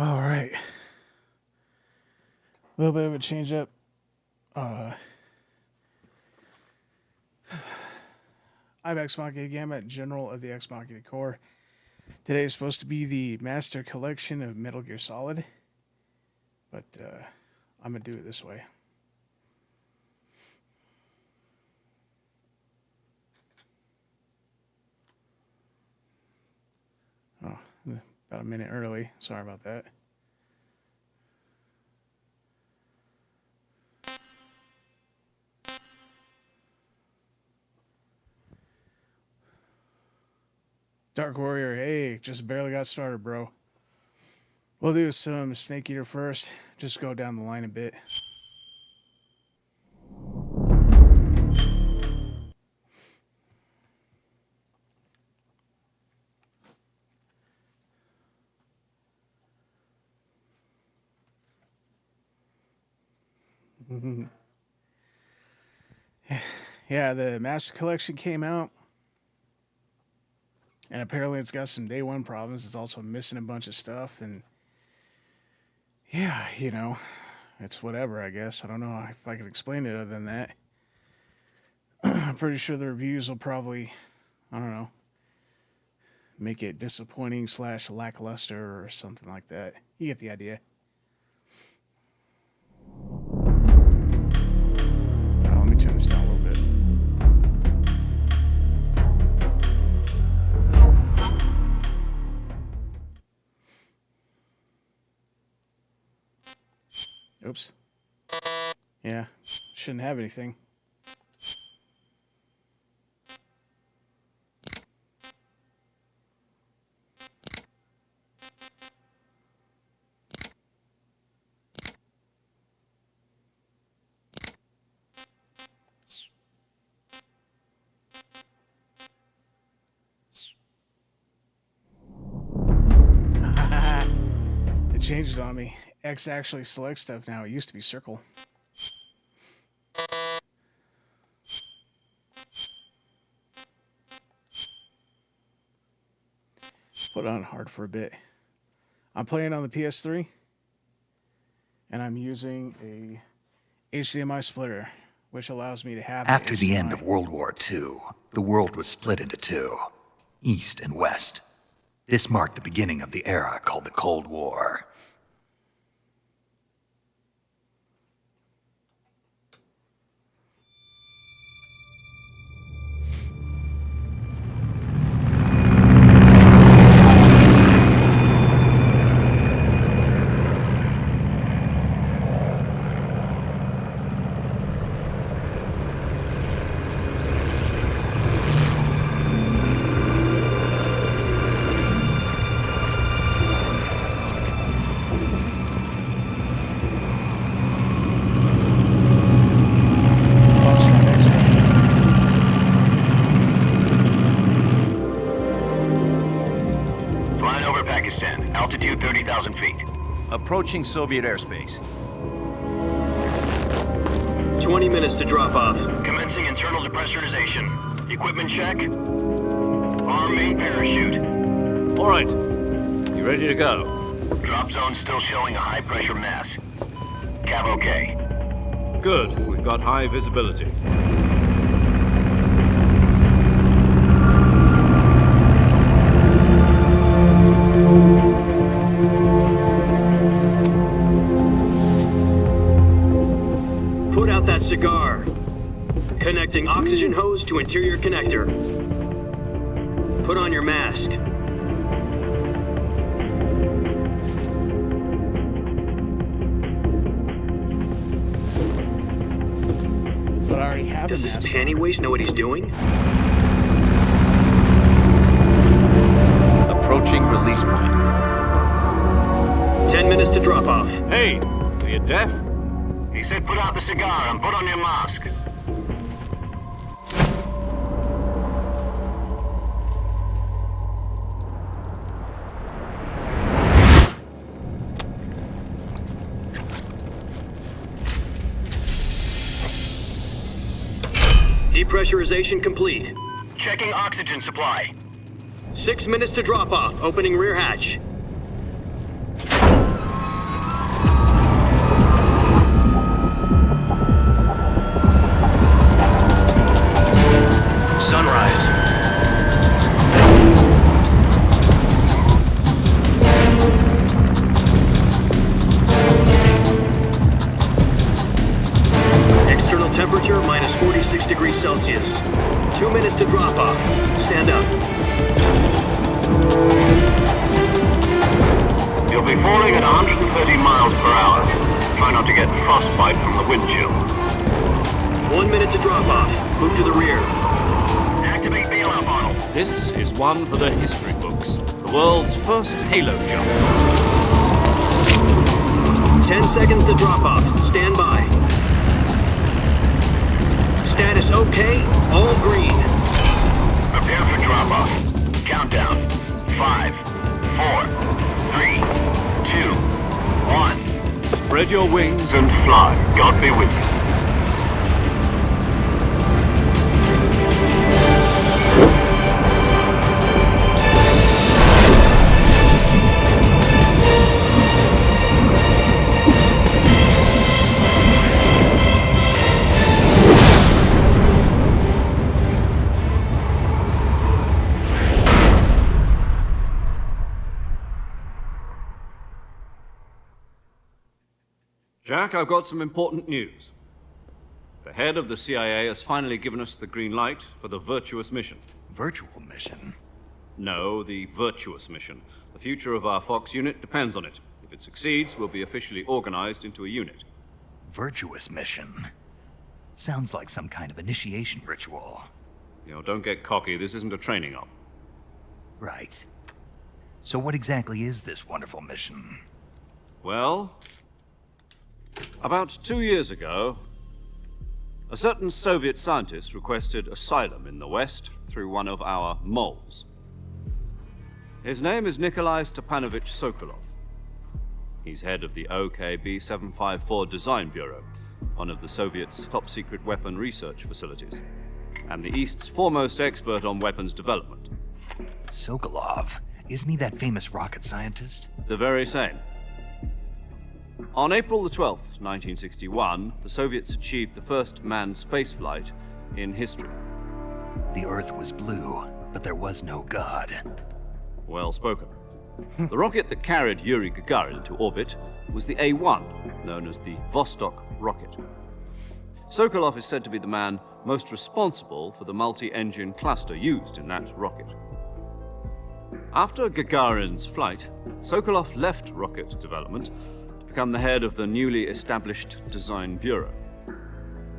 All right. A little bit of a change up. I'm Exmachinagamma, General of the Exmachina Corps. Today is supposed to be the Master Collection of Metal Gear Solid, but I'm going to do it this way. Oh, about a minute early. Sorry about that. Dark Warrior, hey, just barely got started, bro. We'll do some Snake Eater first. Just go down the line a bit. Yeah, the Master Collection came out. And apparently it's got some day one problems. It's also missing a bunch of stuff. And yeah, you know, it's whatever, I guess. I don't know if I can explain it other than that. I'm pretty sure the reviews will probably, I don't know, make it disappointing / lackluster or something like that. You get the idea. Let me turn this down a little bit. Oops. Yeah, shouldn't have anything. It changed on me. X actually selects stuff now. It used to be circle. Put it on hard for a bit. I'm playing on the PS3, and I'm using a HDMI splitter, which allows me to have After the end of World War II, the world was split into two, East and West. This marked the beginning of the era called the Cold War. Altitude 30,000 feet. Approaching Soviet airspace. 20 minutes to drop off. Commencing internal depressurization. Equipment check. Arm main parachute. All right. You ready to go? Drop zone still showing a high pressure mass. Cav okay. Good. We've got high visibility. Put out that cigar. Connecting oxygen hose to interior connector. Put on your mask. But I already have. Does this panty waste know what he's doing? Approaching release point. 10 minutes to drop off. Hey, are you deaf? He said put out the cigar and put on your mask. Depressurization complete. Checking oxygen supply. 6 minutes to drop off. Opening rear hatch. Celsius. 2 minutes to drop off. Stand up. You'll be falling at 130 miles per hour. Try not to get frostbite from the wind chill. 1 minute to drop off. Move to the rear. Activate bailout model. This is one for the history books. The world's first halo jump. 10 seconds to drop off. Stand by. Status okay. All green. Prepare for drop-off. Countdown. 5, 4, 3, 2, 1. Spread your wings And fly. God be with you. Jack, I've got some important news. The head of the CIA has finally given us the green light for the virtuous mission. Virtual mission? No, the virtuous mission. The future of our Fox unit depends on it. If it succeeds, we'll be officially organized into a unit. Virtuous mission? Sounds like some kind of initiation ritual. You know, don't get cocky. This isn't a training op. Right. So what exactly is this wonderful mission? Well, about 2 years ago, a certain Soviet scientist requested asylum in the West through one of our moles. His name is Nikolai Stepanovich Sokolov. He's head of the OKB-754 Design Bureau, one of the Soviets' top-secret weapon research facilities, and the East's foremost expert on weapons development. Sokolov? Isn't he that famous rocket scientist? The very same. On April the 12th, 1961, the Soviets achieved the first manned spaceflight in history. The Earth was blue, but there was no God. Well spoken. The rocket that carried Yuri Gagarin into orbit was the A-1, known as the Vostok rocket. Sokolov is said to be the man most responsible for the multi-engine cluster used in that rocket. After Gagarin's flight, Sokolov left rocket development to become the head of the newly established Design Bureau.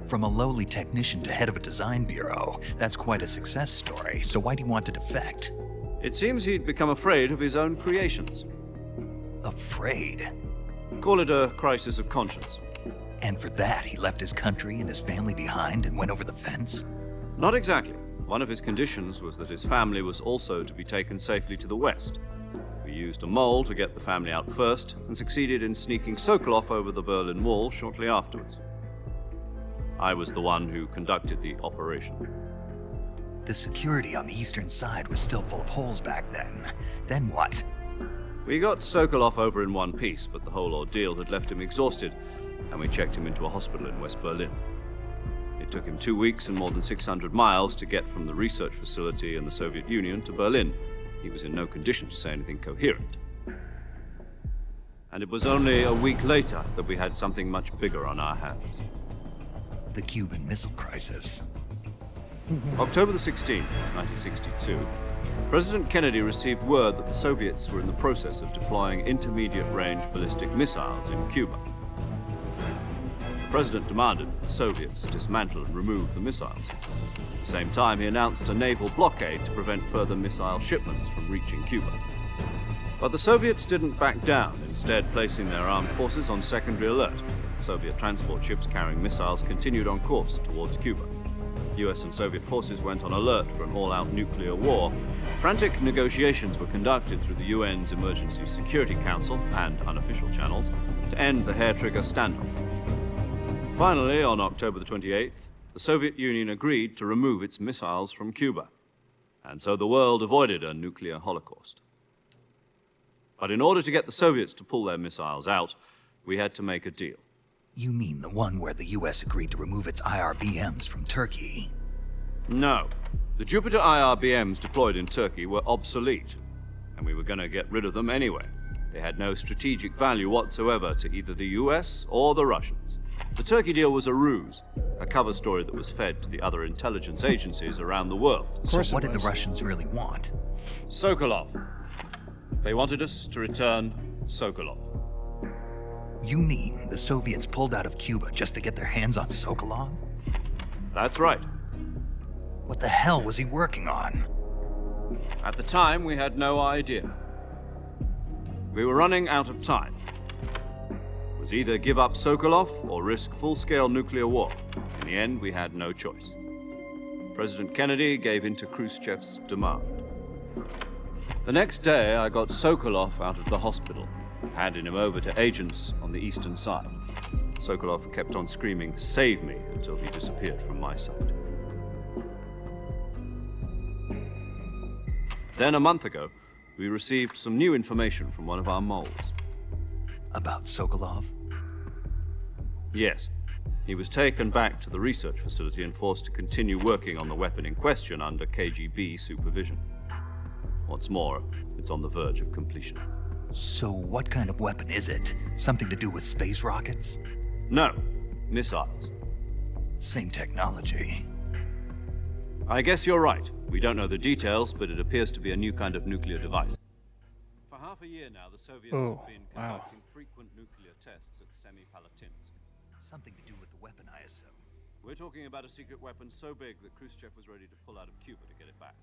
From a lowly technician to head of a design bureau, that's quite a success story, so why do you want to defect? It seems he'd become afraid of his own creations. Afraid? Call it a crisis of conscience. And for that, he left his country and his family behind and went over the fence? Not exactly. One of his conditions was that his family was also to be taken safely to the West. We used a mole to get the family out first and succeeded in sneaking Sokolov over the Berlin Wall shortly afterwards. I was the one who conducted the operation. The security on the eastern side was still full of holes back then. Then what? We got Sokolov over in one piece, but the whole ordeal had left him exhausted, and we checked him into a hospital in West Berlin. It took him 2 weeks and more than 600 miles to get from the research facility in the Soviet Union to Berlin. He was in no condition to say anything coherent. And it was only a week later that we had something much bigger on our hands. The Cuban Missile Crisis. October the 16th, 1962, President Kennedy received word that the Soviets were in the process of deploying intermediate-range ballistic missiles in Cuba. The president demanded that the Soviets dismantle and remove the missiles. At the same time, he announced a naval blockade to prevent further missile shipments from reaching Cuba. But the Soviets didn't back down, instead placing their armed forces on secondary alert. Soviet transport ships carrying missiles continued on course towards Cuba. US and Soviet forces went on alert for an all-out nuclear war. Frantic negotiations were conducted through the UN's Emergency Security Council and unofficial channels to end the hair-trigger standoff. Finally, on October the 28th, the Soviet Union agreed to remove its missiles from Cuba. And so the world avoided a nuclear holocaust. But in order to get the Soviets to pull their missiles out, we had to make a deal. You mean the one where the US agreed to remove its IRBMs from Turkey? No. The Jupiter IRBMs deployed in Turkey were obsolete, and we were going to get rid of them anyway. They had no strategic value whatsoever to either the US or the Russians. The Turkey deal was a ruse, a cover story that was fed to the other intelligence agencies around the world. So course it what did the was. Russians really want? Sokolov. They wanted us to return Sokolov. You mean the Soviets pulled out of Cuba just to get their hands on Sokolov? That's right. What the hell was he working on? At the time, we had no idea. We were running out of time. It was either give up Sokolov or risk full-scale nuclear war. In the end, we had no choice. President Kennedy gave in to Khrushchev's demand. The next day, I got Sokolov out of the hospital, handed him over to agents on the eastern side. Sokolov kept on screaming, "Save me," until he disappeared from my sight. Then, a month ago, we received some new information from one of our moles. About Sokolov? Yes. He was taken back to the research facility and forced to continue working on the weapon in question under KGB supervision. What's more, it's on the verge of completion. So what kind of weapon is it? Something to do with space rockets? No, missiles. Same technology. I guess you're right. We don't know the details, but it appears to be a new kind of nuclear device. For half a year now, the Soviets Oh, have been wow. conducting frequent nuclear tests at Semipalatinsk. Something to do with the weapon, I assume. We're talking about a secret weapon so big that Khrushchev was ready to pull out of Cuba to get it back.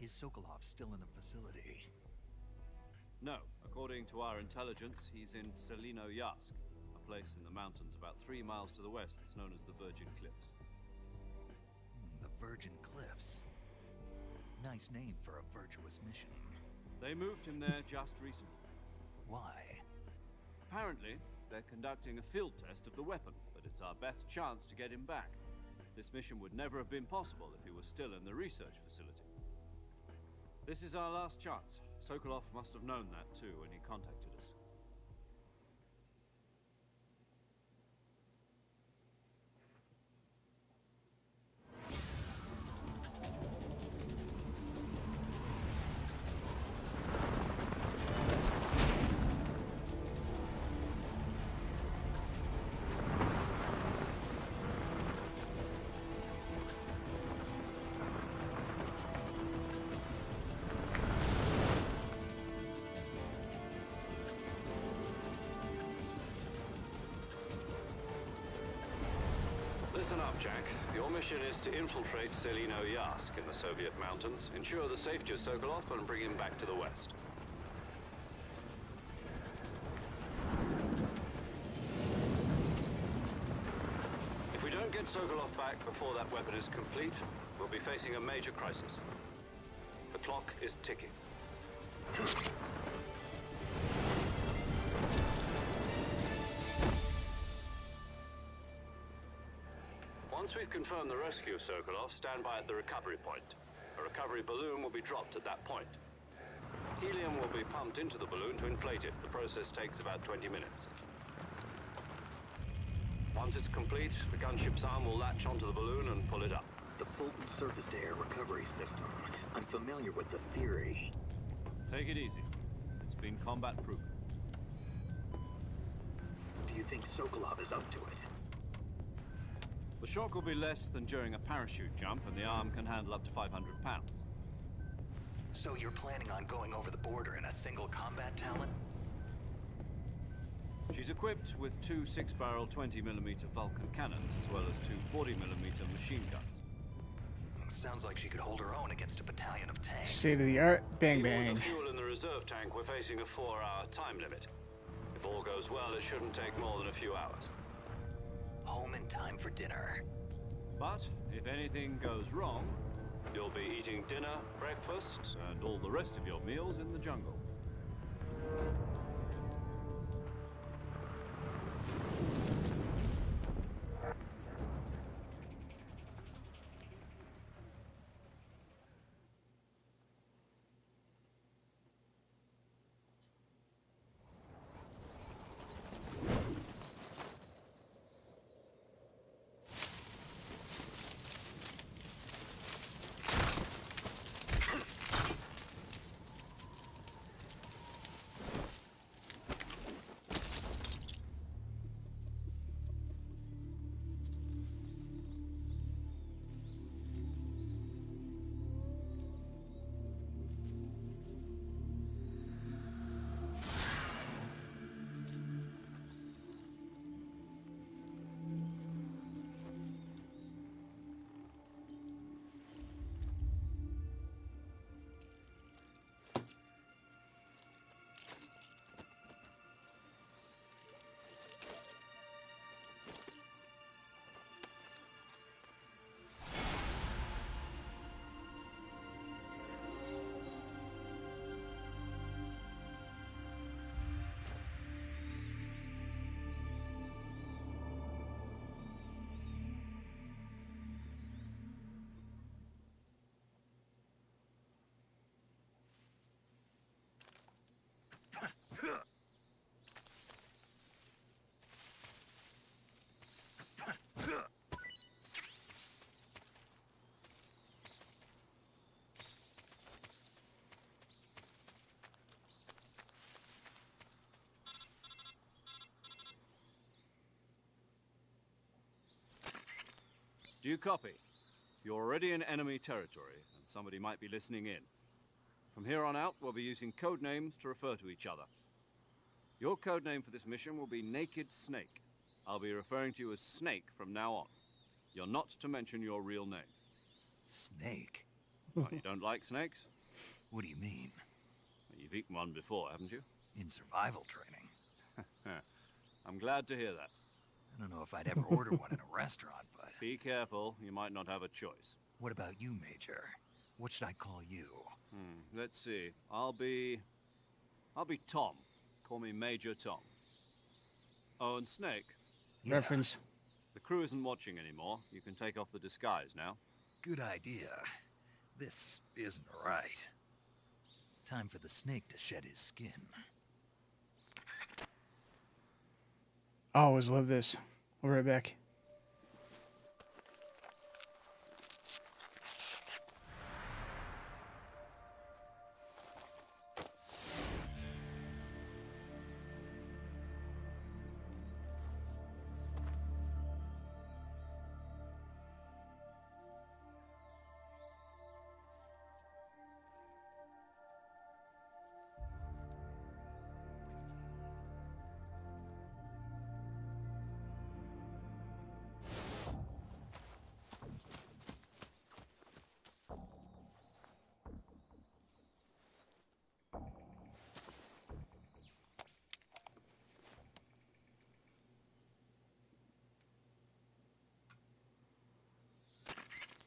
Is Sokolov still in the facility? No, according to our intelligence, he's in Selino-Yarsk, a place in the mountains about 3 miles to the west that's known as the Virgin Cliffs. The Virgin Cliffs. Nice name for a virtuous mission. They moved him there just recently. Why? Apparently, they're conducting a field test of the weapon, but it's our best chance to get him back. This mission would never have been possible if he was still in the research facility. This is our last chance. Sokolov must have known that too when he contacted us. Listen up, Jack. Your mission is to infiltrate Selino-Yarsk in the Soviet mountains, ensure the safety of Sokolov, and bring him back to the west. If we don't get Sokolov back before that weapon is complete, we'll be facing a major crisis. The clock is ticking. Once we've confirmed the rescue of Sokolov, stand by at the recovery point. A recovery balloon will be dropped at that point. Helium will be pumped into the balloon to inflate it. The process takes about 20 minutes. Once it's complete, the gunship's arm will latch onto the balloon and pull it up. The Fulton surface-to-air recovery system. I'm familiar with the theory. Take it easy. It's been combat-proven. Do you think Sokolov is up to it? The shock will be less than during a parachute jump, and the arm can handle up to 500 pounds. So you're planning on going over the border in a single combat talent? She's equipped with 2 6-barrel 20mm Vulcan cannons, as well as 2 40mm machine guns. Sounds like she could hold her own against a battalion of tanks. State of the art. Bang Even bang. with the fuel in the reserve tank, we're facing a 4-hour time limit. If all goes well, it shouldn't take more than a few hours. Home in time for dinner. But if anything goes wrong, You'll be eating dinner, breakfast, and all the rest of your meals in the jungle. Do you copy? You're already in enemy territory, and somebody might be listening in. From here on out, we'll be using code names to refer to each other. Your code name for this mission will be Naked Snake. I'll be referring to you as Snake from now on. You're not to mention your real name. Snake? Oh, you don't like snakes? What do you mean? You've eaten one before, haven't you? In survival training? I'm glad to hear that. I don't know if I'd ever order one in a restaurant, but... Be careful, you might not have a choice. What about you, Major? What should I call you? Let's see. I'll be Tom. Call me Major Tom. Oh, and Snake. Yeah, Reference. The crew isn't watching anymore. You can take off the disguise now. good idea. This isn't right. Time for the snake to shed his skin. I always love this. We'll be right back.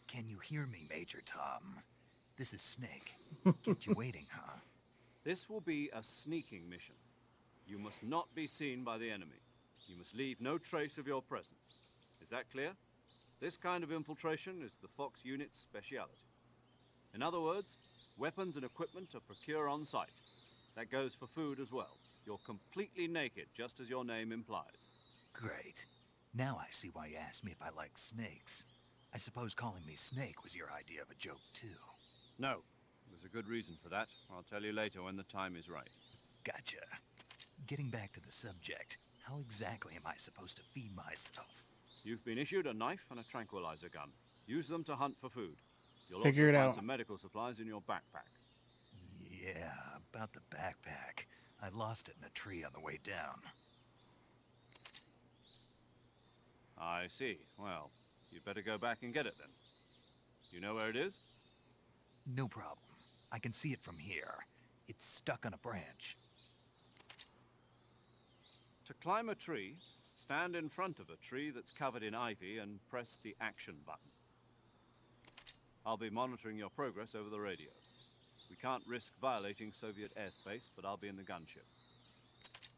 Can you hear me, Major Tom? This is Snake. Kept you waiting, huh? This will be a sneaking mission. You must not be seen by the enemy. You must leave no trace of your presence. Is that clear? This kind of infiltration is the Fox unit's speciality. In other words, weapons and equipment are procured on site. That goes for food as well. You're completely naked, just as your name implies. Great. Now I see why you asked me if I like snakes. I suppose calling me Snake was your idea of a joke, too. No, there's a good reason for that. I'll tell you later when the time is right. Gotcha. Getting back to the subject, how exactly am I supposed to feed myself? You've been issued a knife and a tranquilizer gun. Use them to hunt for food. You'll Figure also it find out. some medical supplies in your backpack. Yeah, about the backpack. I lost it in a tree on the way down. I see. Well, you'd better go back and get it then. You know where it is? No problem. I can see it from here. It's stuck on a branch. To climb a tree, stand in front of a tree that's covered in ivy and press the action button. I'll be monitoring your progress over the radio. We can't risk violating Soviet airspace, but I'll be in the gunship.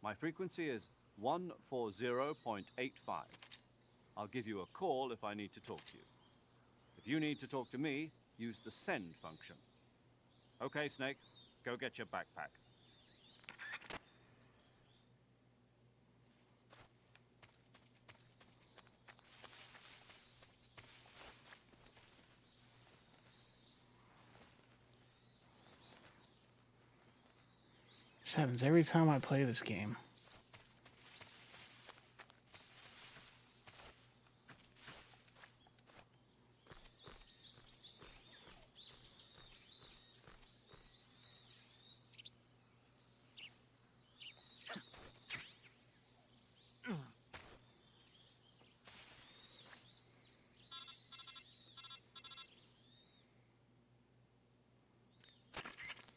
My frequency is 140.85. I'll give you a call if I need to talk to you. If you need to talk to me, use the send function. Okay, Snake, go get your backpack. This happens every time I play this game.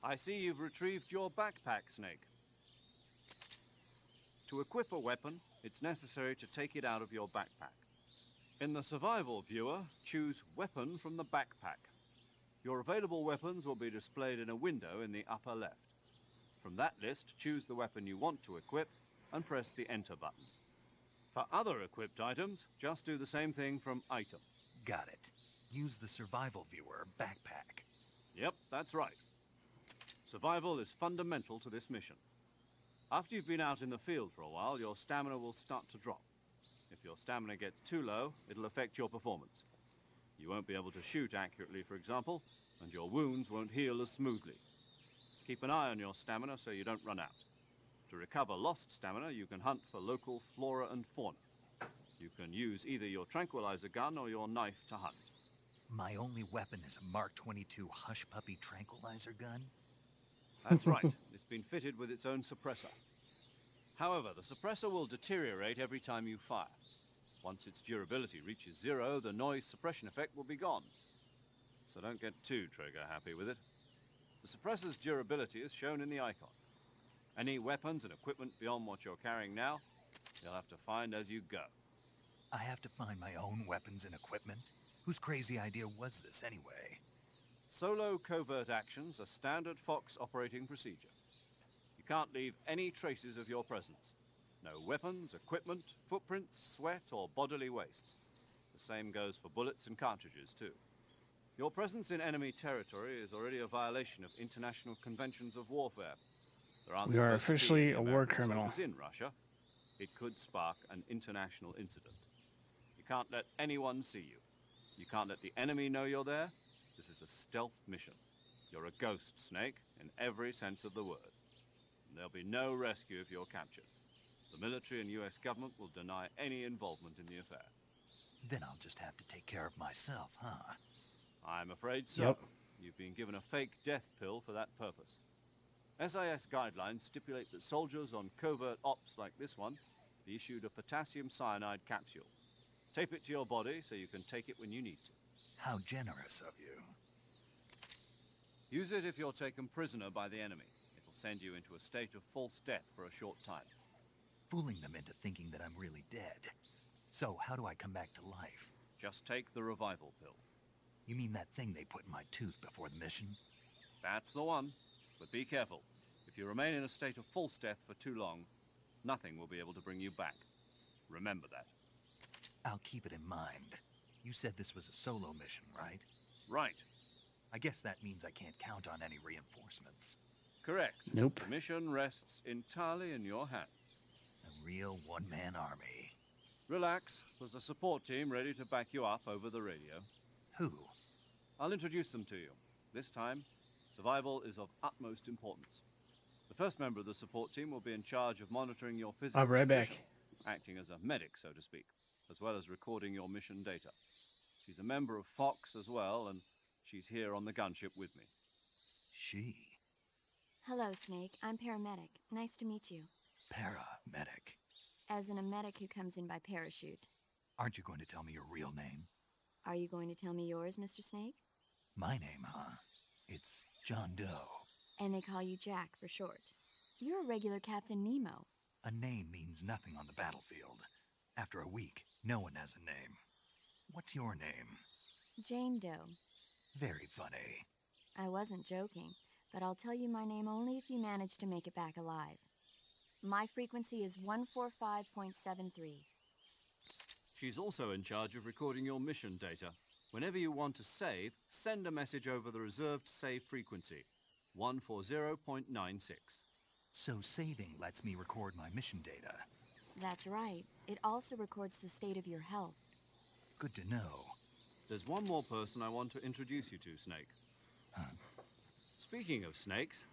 I see you've retrieved your backpack, Snake. To equip a weapon, it's necessary to take it out of your backpack. In the survival viewer, choose Weapon from the backpack. Your available weapons will be displayed in a window in the upper left. From that list, choose the weapon you want to equip and press the Enter button. For other equipped items, just do the same thing from Item. Got it. Use the survival viewer backpack. Yep, that's right. Survival is fundamental to this mission. After you've been out in the field for a while, your stamina will start to drop. If your stamina gets too low, it'll affect your performance. You won't be able to shoot accurately, for example, and your wounds won't heal as smoothly. Keep an eye on your stamina so you don't run out. To recover lost stamina, you can hunt for local flora and fauna. You can use either your tranquilizer gun or your knife to hunt. My only weapon is a Mark 22 Hush Puppy tranquilizer gun? That's right. It's been fitted with its own suppressor. However, the suppressor will deteriorate every time you fire. Once its durability reaches 0, the noise suppression effect will be gone. So don't get too trigger-happy with it. The suppressor's durability is shown in the icon. Any weapons and equipment beyond what you're carrying now, you'll have to find as you go. I have to find my own weapons and equipment? Whose crazy idea was this anyway? Solo covert actions are standard Fox operating procedure. You can't leave any traces of your presence. No weapons, equipment, footprints, sweat, or bodily waste. The same goes for bullets and cartridges, too. Your presence in enemy territory is already a violation of international conventions of warfare. There aren't We are supposed to be officially a war American criminal. soldiers in Russia. It could spark an international incident. You can't let anyone see you. You can't let the enemy know you're there. This is a stealth mission. You're a ghost, Snake, in every sense of the word. And there'll be no rescue if you're captured. The military and US government will deny any involvement in the affair. Then I'll just have to take care of myself, huh? I'm afraid so. Yep. You've been given a fake death pill for that purpose. SIS guidelines stipulate that soldiers on covert ops like this one be issued a potassium cyanide capsule. Tape it to your body so you can take it when you need to. How generous of you. Use it if you're taken prisoner by the enemy. It'll send you into a state of false death for a short time. Fooling them into thinking that I'm really dead. So, how do I come back to life? Just take the revival pill. You mean that thing they put in my tooth before the mission? That's the one. But be careful. If you remain in a state of false death for too long, nothing will be able to bring you back. Remember that. I'll keep it in mind. You said this was a solo mission, right? Right. I guess that means I can't count on any reinforcements. Correct. Nope. The mission rests entirely in your hands. A real one-man army. Relax. There's a support team ready to back you up over the radio. Who? I'll introduce them to you. This time, survival is of utmost importance. The first member of the support team will be in charge of monitoring your physical I'll be right back. condition, acting as a medic, so to speak, as well as recording your mission data. She's a member of Fox as well, and she's here on the gunship with me. She. Hello, Snake. I'm paramedic. Nice to meet you. Paramedic. As in a medic who comes in by parachute. Aren't you going to tell me your real name? Are you going to tell me yours, Mr. Snake? My name, huh? It's John Doe. And they call you Jack for short. You're a regular Captain Nemo. A name means nothing on the battlefield. After a week, no one has a name. What's your name? Jane Doe. Very funny. I wasn't joking, but I'll tell you my name only if you manage to make it back alive. My frequency is 145.73. She's also in charge of recording your mission data. Whenever you want to save, send a message over the reserved save frequency, 140.96. So saving lets me record my mission data. That's right. It also records the state of your health. Good to know. There's one more person I want to introduce you to, Snake. Speaking of snakes,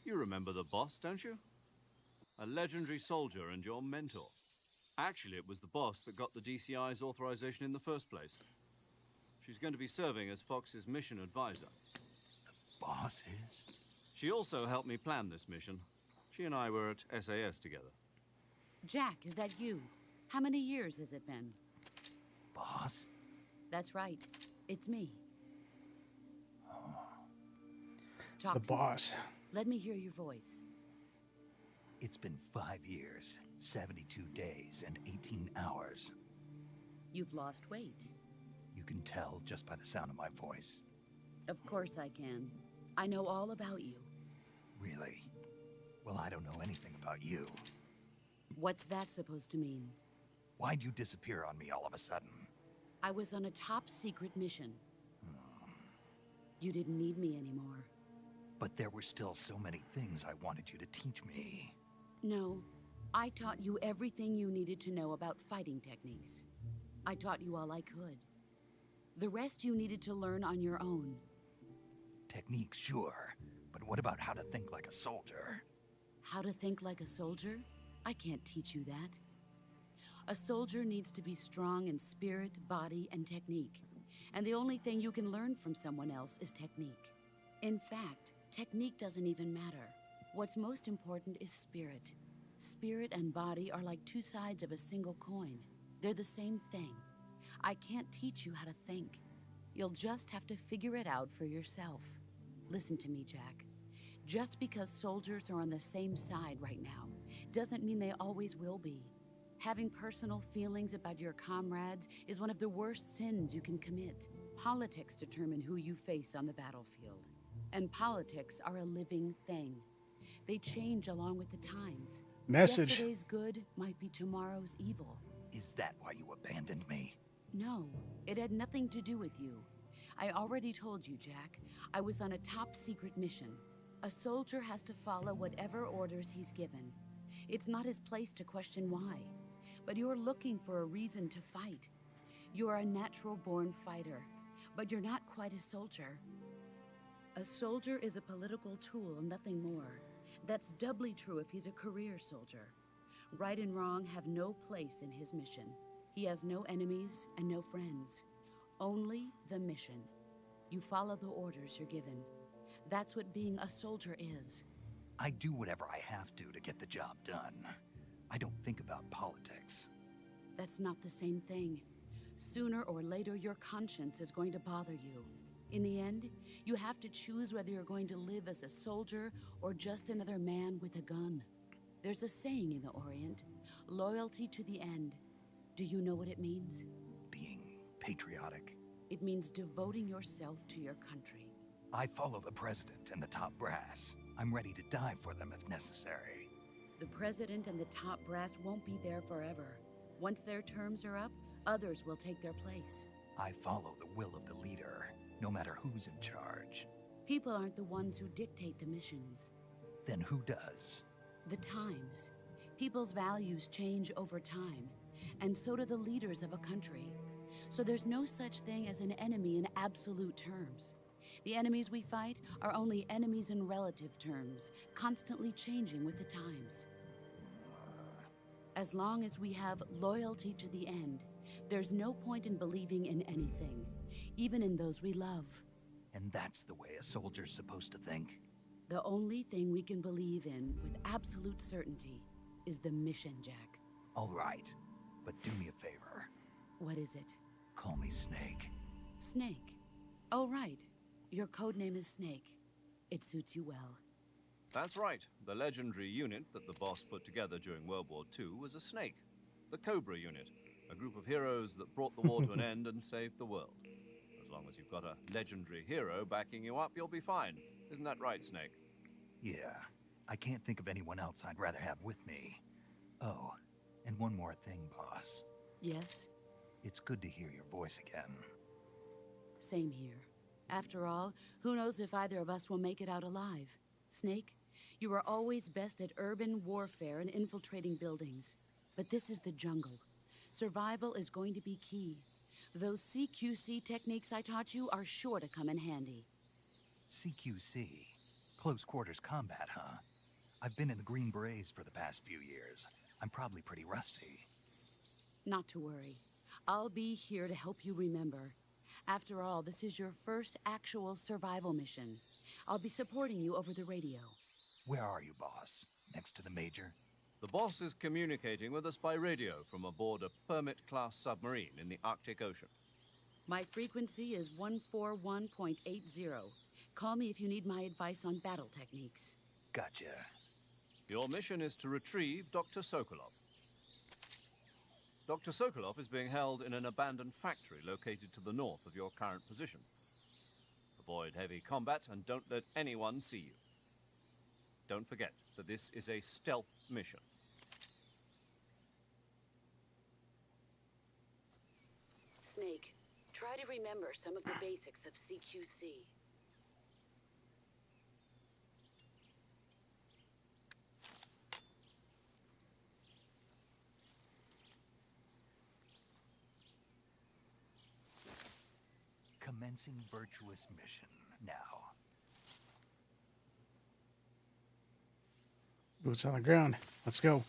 you remember the boss, don't you? A legendary soldier and your mentor. Actually, it was the boss that got the DCI's authorization in the first place. She's going to be serving as Fox's mission advisor. Boss is? She also helped me plan this mission. She and I were at SAS together. Jack, is that you? How many years has it been? Boss? That's right. It's me. Talk The to me. boss. Let me hear your voice. It's been 5 years, 72 days, and 18 hours. You've lost weight. You can tell just by the sound of my voice. Of course I can. I know all about you. Really? Well, I don't know anything about you. What's that supposed to mean? Why'd you disappear on me all of a sudden? I was on a top secret mission. You didn't need me anymore. But there were still so many things I wanted you to teach me. No, I taught you everything you needed to know about fighting techniques. I taught you all I could. The rest you needed to learn on your own. Techniques, sure. But what about how to think like a soldier? How to think like a soldier? I can't teach you that. A soldier needs to be strong in spirit, body, and technique. And the only thing you can learn from someone else is technique. In fact, technique doesn't even matter. What's most important is spirit. Spirit and body are like two sides of a single coin. They're the same thing. I can't teach you how to think. You'll just have to figure it out for yourself. Listen to me, Jack. Just because soldiers are on the same side right now doesn't mean they always will be. Having personal feelings about your comrades is one of the worst sins you can commit. Politics determine who you face on the battlefield. And politics are a living thing. They change along with the times. Message. Yesterday's good might be tomorrow's evil. Is that why you abandoned me? No, it had nothing to do with you. I already told you, Jack. I was on a top-secret mission. A soldier has to follow whatever orders he's given. It's not his place to question why. But you're looking for a reason to fight. You are a natural-born fighter, but you're not quite a soldier. A soldier is a political tool, nothing more. That's doubly true if he's a career soldier. Right and wrong have no place in his mission. He has no enemies and no friends. Only the mission. You follow the orders you're given. That's what being a soldier is. I do whatever I have to get the job done. I don't think about politics. That's not the same thing. Sooner or later, your conscience is going to bother you. In the end, you have to choose whether you're going to live as a soldier or just another man with a gun. There's a saying in the Orient, loyalty to the end. Do you know what it means? Being patriotic. It means devoting yourself to your country. I follow the president and the top brass. I'm ready to die for them if necessary. The president and the top brass won't be there forever. Once their terms are up, others will take their place. I follow the will of the leader, no matter who's in charge. People aren't the ones who dictate the missions. Then who does? The times. People's values change over time, and so do the leaders of a country. So there's no such thing as an enemy in absolute terms. The enemies we fight are only enemies in relative terms, constantly changing with the times. As long as we have loyalty to the end, there's no point in believing in anything, even in those we love. And that's the way a soldier's supposed to think? The only thing we can believe in with absolute certainty is the mission, Jack. All right, but do me a favor. What is it? Call me Snake. Snake. Oh, right. Your codename is Snake. It suits you well. That's right. The legendary unit that the boss put together during World War II was a snake. The Cobra unit. A group of heroes that brought the war to an end and saved the world. As long as you've got a legendary hero backing you up, you'll be fine. Isn't that right, Snake? Yeah. I can't think of anyone else I'd rather have with me. Oh, and one more thing, boss. Yes? It's good to hear your voice again. Same here. After all, who knows if either of us will make it out alive? Snake, you are always best at urban warfare and infiltrating buildings. But this is the jungle. Survival is going to be key. Those CQC techniques I taught you are sure to come in handy. CQC? Close quarters combat, huh? I've been in the Green Berets for the past few years. I'm probably pretty rusty. Not to worry. I'll be here to help you remember. After all, this is your first actual survival mission. I'll be supporting you over the radio. Where are you, boss? Next to the Major? The boss is communicating with us by radio from aboard a Permit-class submarine in the Arctic Ocean. My frequency is 141.80. Call me if you need my advice on battle techniques. Gotcha. Your mission is to retrieve Dr. Sokolov. Dr. Sokolov is being held in an abandoned factory located to the north of your current position. Avoid heavy combat and don't let anyone see you. Don't forget that this is a stealth mission. Snake, try to remember some of the basics of CQC. Commencing virtuous mission now. Boots on the ground. Let's go.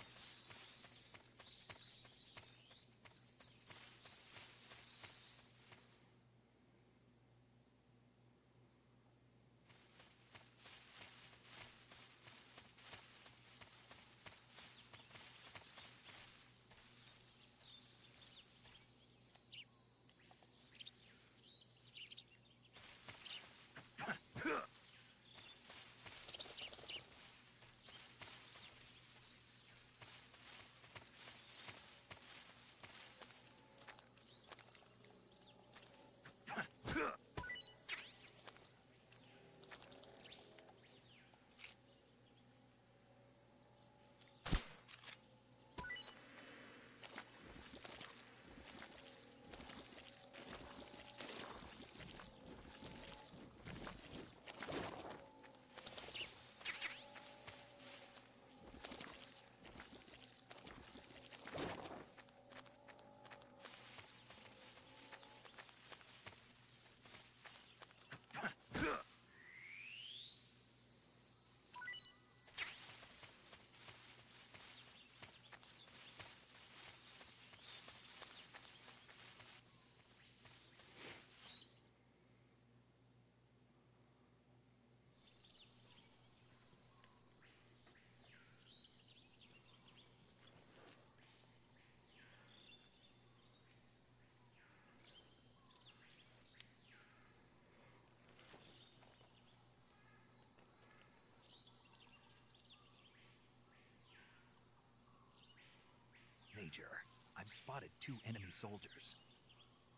Major. I've spotted 2 enemy soldiers.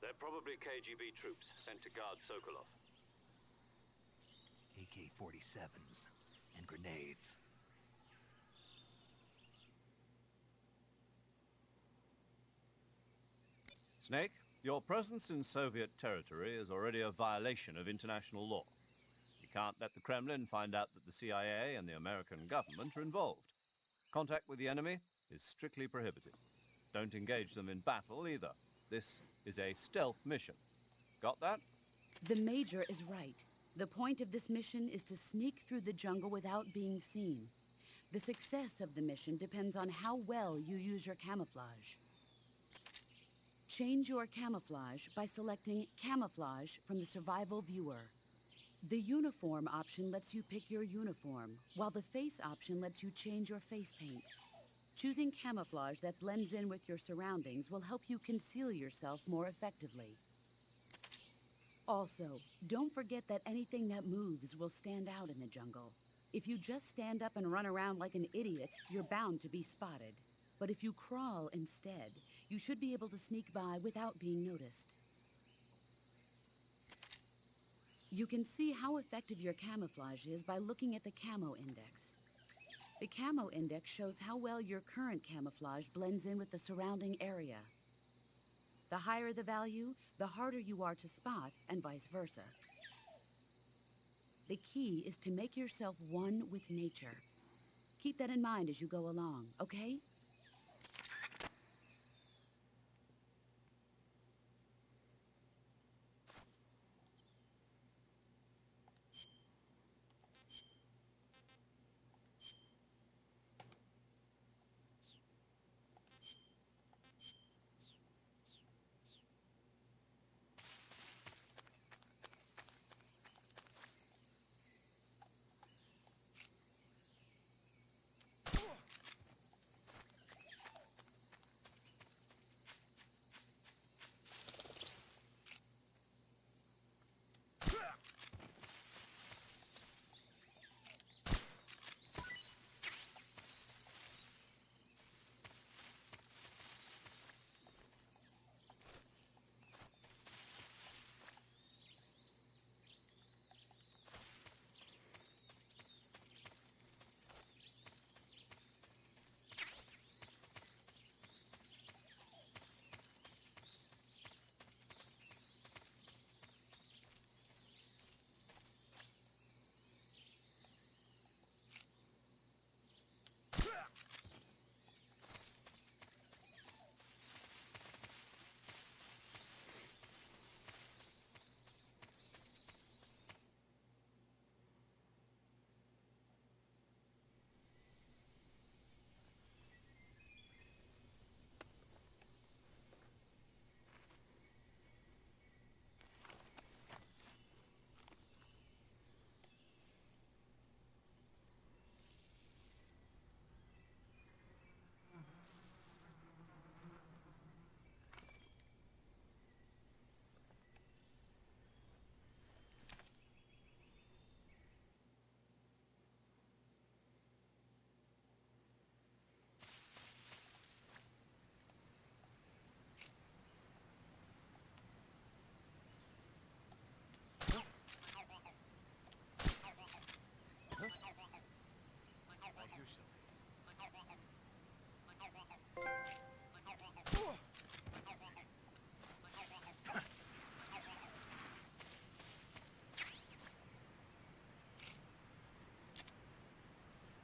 They're probably KGB troops sent to guard Sokolov. AK-47s and grenades. Snake, your presence in Soviet territory is already a violation of international law. You can't let the Kremlin find out that the CIA and the American government are involved. Contact with the enemy is strictly prohibited. Don't engage them in battle either. This is a stealth mission. Got that? The Major is right. The point of this mission is to sneak through the jungle without being seen. The success of the mission depends on how well you use your camouflage. Change your camouflage by selecting Camouflage from the Survival Viewer. The Uniform option lets you pick your uniform, while the Face option lets you change your face paint. Choosing camouflage that blends in with your surroundings will help you conceal yourself more effectively. Also, don't forget that anything that moves will stand out in the jungle. If you just stand up and run around like an idiot, you're bound to be spotted. But if you crawl instead, you should be able to sneak by without being noticed. You can see how effective your camouflage is by looking at the Camo Index. The Camo Index shows how well your current camouflage blends in with the surrounding area. The higher the value, the harder you are to spot, and vice versa. The key is to make yourself one with nature. Keep that in mind as you go along, okay?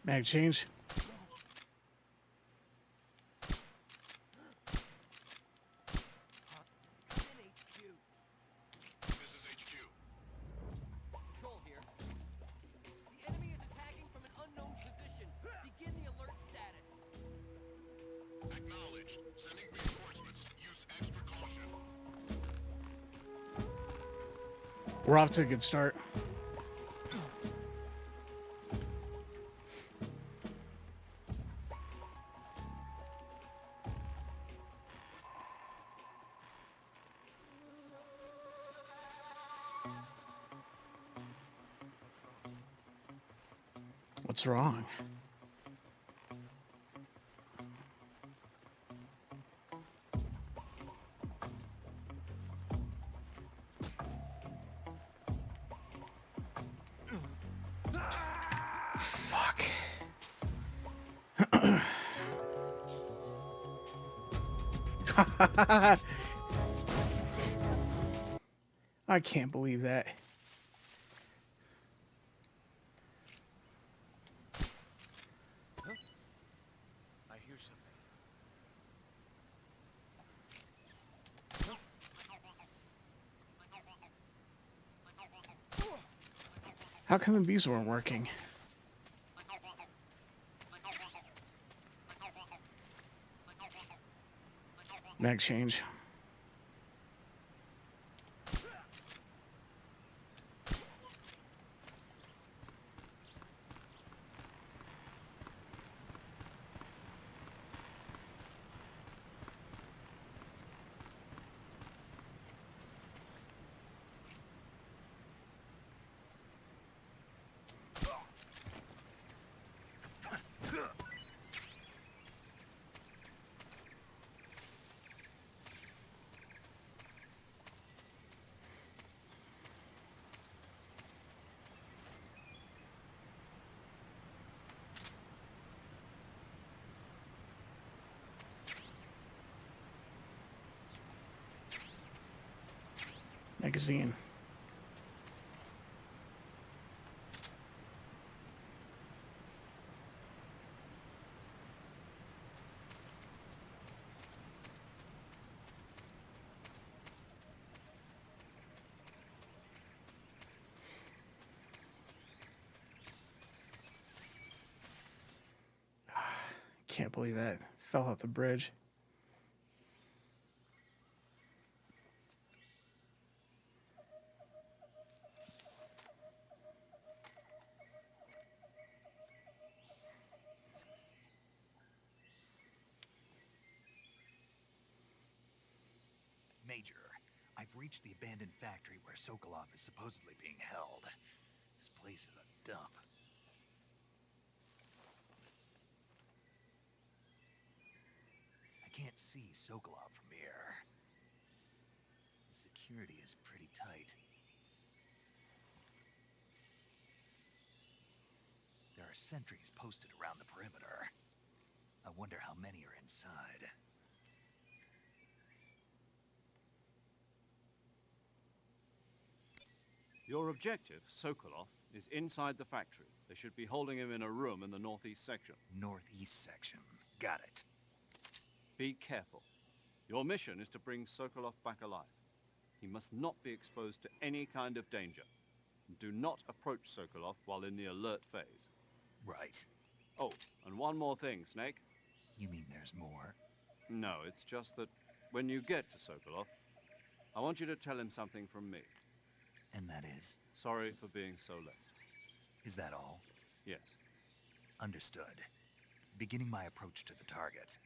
Mag change. This is HQ. Control here. The enemy is attacking from an unknown position. Begin the alert status. Acknowledged. Sending reinforcements. Use extra caution. We're off to a good start. What's wrong? Fuck. I can't believe that. I hear something. How come the bees weren't working? Mag change. Magazine. Can't believe that. Fell off the bridge. Major, I've reached the abandoned factory where Sokolov is supposedly being held. This place is a dump. I can't see Sokolov from here. The security is pretty tight. There are sentries posted around the perimeter. I wonder how many are inside. Your objective, Sokolov, is inside the factory. They should be holding him in a room in the northeast section. Northeast section. Got it. Be careful. Your mission is to bring Sokolov back alive. He must not be exposed to any kind of danger. Do not approach Sokolov while in the alert phase. Right. Oh, and one more thing, Snake. You mean there's more? No, it's just that when you get to Sokolov, I want you to tell him something from me. And that is? Sorry for being so late. Is that all? Yes. Understood. Beginning my approach to the target.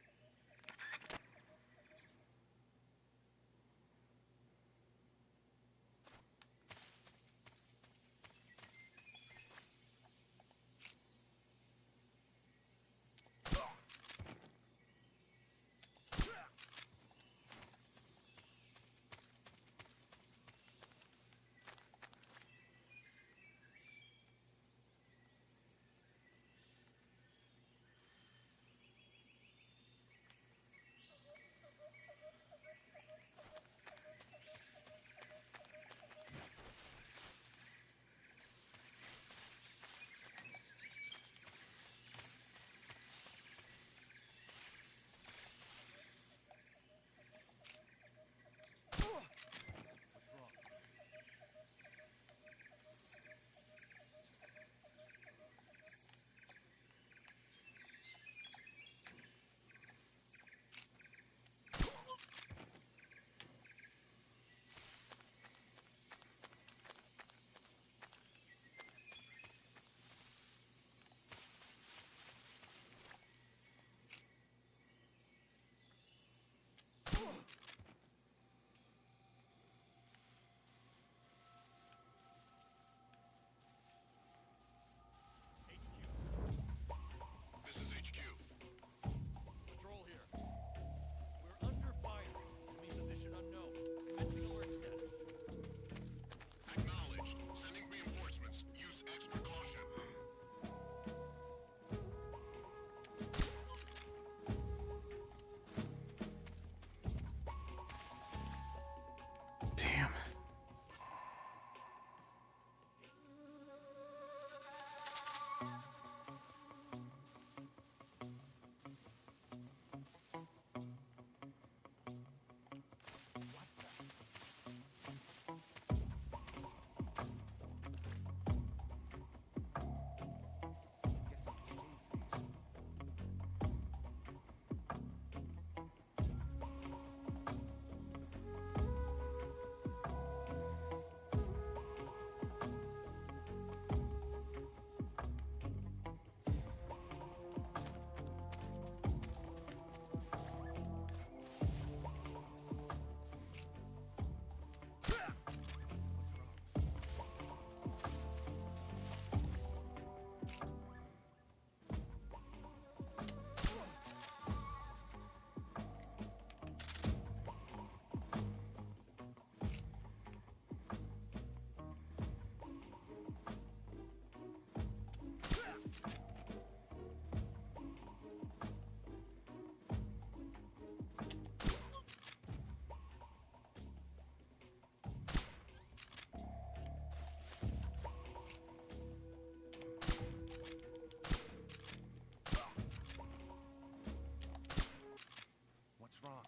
What's wrong?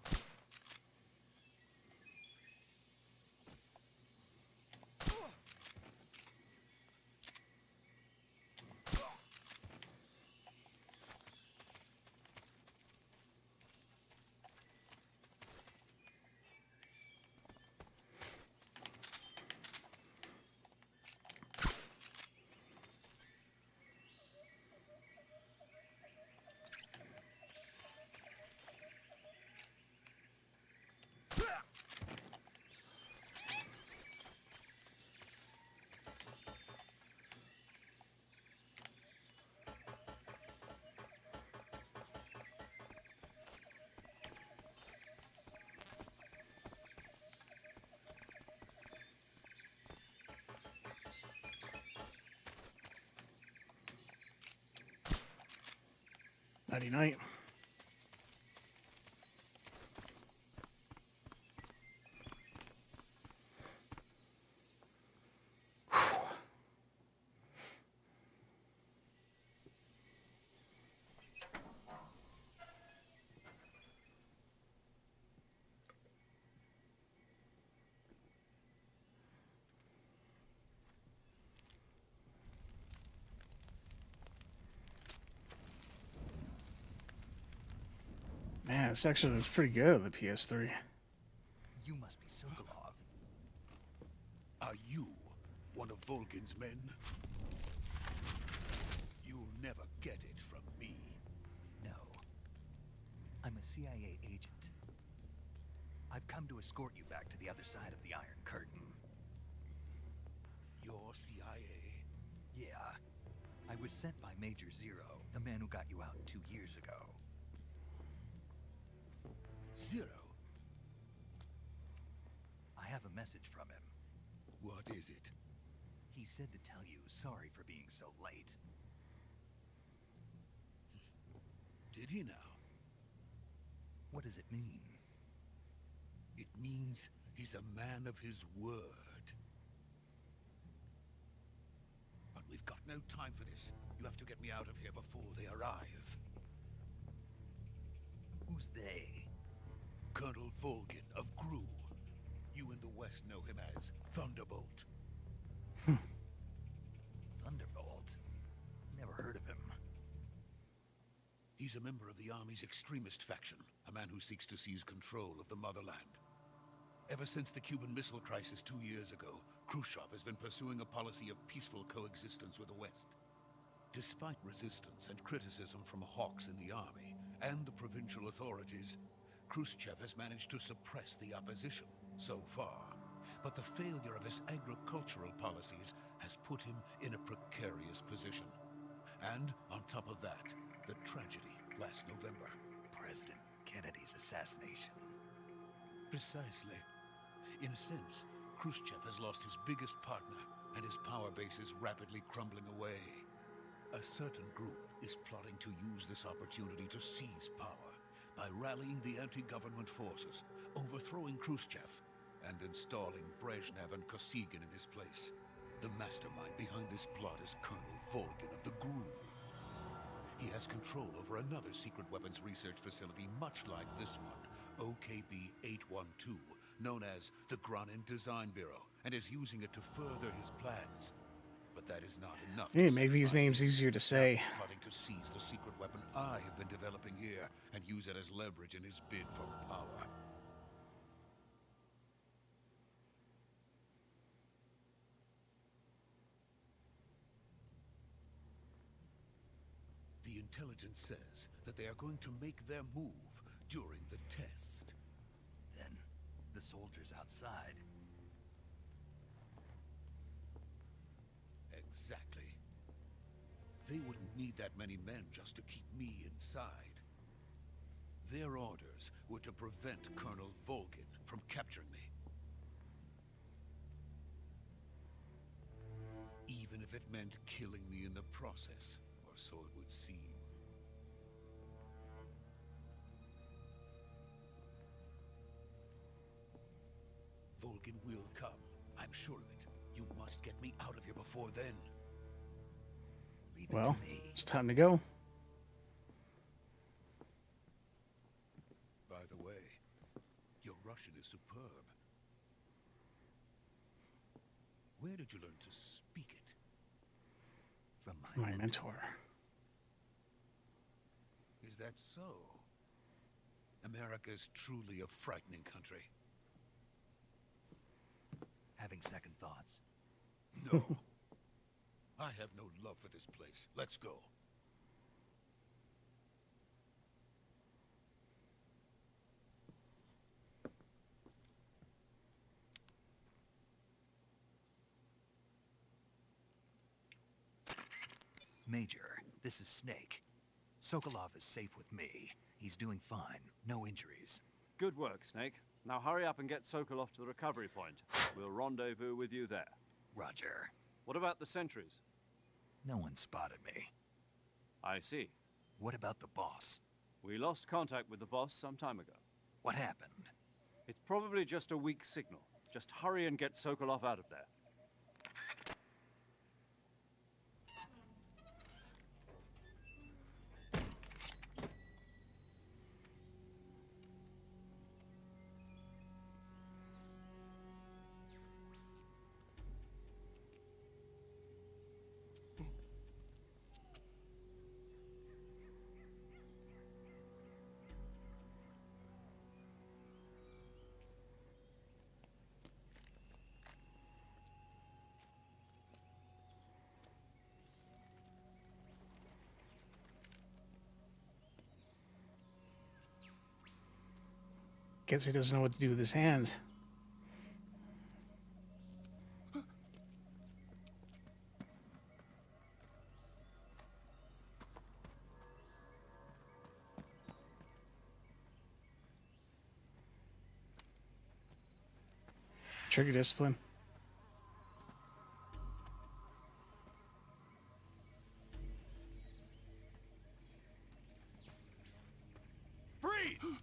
Nighty night. Man, this actually looks pretty good on the PS3. You must be Sokolov. Are you one of Volgin's men? You'll never get it from me. No. I'm a CIA agent. I've come to escort you back to the other side of the Iron Curtain. You're CIA? Yeah. I was sent by Major Zero, the man who got you out 2 years ago. Zero? I have a message from him. What is it? He said to tell you sorry for being so late. Did he now? What does it mean? It means he's a man of his word. But we've got no time for this. You have to get me out of here before they arrive. Who's they? Colonel Volgin of Gru. You in the West know him as Thunderbolt. Thunderbolt? Never heard of him. He's a member of the Army's extremist faction, a man who seeks to seize control of the motherland. Ever since the Cuban Missile Crisis 2 years ago, Khrushchev has been pursuing a policy of peaceful coexistence with the West. Despite resistance and criticism from hawks in the army and the provincial authorities, Khrushchev has managed to suppress the opposition so far. But the failure of his agricultural policies has put him in a precarious position. And on top of that, the tragedy last November. President Kennedy's assassination. Precisely. In a sense, Khrushchev has lost his biggest partner, and his power base is rapidly crumbling away. A certain group is plotting to use this opportunity to seize power by rallying the anti-government forces, overthrowing Khrushchev, and installing Brezhnev and Kosygin in his place. The mastermind behind this plot is Colonel Volgin of the Groom. He has control over another secret weapons research facility much like this one, OKB-812, known as the Granin Design Bureau, and is using it to further his plans. But that is not enough. You need to make these names easier to say. He's plotting to seize the secret weapon I have been developing here and use it as leverage in his bid for power. The intelligence says that they are going to make their move during the test. Then, the soldiers outside. Exactly. They wouldn't need that many men just to keep me inside. Their orders were to prevent Colonel Volgin from capturing me. Even if it meant killing me in the process, or so it would seem. Volgin will come, I'm sure of it. You must get me out of here before then. Leave it Well, to me. it's time to go. By the way, your Russian is superb. Where did you learn to speak it? From My mentor. Is that so? America is truly a frightening country. Having second thoughts. No. I have no love for this place. Let's go. Major, this is Snake. Sokolov is safe with me. He's doing fine. No injuries. Good work, Snake. Now hurry up and get Sokolov to the recovery point. We'll rendezvous with you there. Roger. What about the sentries? No one spotted me. I see. What about the boss? We lost contact with the boss some time ago. What happened? It's probably just a weak signal. Just hurry and get Sokolov out of there. Guess he doesn't know what to do with his hands. Trigger discipline. Freeze!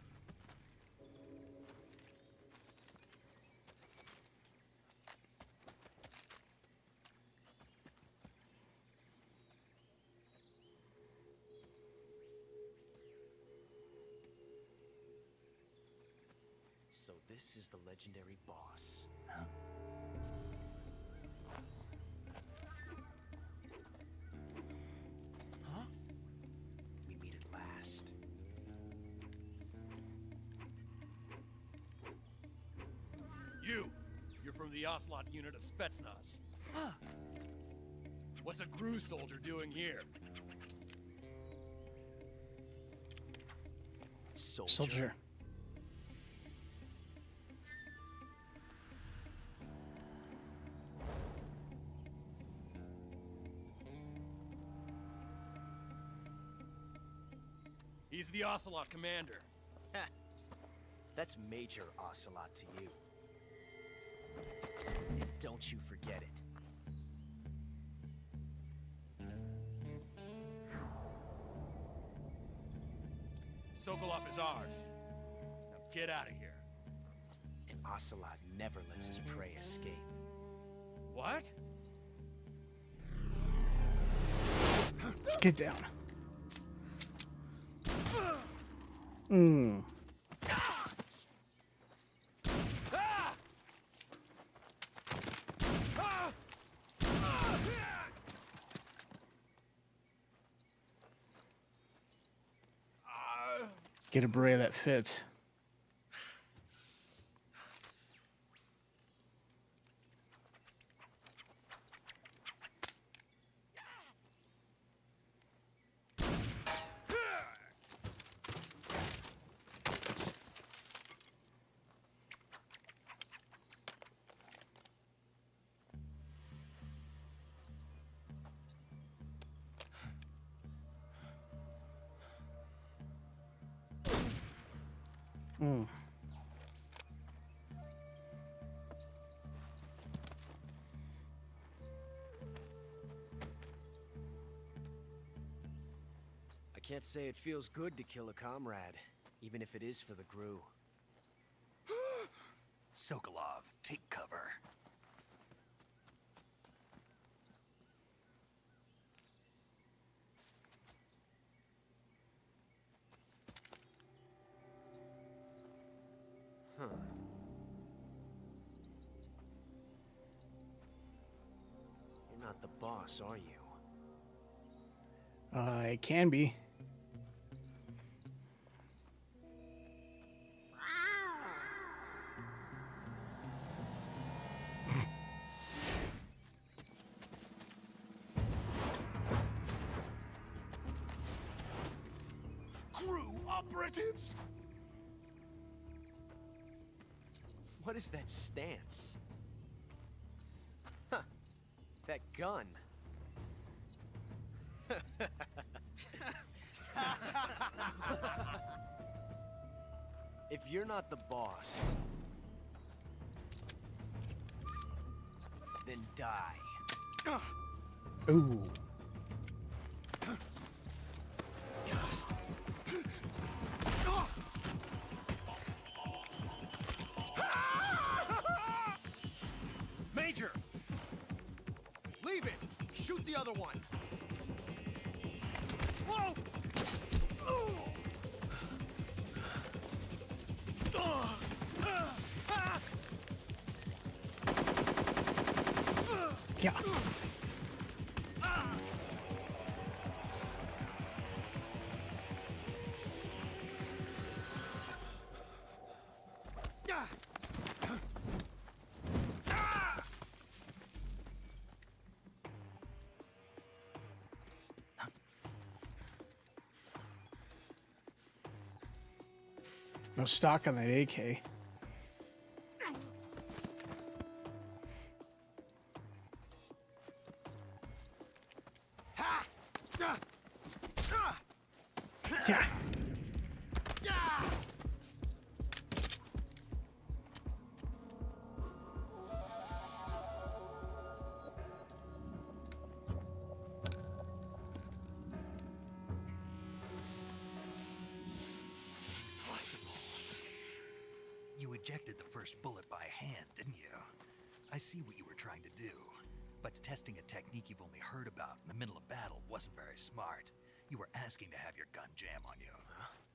So this is the legendary boss. Huh? Huh? We meet at last. You're from the Ocelot unit of Spetsnaz. Huh. What's a GRU soldier doing here? Soldier. He's the Ocelot commander. That's Major Ocelot to you. And don't you forget it. Sokolov is ours. Now get out of here. And Ocelot never lets his prey escape. What? Get down. Hmm. Get a beret that fits. Hmm. I can't say it feels good to kill a comrade, even if it is for the Gru. Sokolov, take cover. Huh. You're not the boss, are you? It can be. Crew operatives! What is that stance? Huh. That gun. If you're not the boss, then die. Ooh. Major! Leave it! Shoot the other one! Whoa! Yeah. No stock on that AK. Yeah. Impossible. You ejected the first bullet by hand, didn't you? I see what you were trying to do. But testing a technique you've only heard about in the middle of battle wasn't very smart. You were asking to have your gun jam on you.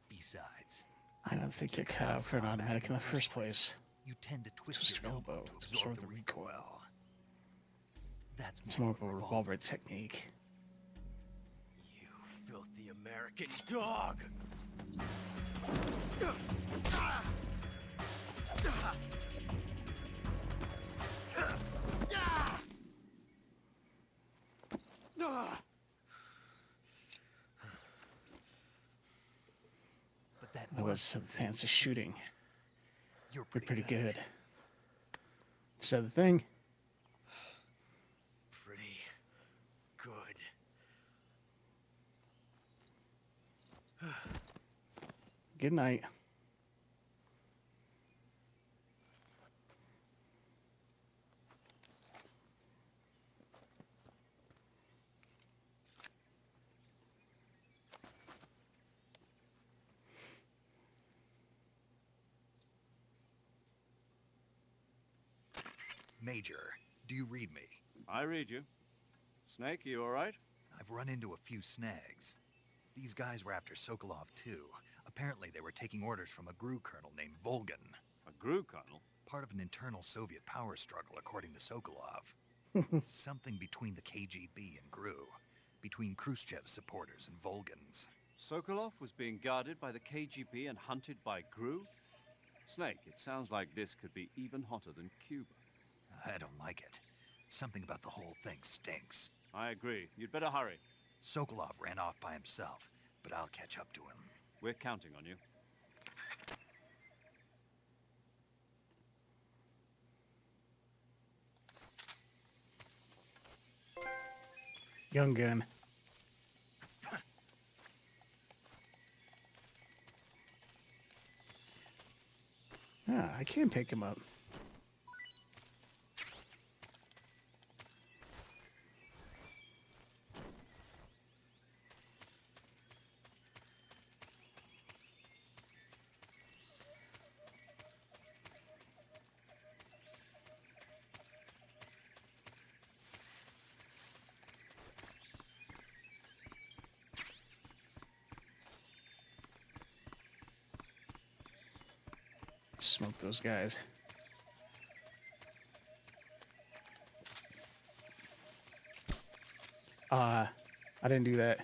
Besides, I don't think you're cut out for an automatic in the first place. you tend to twist Twist your your elbow elbow to to absorb absorb the the recoil. That's It's more of a revolver technique. You filthy American dog! But that That was some fancy shooting. You're You're pretty good. good. Is that the thing? Pretty good. Good night. Major, do you read me? I read you. Snake, you all right? I've run into a few snags. These guys were after Sokolov too. Apparently they were taking orders from a GRU colonel named Volgan. A GRU colonel? Part of an internal Soviet power struggle, according to Sokolov. Something between the KGB and GRU. Between Khrushchev's supporters and Volgan's. Sokolov was being guarded by the KGB and hunted by GRU? Snake, it sounds like this could be even hotter than Cuba. I don't like it. Something about the whole thing stinks. I agree. You'd better hurry. Sokolov ran off by himself, but I'll catch up to him. We're counting on you. Young gun. Ah, I can pick him up. Smoke those guys. I didn't do that.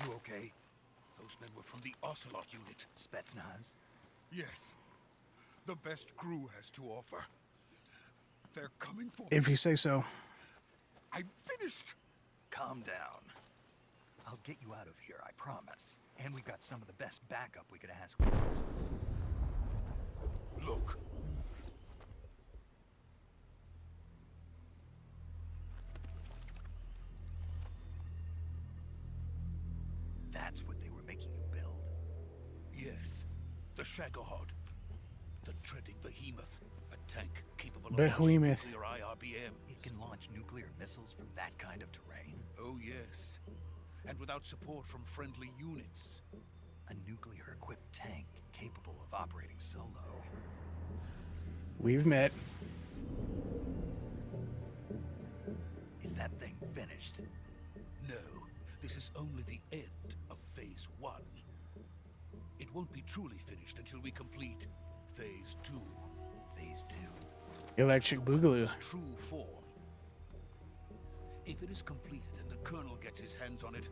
You okay? Those men were from the Ocelot unit. Spetsnaz? Yes. The best GRU has to offer. They're coming for If you say so. I'm finished. Calm down. I'll get you out of here, I promise. And we've got some of the best backup we could ask for. Look. That's what they were making you build? Yes. The Shagohod. The dreading behemoth. A tank capable of Behemoth. launching nuclear IRBM. It can launch nuclear missiles from that kind of terrain? Oh, yes. And without support from friendly units. A nuclear-equipped tank capable of operating solo. We've met. Is that thing finished? No. This is only the end of Phase 1. It won't be truly finished until we complete Phase 2. Phase 2? Electric Boogaloo. Its true form. If it is completed and the Colonel gets his hands on it,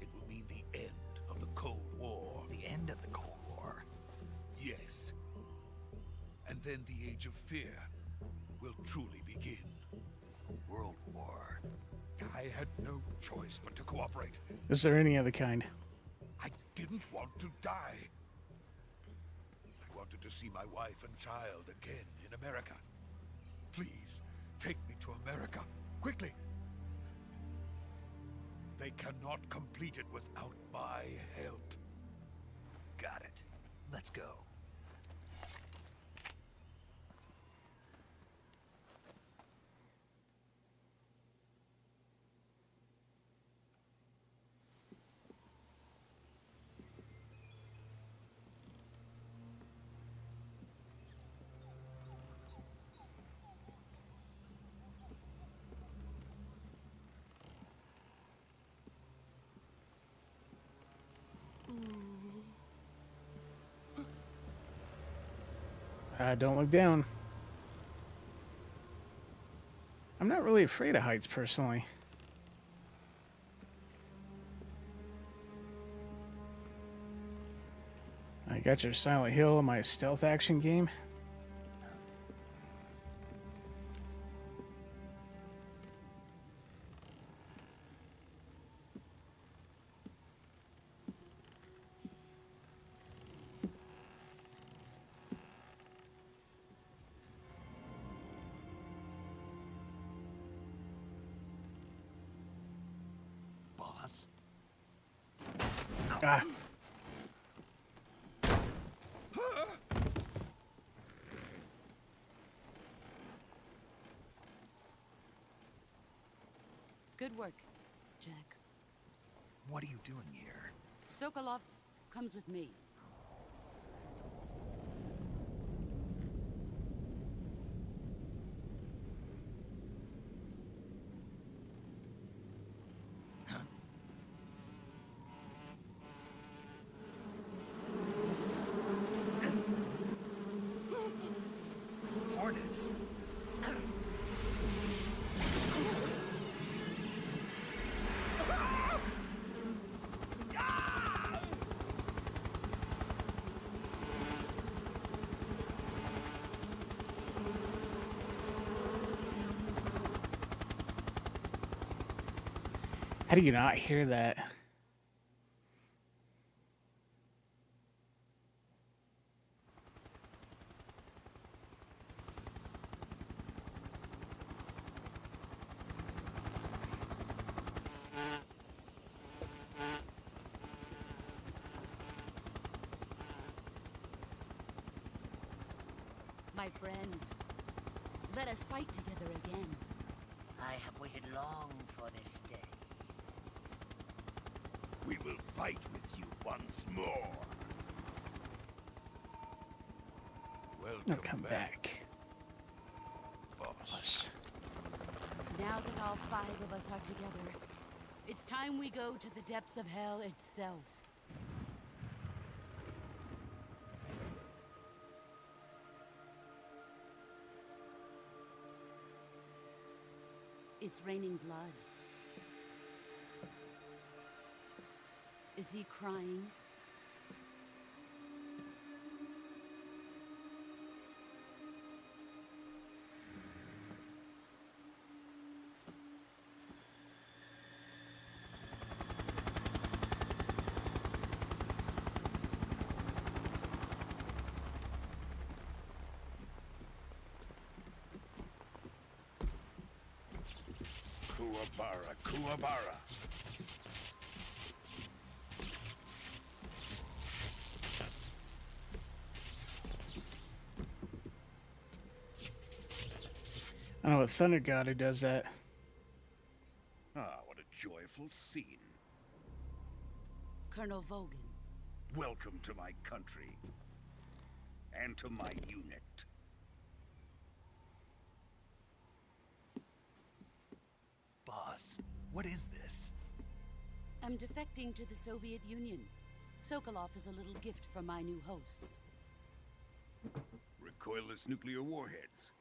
it will mean the end of the Cold War. The end of the Cold War? Yes. And then the Age of Fear will truly begin. A world war. I had no choice but to cooperate. Is there any other kind? I didn't want to die. I wanted to see my wife and child again in America. Please, take me to America, quickly. They cannot complete it without my help. Got it. Let's go. Don't look down. I'm not really afraid of heights, personally. I got your Silent Hill, my stealth action game. Boss? Ah. Good work, Jack. What are you doing here? Sokolov comes with me. Hornets. How do you not hear that? My friends, let us fight together again. I have waited long for this day. We will fight with you once more. Welcome No, come back. boss. Now that all 5 of us are together, it's time we go to the depths of hell itself. It's raining blood. Is he crying? Kuwabara, Kuwabara. I know a Thunder God who does that. Ah, what a joyful scene. Colonel Vogan. Welcome to my country. And to my unit. Boss, what is this? I'm defecting to the Soviet Union. Sokolov is a little gift from my new hosts. Recoilless nuclear warheads.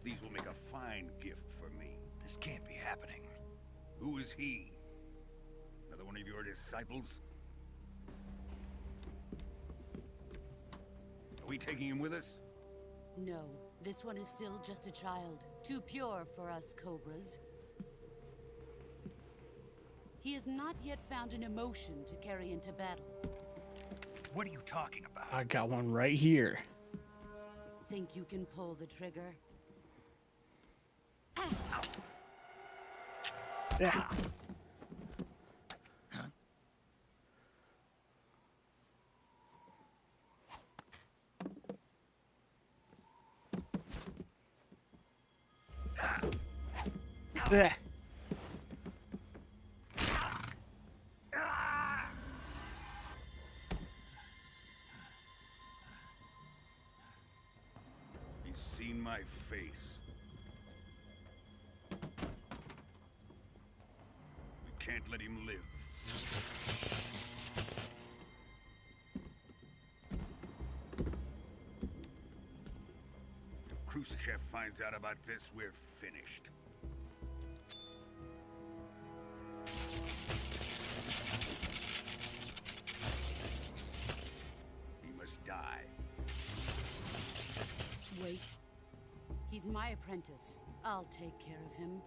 These will make a fine gift for me. This can't be happening. Who is he? Another one of your disciples? Are we taking him with us? No, this one is still just a child. Too pure for us Cobras. He has not yet found an emotion to carry into battle. What are you talking about? I got one right here. Think you can pull the trigger? Yeah. Yeah. He's seen my face. We can't let him live. If Khrushchev finds out about this, we're finished. He must die. Wait. He's my apprentice. I'll take care of him.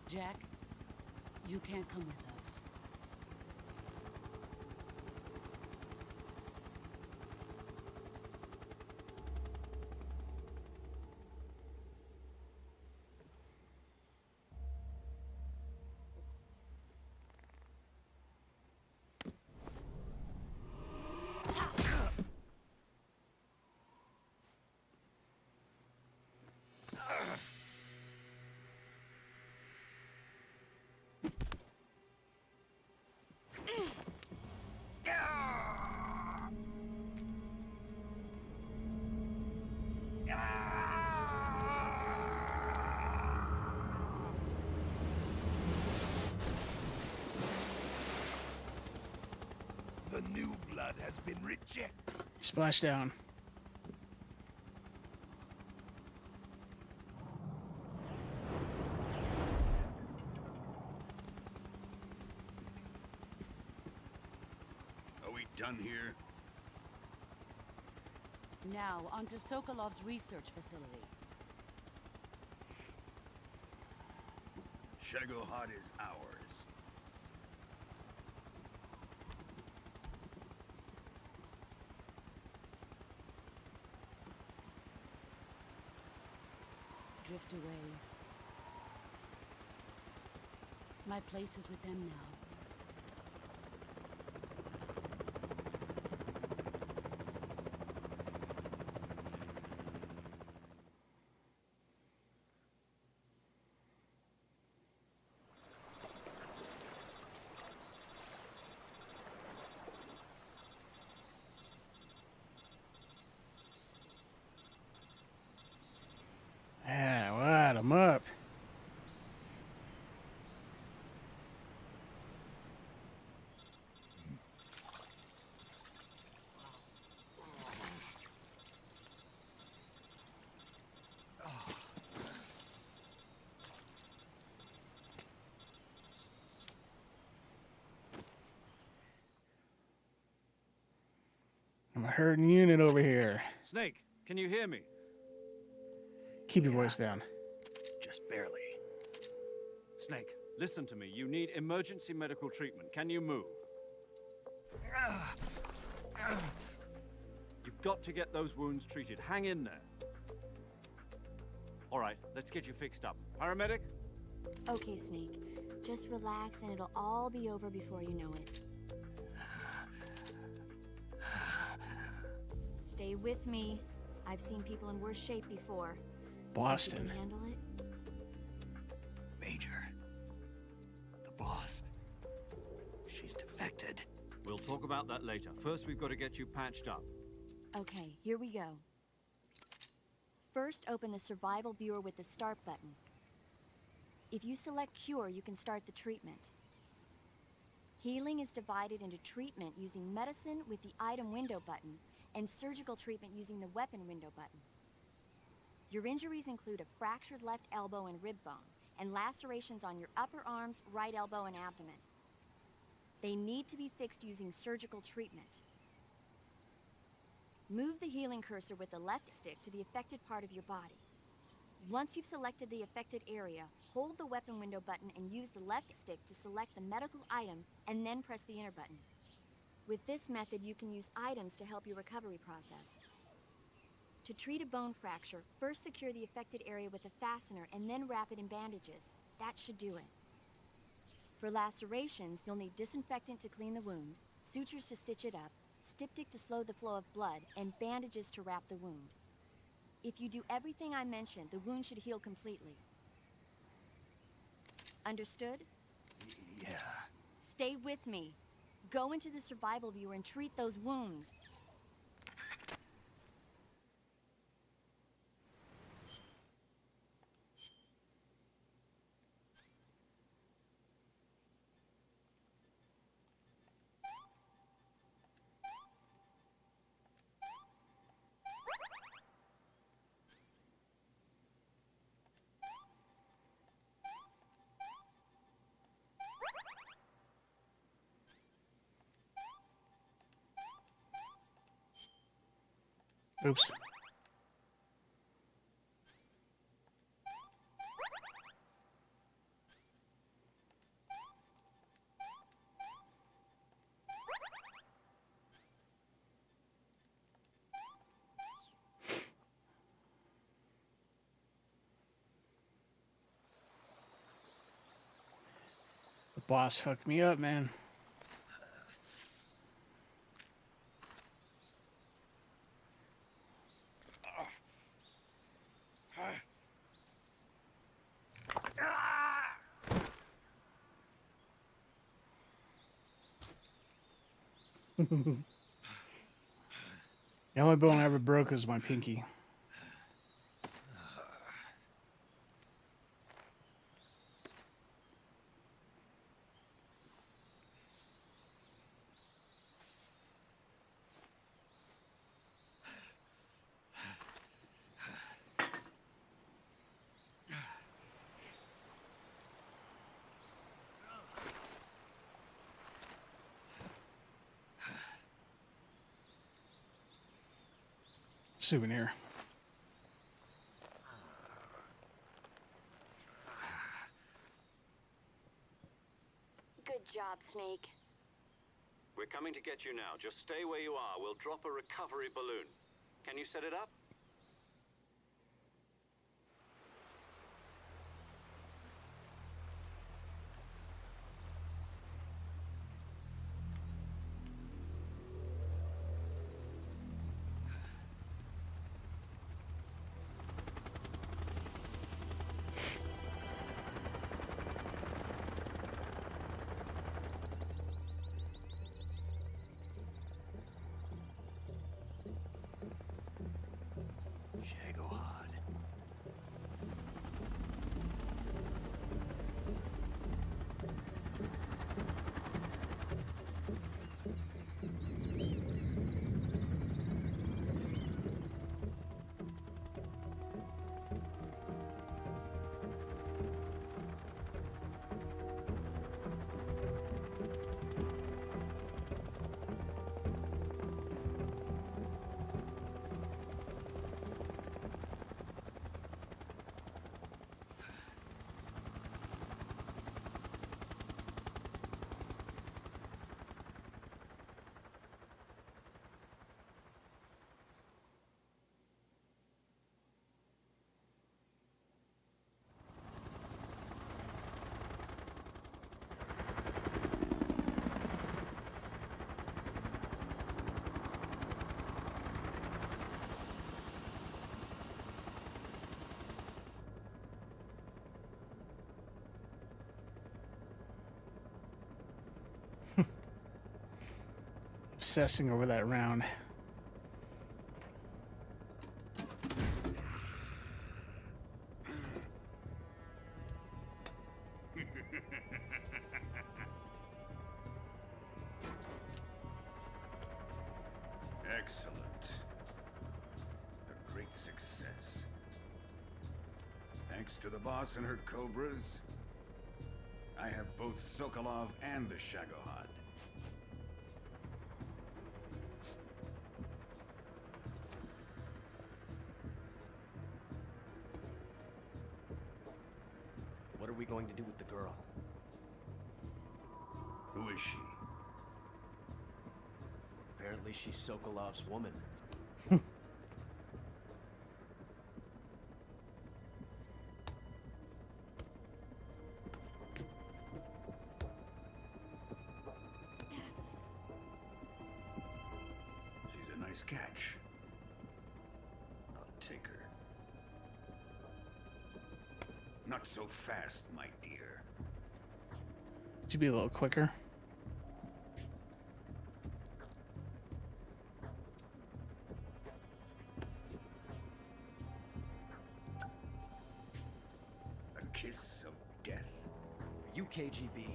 Jack, you can't come with us. been rejected. Splash down. Are we done here? Now, onto Sokolov's research facility. Shagohod is ours. Drift away. My place is with them now. Yeah, what? I'm up. I'm a herding unit over here. Snake, can you hear me? Keep your voice down. Just barely. Snake, listen to me. You need emergency medical treatment. Can you move? You've got to get those wounds treated. Hang in there. All right, let's get you fixed up. Paramedic? Okay, Snake. Just relax and it'll all be over before you know it. Stay with me. I've seen people in worse shape before. Boston. You can handle it? Major. The boss. She's defected. We'll talk about that later. First, we've got to get you patched up. Okay, here we go. First, open the survival viewer with the start button. If you select cure, you can start the treatment. Healing is divided into treatment using medicine with the item window button and surgical treatment using the weapon window button. Your injuries include a fractured left elbow and rib bone, and lacerations on your upper arms, right elbow, and abdomen. They need to be fixed using surgical treatment. Move the healing cursor with the left stick to the affected part of your body. Once you've selected the affected area, hold the weapon window button and use the left stick to select the medical item, and then press the enter button. With this method, you can use items to help your recovery process. To treat a bone fracture, first secure the affected area with a fastener and then wrap it in bandages. That should do it. For lacerations, you'll need disinfectant to clean the wound, sutures to stitch it up, styptic to slow the flow of blood, and bandages to wrap the wound. If you do everything I mentioned, the wound should heal completely. Understood? Yeah. Stay with me. Go into the survival viewer and treat those wounds. Oops. The boss fucked me up, man. The only bone I ever broke was my pinky. Souvenir. Good job, Snake. We're coming to get you now. Just stay where you are. We'll drop a recovery balloon. Can you set it up? Shagohod. Obsessing over that round. Excellent. A great success. Thanks to the boss and her cobras, I have both Sokolov and the Shagohod. What are we going to do with the girl? Who is she? Apparently she's Sokolov's woman. She's a nice catch. I'll take her. Not so fast, my dear. Could you be a little quicker? A kiss of death? Are you KGB?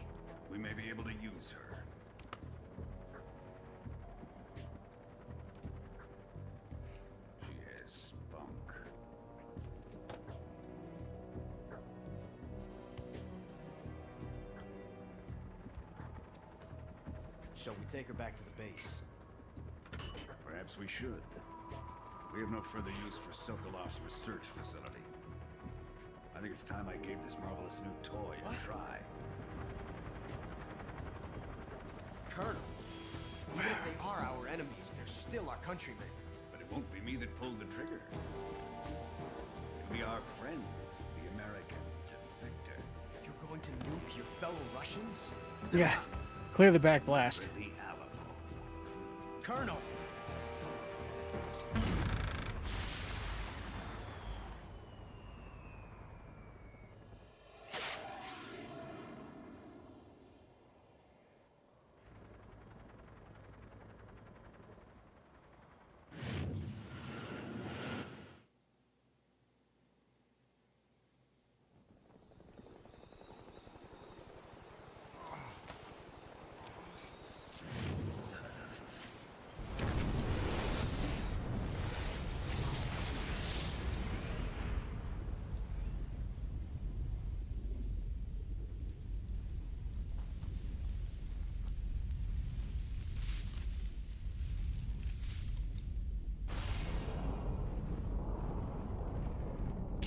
We may be able to use her. She has spunk. Shall we take her back to the base? Perhaps we should. We have no further use for Sokolov's research facility. I think it's time I gave this marvelous new toy a try. Colonel, even if they are our enemies, they're still our countrymen. But it won't be me that pulled the trigger. It'll be our friend, the American defector. You're going to nuke your fellow Russians? Yeah. Clear the back blast. For the Alamo. Colonel!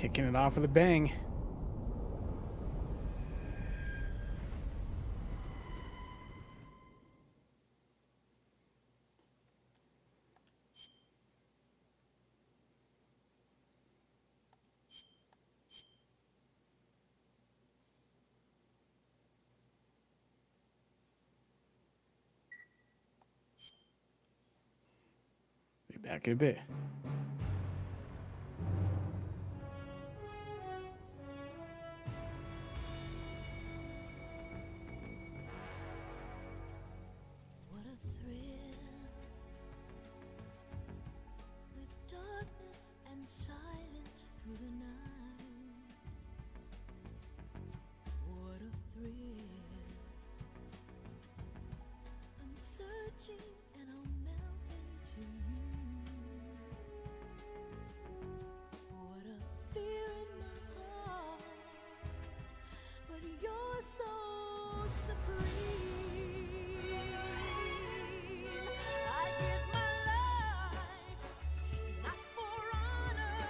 Kicking it off with a bang. Be back in a bit. What a thrill, with darkness and silence through the night. What a thrill, I'm searching and I'll melt into you. What a fear in my heart, but you're so supreme. I give my life, not for honor,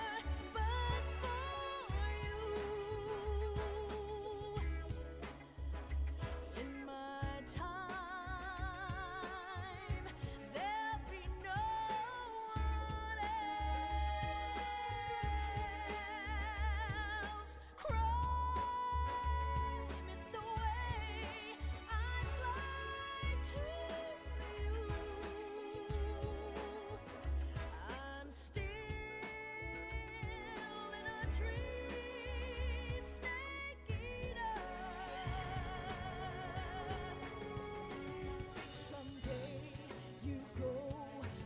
but for you. In my time, there'll be no one else. Crime, it's the way I fly to you. I'm still in a dream, snake eater. Someday you go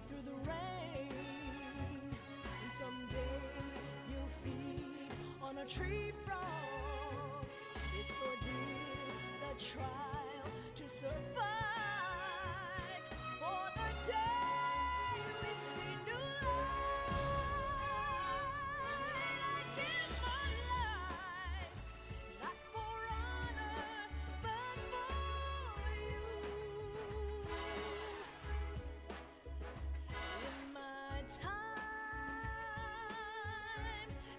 through the rain, and someday you'll feed on a tree frog. It's ordeal, the trial to survive. For the day we see new light, I give my life, not for honor, but for you. In my time,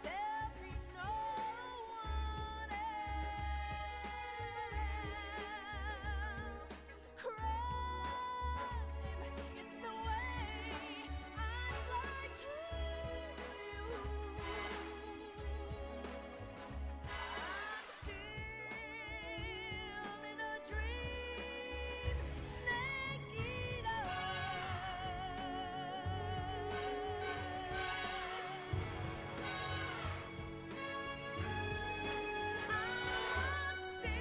there'll be no one else. Crime, it's the way I fly to you. I'm still in a dream, snake eater. I'm still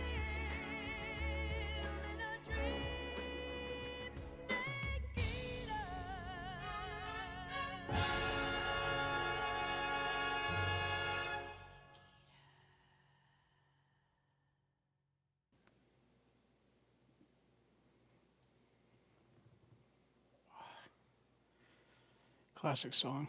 in a dream, snake eater. Classic song.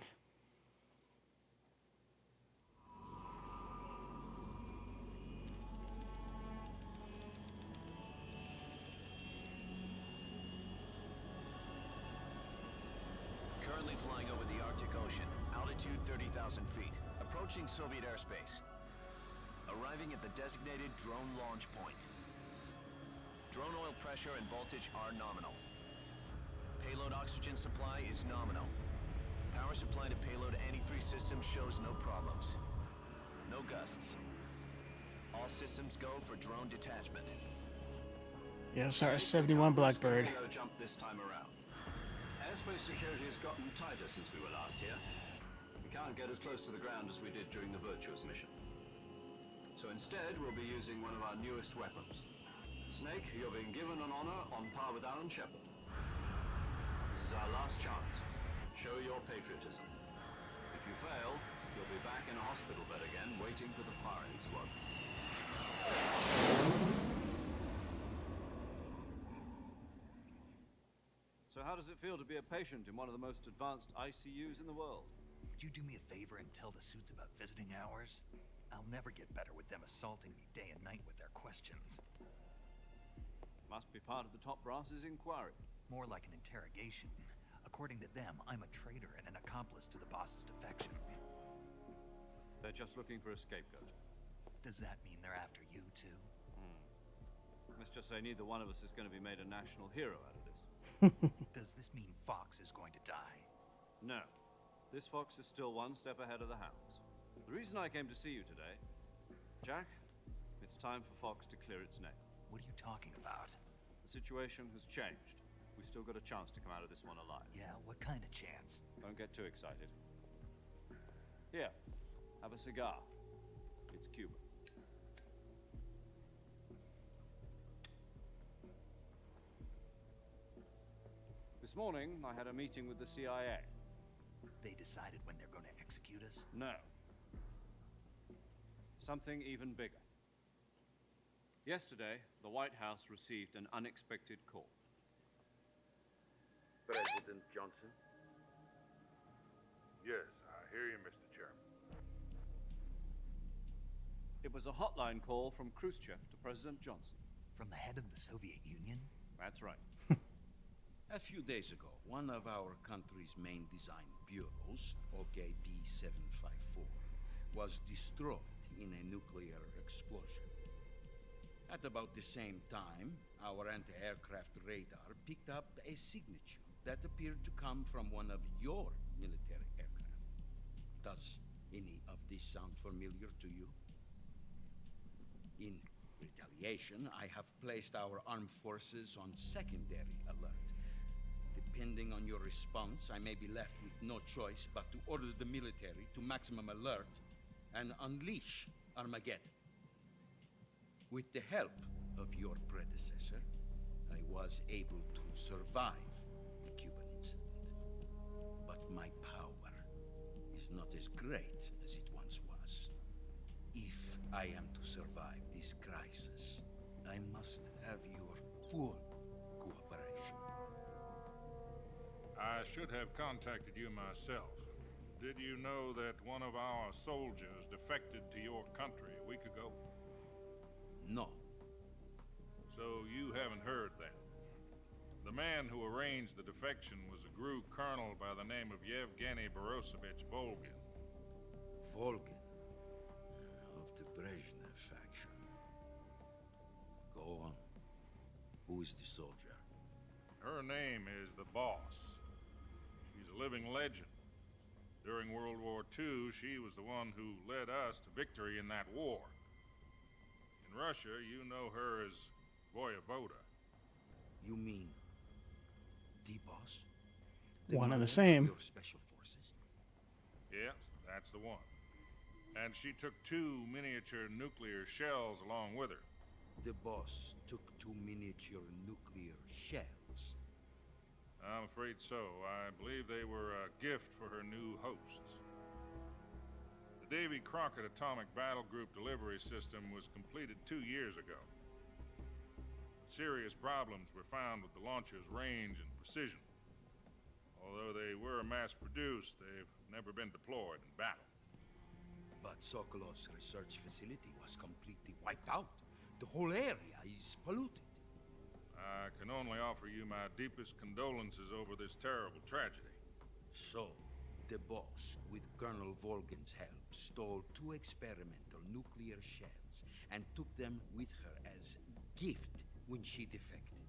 Currently flying over the Arctic Ocean, altitude 30,000 feet, approaching Soviet airspace. Arriving at the designated drone launch point. Drone oil pressure and voltage are nominal. Payload oxygen supply is nominal. Power supply to payload antifreeze system shows no problems. No gusts. All systems go for drone detachment. Yes, our 71 Blackbird. Halo jump this time around. Airspace security has gotten tighter since we were last here. We can't get as close to the ground as we did during the Virtuous mission. So instead, we'll be using one of our newest weapons. Snake, you're being given an honor on par with Alan Shepard. This is our last chance. Show your patriotism. If you fail, you'll be back in a hospital bed again, waiting for the firing squad. So how does it feel to be a patient in one of the most advanced ICUs in the world? Would you do me a favor and tell the suits about visiting hours? I'll never get better with them assaulting me day and night with their questions. Must be part of the top brass's inquiry. More like an interrogation. According to them, I'm a traitor and an accomplice to the boss's defection. They're just looking for a scapegoat. Does that mean they're after you, too? Let's just say neither one of us is going to be made a national hero out of this. Does this mean Fox is going to die? No. This fox is still one step ahead of the hounds. The reason I came to see you today, Jack, it's time for Fox to clear its name. What are you talking about? The situation has changed. We still got a chance to come out of this one alive. Yeah, what kind of chance? Don't get too excited. Here, have a cigar. It's Cuba. This morning, I had a meeting with the CIA. They decided when they're going to execute us? No. Something even bigger. Yesterday, the White House received an unexpected call. President Johnson? Yes, I hear you, Mr. Chairman. It was a hotline call from Khrushchev to President Johnson. From the head of the Soviet Union? That's right. A few days ago, one of our country's main design bureaus, OKB-754, was destroyed in a nuclear explosion. At about the same time, our anti-aircraft radar picked up a signature that appeared to come from one of your military aircraft. Does any of this sound familiar to you? In retaliation, I have placed our armed forces on secondary alert. Depending on your response, I may be left with no choice but to order the military to maximum alert and unleash Armageddon. With the help of your predecessor, I was able to survive the Cuban incident. But my power is not as great as it once was. If I am to survive this crisis, I must have your full cooperation. I should have contacted you myself. Did you know that one of our soldiers defected to your country a week ago? No. So you haven't heard that. The man who arranged the defection was a GRU colonel by the name of Yevgeny Borosovich Volgin. Volgin? Of the Brezhnev faction. Go on. Who is the soldier? Her name is the Boss. She's a living legend. During World War II, she was the one who led us to victory in that war. In Russia, you know her as Voyevoda. You mean the Boss? One and the same. Your special forces? Yes, that's the one. And she took 2 miniature nuclear shells along with her. The Boss took 2 miniature nuclear shells. I'm afraid so. I believe they were a gift for her new hosts. The Davy Crockett Atomic Battle Group delivery system was completed 2 years ago. Serious problems were found with the launcher's range and precision. Although they were mass-produced, they've never been deployed in battle. But Sokolov's research facility was completely wiped out. The whole area is polluted. I can only offer you my deepest condolences over this terrible tragedy. So, the Boss, with Colonel Volgin's help, stole 2 experimental nuclear shells and took them with her as gift when she defected.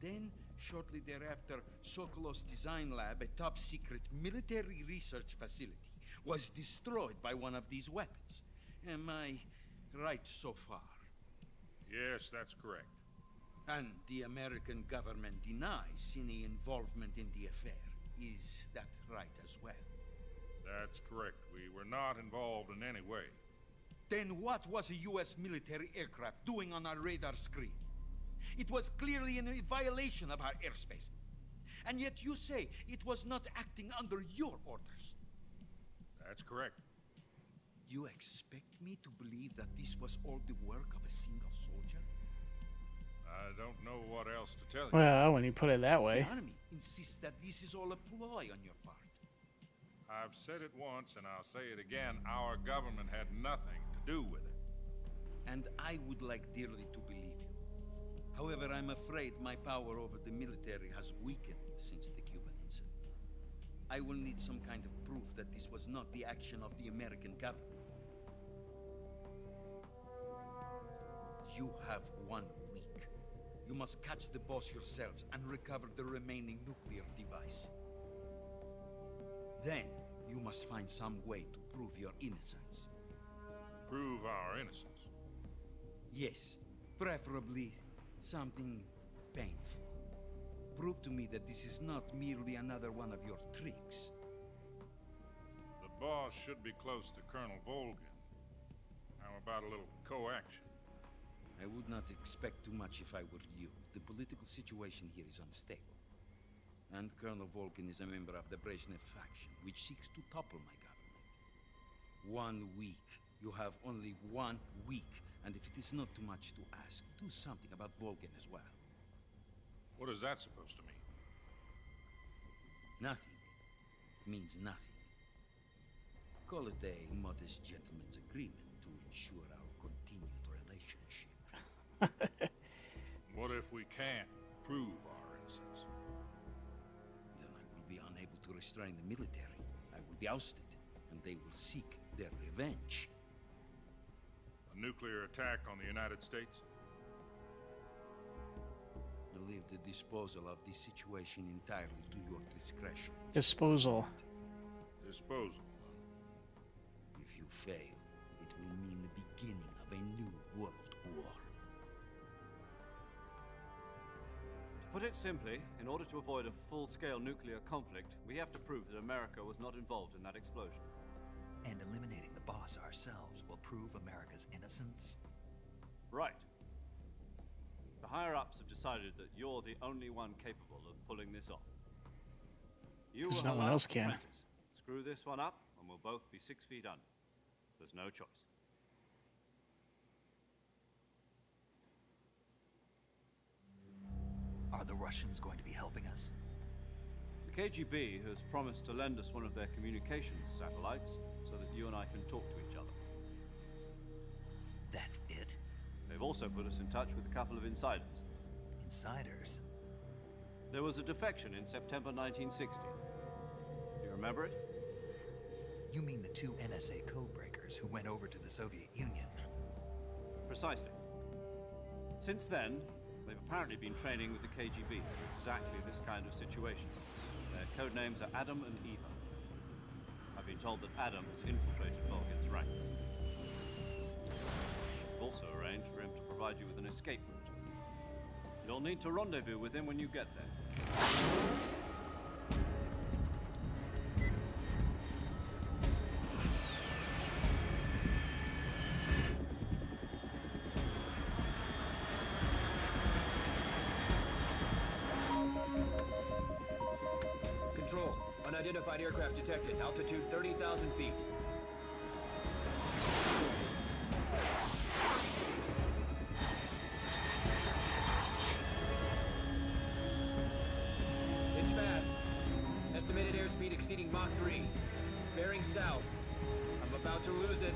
Then, shortly thereafter, Sokolov's design lab, a top-secret military research facility, was destroyed by one of these weapons. Am I right so far? Yes, that's correct. And the American government denies any involvement in the affair. Is that right as well? That's correct. We were not involved in any way. Then what was a U.S. military aircraft doing on our radar screen? It was clearly in violation of our airspace. And yet you say it was not acting under your orders. That's correct. You expect me to believe that this was all the work of a single soldier? I don't know what else to tell you. Well, when you put it that way. The enemy insists that this is all a ploy on your part. I've said it once, and I'll say it again. Our government had nothing to do with it. And I would like dearly to believe you. However, I'm afraid my power over the military has weakened since the Cuban incident. I will need some kind of proof that this was not the action of the American government. You have 1 week. You must catch the boss yourselves and recover the remaining nuclear device. Then, you must find some way to prove your innocence. Prove our innocence? Yes, preferably something painful. Prove to me that this is not merely another one of your tricks. The boss should be close to Colonel Volgin. How about a little co-action? I would not expect too much if I were you. The political situation here is unstable. And Colonel Volgin is a member of the Brezhnev faction, which seeks to topple my government. 1 week. You have only 1 week. And if it is not too much to ask, do something about Volgin as well. What is that supposed to mean? Nothing means nothing. Call it a modest gentleman's agreement to ensure our continued relationship. What if we can't prove our innocence? Then I will be unable to restrain the military. I will be ousted, and they will seek their revenge. A nuclear attack on the United States? I leave the disposal of this situation entirely to your discretion. Disposal. Disposal. If you fail, it will mean the beginning of a new world war. To put it simply, in order to avoid a full-scale nuclear conflict, we have to prove that America was not involved in that explosion. And eliminating the boss ourselves will prove America's innocence? Right. The higher-ups have decided that you're the only one capable of pulling this off. You Because will no one allow else can. apprentice. Screw this one up, and we'll both be 6 feet under. There's no choice. Are the Russians going to be helping us? The KGB has promised to lend us one of their communications satellites so that you and I can talk to each other. That's it? They've also put us in touch with a couple of insiders. Insiders? There was a defection in September 1960. Do you remember it? You mean the 2 NSA codebreakers who went over to the Soviet Union? Precisely. Since then, they've apparently been training with the KGB for exactly this kind of situation. Their code names are Adam and Eva. I've been told that Adam has infiltrated Volgin's ranks. I've also arranged for him to provide you with an escape route. You'll need to rendezvous with him when you get there. Control. Unidentified aircraft detected. Altitude 30,000 feet. It's fast. Estimated airspeed exceeding Mach 3. Bearing south. I'm about to lose it.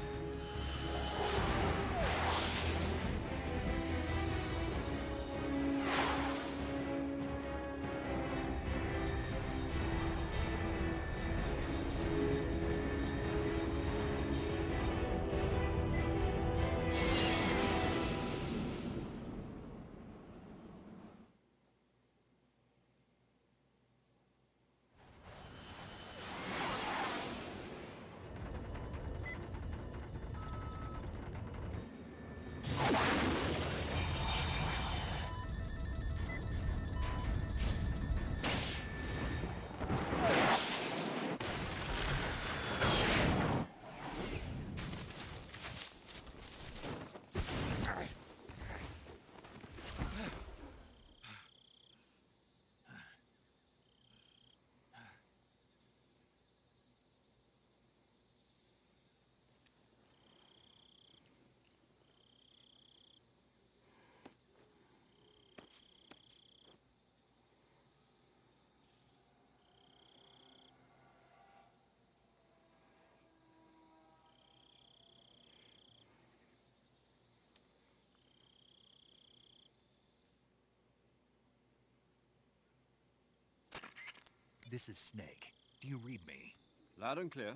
This is Snake. Do you read me? Loud and clear.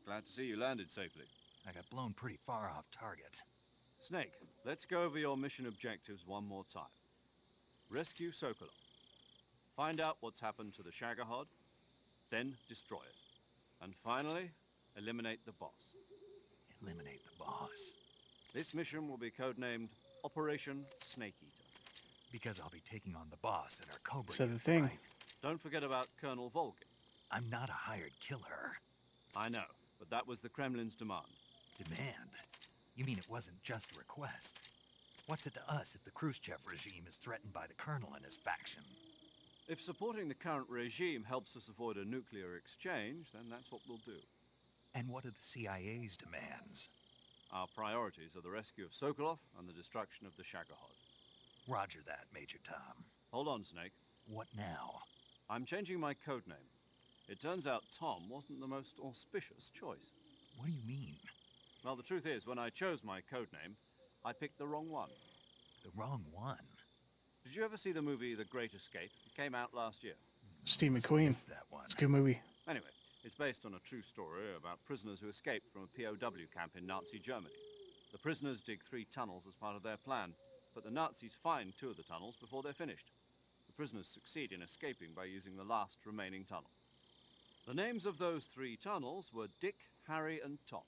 Glad to see you landed safely. I got blown pretty far off target. Snake, let's go over your mission objectives one more time. Rescue Sokolov. Find out what's happened to the Shagohod, then destroy it. And finally, eliminate the boss. Eliminate the boss. This mission will be codenamed Operation Snake Eater. Because I'll be taking on the boss and our Cobra. So the unit, thing. right? Don't forget about Colonel Volgin. I'm not a hired killer. I know, but that was the Kremlin's demand. Demand? You mean it wasn't just a request? What's it to us if the Khrushchev regime is threatened by the Colonel and his faction? If supporting the current regime helps us avoid a nuclear exchange, then that's what we'll do. And what are the CIA's demands? Our priorities are the rescue of Sokolov and the destruction of the Shagohod. Roger that, Major Tom. Hold on, Snake. What now? I'm changing my codename. It turns out Tom wasn't the most auspicious choice. What do you mean? Well, the truth is, when I chose my codename, I picked the wrong one. The wrong one? Did you ever see the movie The Great Escape? It came out last year. Steve McQueen. That one. It's a good movie. Anyway, it's based on a true story about prisoners who escaped from a POW camp in Nazi Germany. The prisoners dig 3 tunnels as part of their plan, but the Nazis find 2 of the tunnels before they're finished. The prisoners succeed in escaping by using the last remaining tunnel. The names of those 3 tunnels were Dick, Harry, and Tom.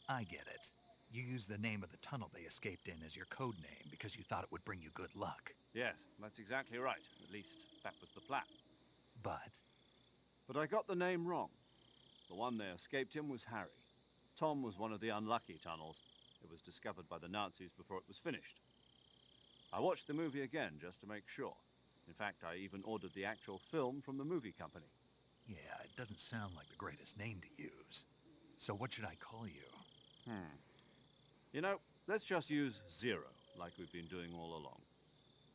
I get it. You used the name of the tunnel they escaped in as your code name because you thought it would bring you good luck. Yes, that's exactly right. At least, that was the plan. But I got the name wrong. The one they escaped in was Harry. Tom was one of the unlucky tunnels. It was discovered by the Nazis before it was finished. I watched the movie again just to make sure. In fact, I even ordered the actual film from the movie company. yeah, it doesn't sound like the greatest name to use. So what should I call you? You know, let's just use Zero, like we've been doing all along.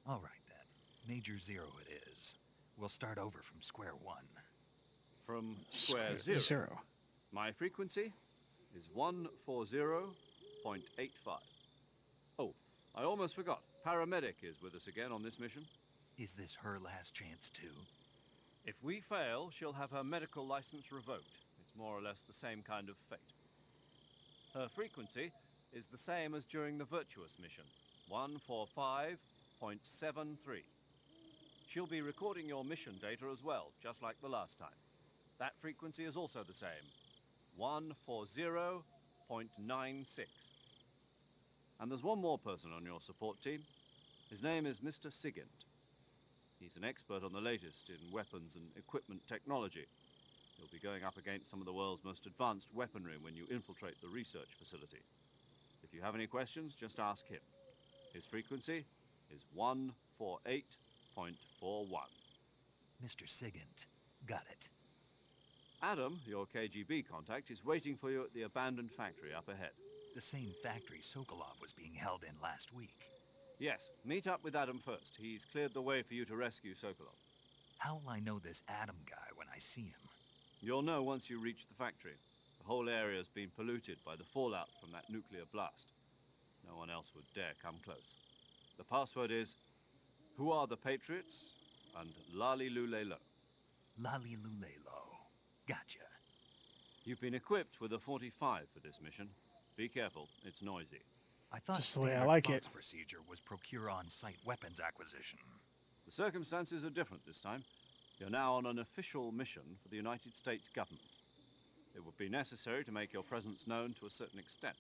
All right then. Major Zero it is. We'll start over from square one. From square zero. Zero. My frequency is 140.85. Oh, I almost forgot. Paramedic is with us again on this mission. Is this her last chance too? If we fail, she'll have her medical license revoked. It's more or less the same kind of fate. Her frequency is the same as during the Virtuous mission, 145.73. She'll be recording your mission data as well, just like the last time. That frequency is also the same, 140.96. And there's one more person on your support team. His name is Mr. Sigint. He's an expert on the latest in weapons and equipment technology. You'll be going up against some of the world's most advanced weaponry when you infiltrate the research facility. If you have any questions, just ask him. His frequency is 148.41. Mr. Sigint. Got it. Adam, your KGB contact, is waiting for you at the abandoned factory up ahead. The same factory Sokolov was being held in last week. Yes, meet up with Adam first. He's cleared the way for you to rescue Sokolov. How'll I know this Adam guy when I see him? You'll know once you reach the factory. The whole area's been polluted by the fallout from that nuclear blast. No one else would dare come close. The password is, "Who are the Patriots?" and Lali Lulelo. Lali Lulelo. Gotcha. You've been equipped with a 45 for this mission. Be careful, it's noisy. I thought Just the way I standard like Fox it. procedure was procure on-site weapons acquisition. The circumstances are different this time. You're now on an official mission for the United States government. It would be necessary to make your presence known to a certain extent.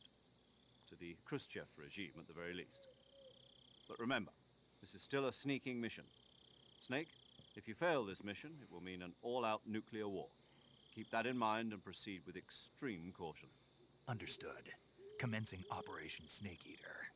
To the Khrushchev regime, at the very least. But remember, this is still a sneaking mission. Snake, if you fail this mission, it will mean an all-out nuclear war. Keep that in mind and proceed with extreme caution. Understood. Commencing Operation Snake Eater.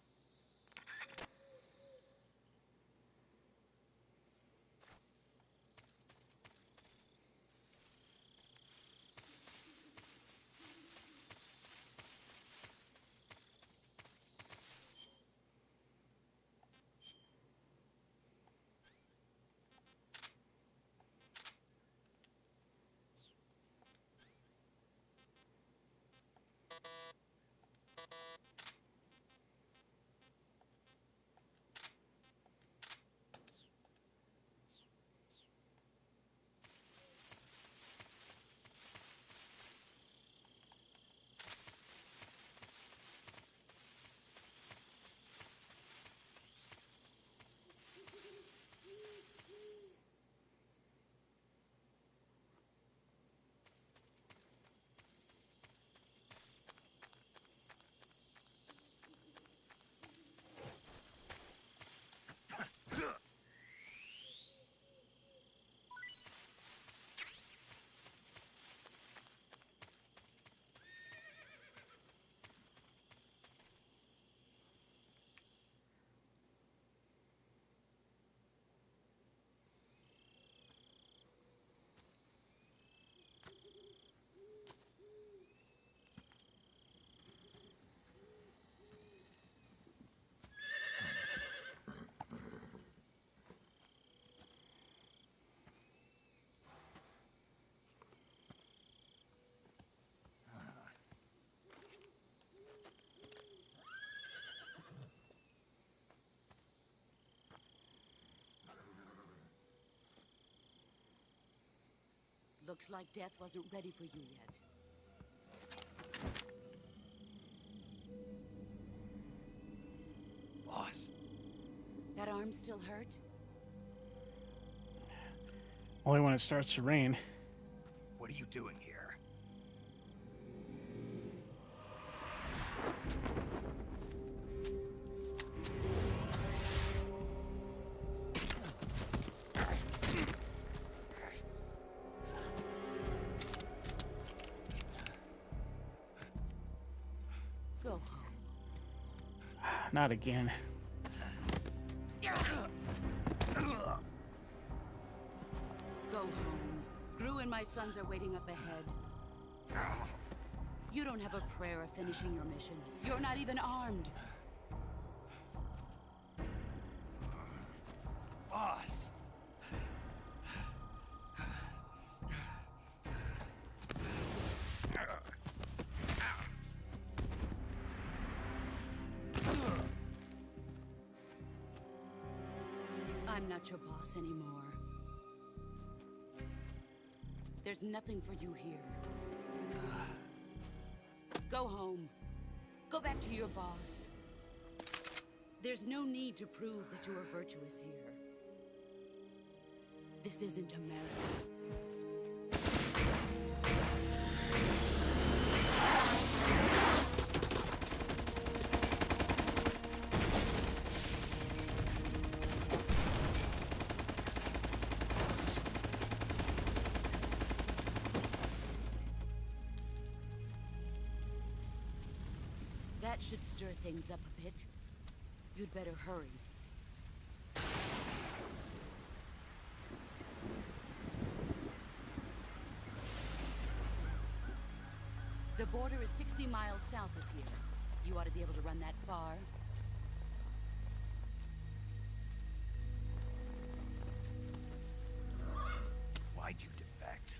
Looks like death wasn't ready for you yet. Boss. That arm still hurt? Only when it starts to rain. What are you doing here? Go home. Not again. Go home. Gru and my sons are waiting up ahead. You don't have a prayer of finishing your mission. You're not even armed. Boss. I'm not your boss anymore. There's nothing for you here. Go home. Go back to your boss. There's no need to prove that you are virtuous here. This isn't America. That should stir things up a bit. You'd better hurry. The border is 60 miles south of here. You ought to be able to run that far. Why'd you defect?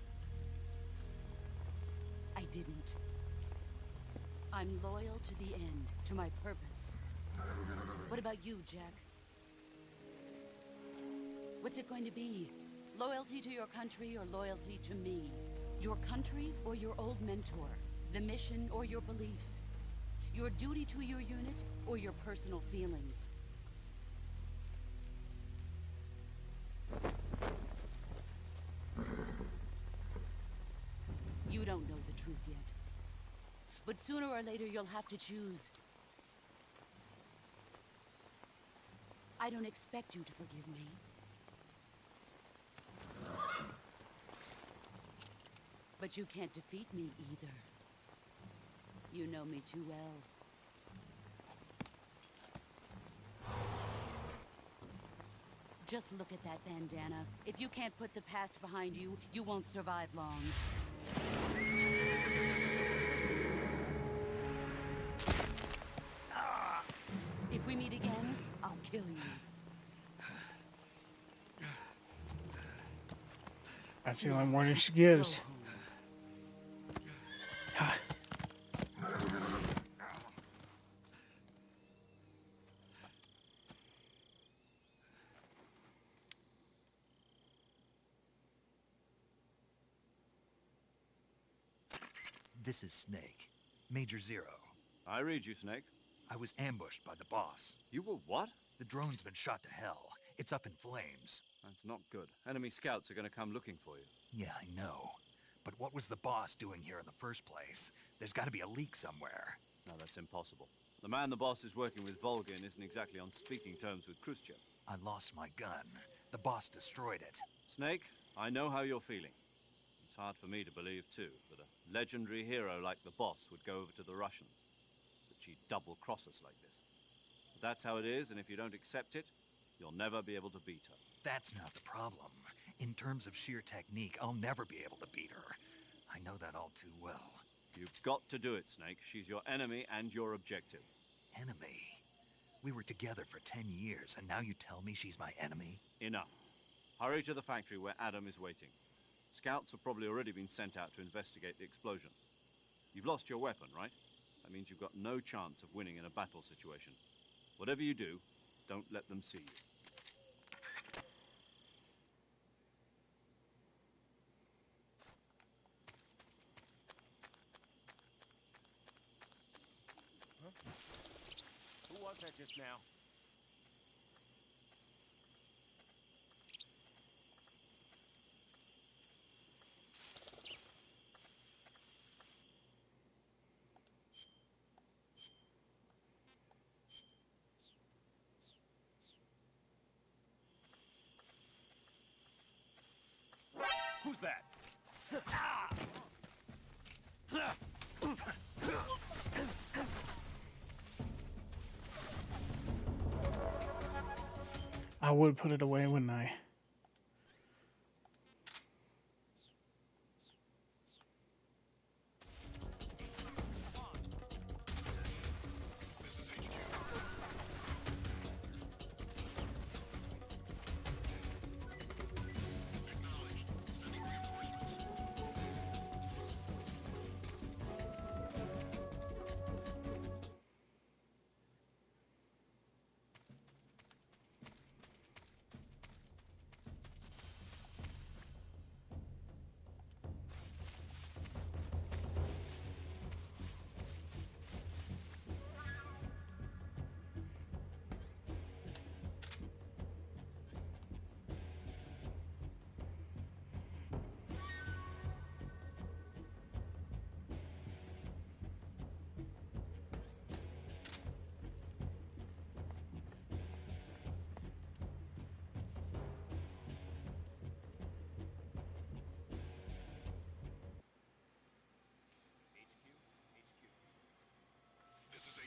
I didn't. I'm loyal to the end, to my purpose. What about you, Jack? What's it going to be? Loyalty to your country or loyalty to me? Your country or your old mentor? The mission or your beliefs? Your duty to your unit or your personal feelings? You don't know the truth yet. But sooner or later, you'll have to choose. I don't expect you to forgive me. But you can't defeat me either. You know me too well. Just look at that bandana. If you can't put the past behind you, you won't survive long. If we meet again, I'll kill you. That's the only warning she gives. This is Snake. Major Zero. I read you, Snake. I was ambushed by the boss. You were what? The drone's been shot to hell. It's up in flames. That's not good. Enemy scouts are going to come looking for you. Yeah, I know. But what was the boss doing here in the first place? There's got to be a leak somewhere. No, that's impossible. The man the boss is working with, Volgin, isn't exactly on speaking terms with Khrushchev. I lost my gun. The boss destroyed it. Snake, I know how you're feeling. It's hard for me to believe, too, that a legendary hero like the boss would go over to the Russians. That she'd double-cross us like this. But that's how it is, and if you don't accept it, you'll never be able to beat her. That's not the problem. In terms of sheer technique, I'll never be able to beat her. I know that all too well. You've got to do it, Snake. She's your enemy and your objective. Enemy? We were together for 10 years, and now you tell me she's my enemy? Enough. Hurry to the factory where Adam is waiting. Scouts have probably already been sent out to investigate the explosion. You've lost your weapon, right? That means you've got no chance of winning in a battle situation. Whatever you do, don't let them see you. was that just now? Who's that? I would put it away, wouldn't I?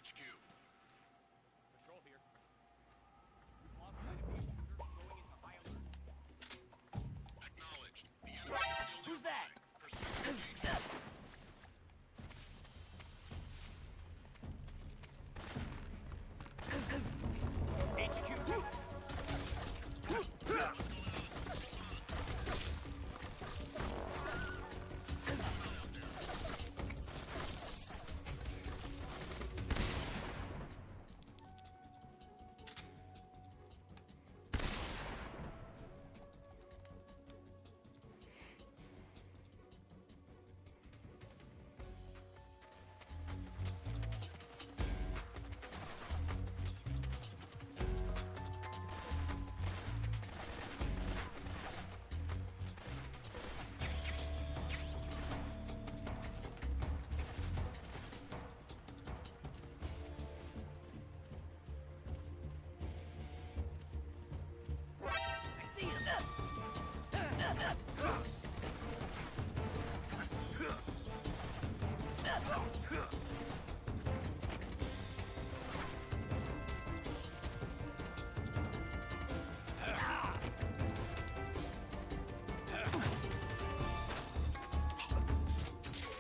HQ. Patrol here. We've lost sight of the intruder, going into high alert. Acknowledged. The enemy is still Who's that? Pursue and engage.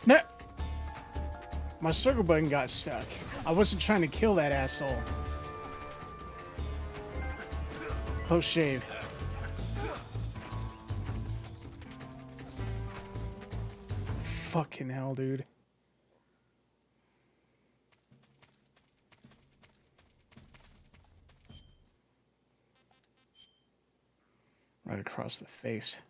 No. My circle button got stuck. I wasn't trying to kill that asshole. Close shave. Fucking hell, dude. Right across the face.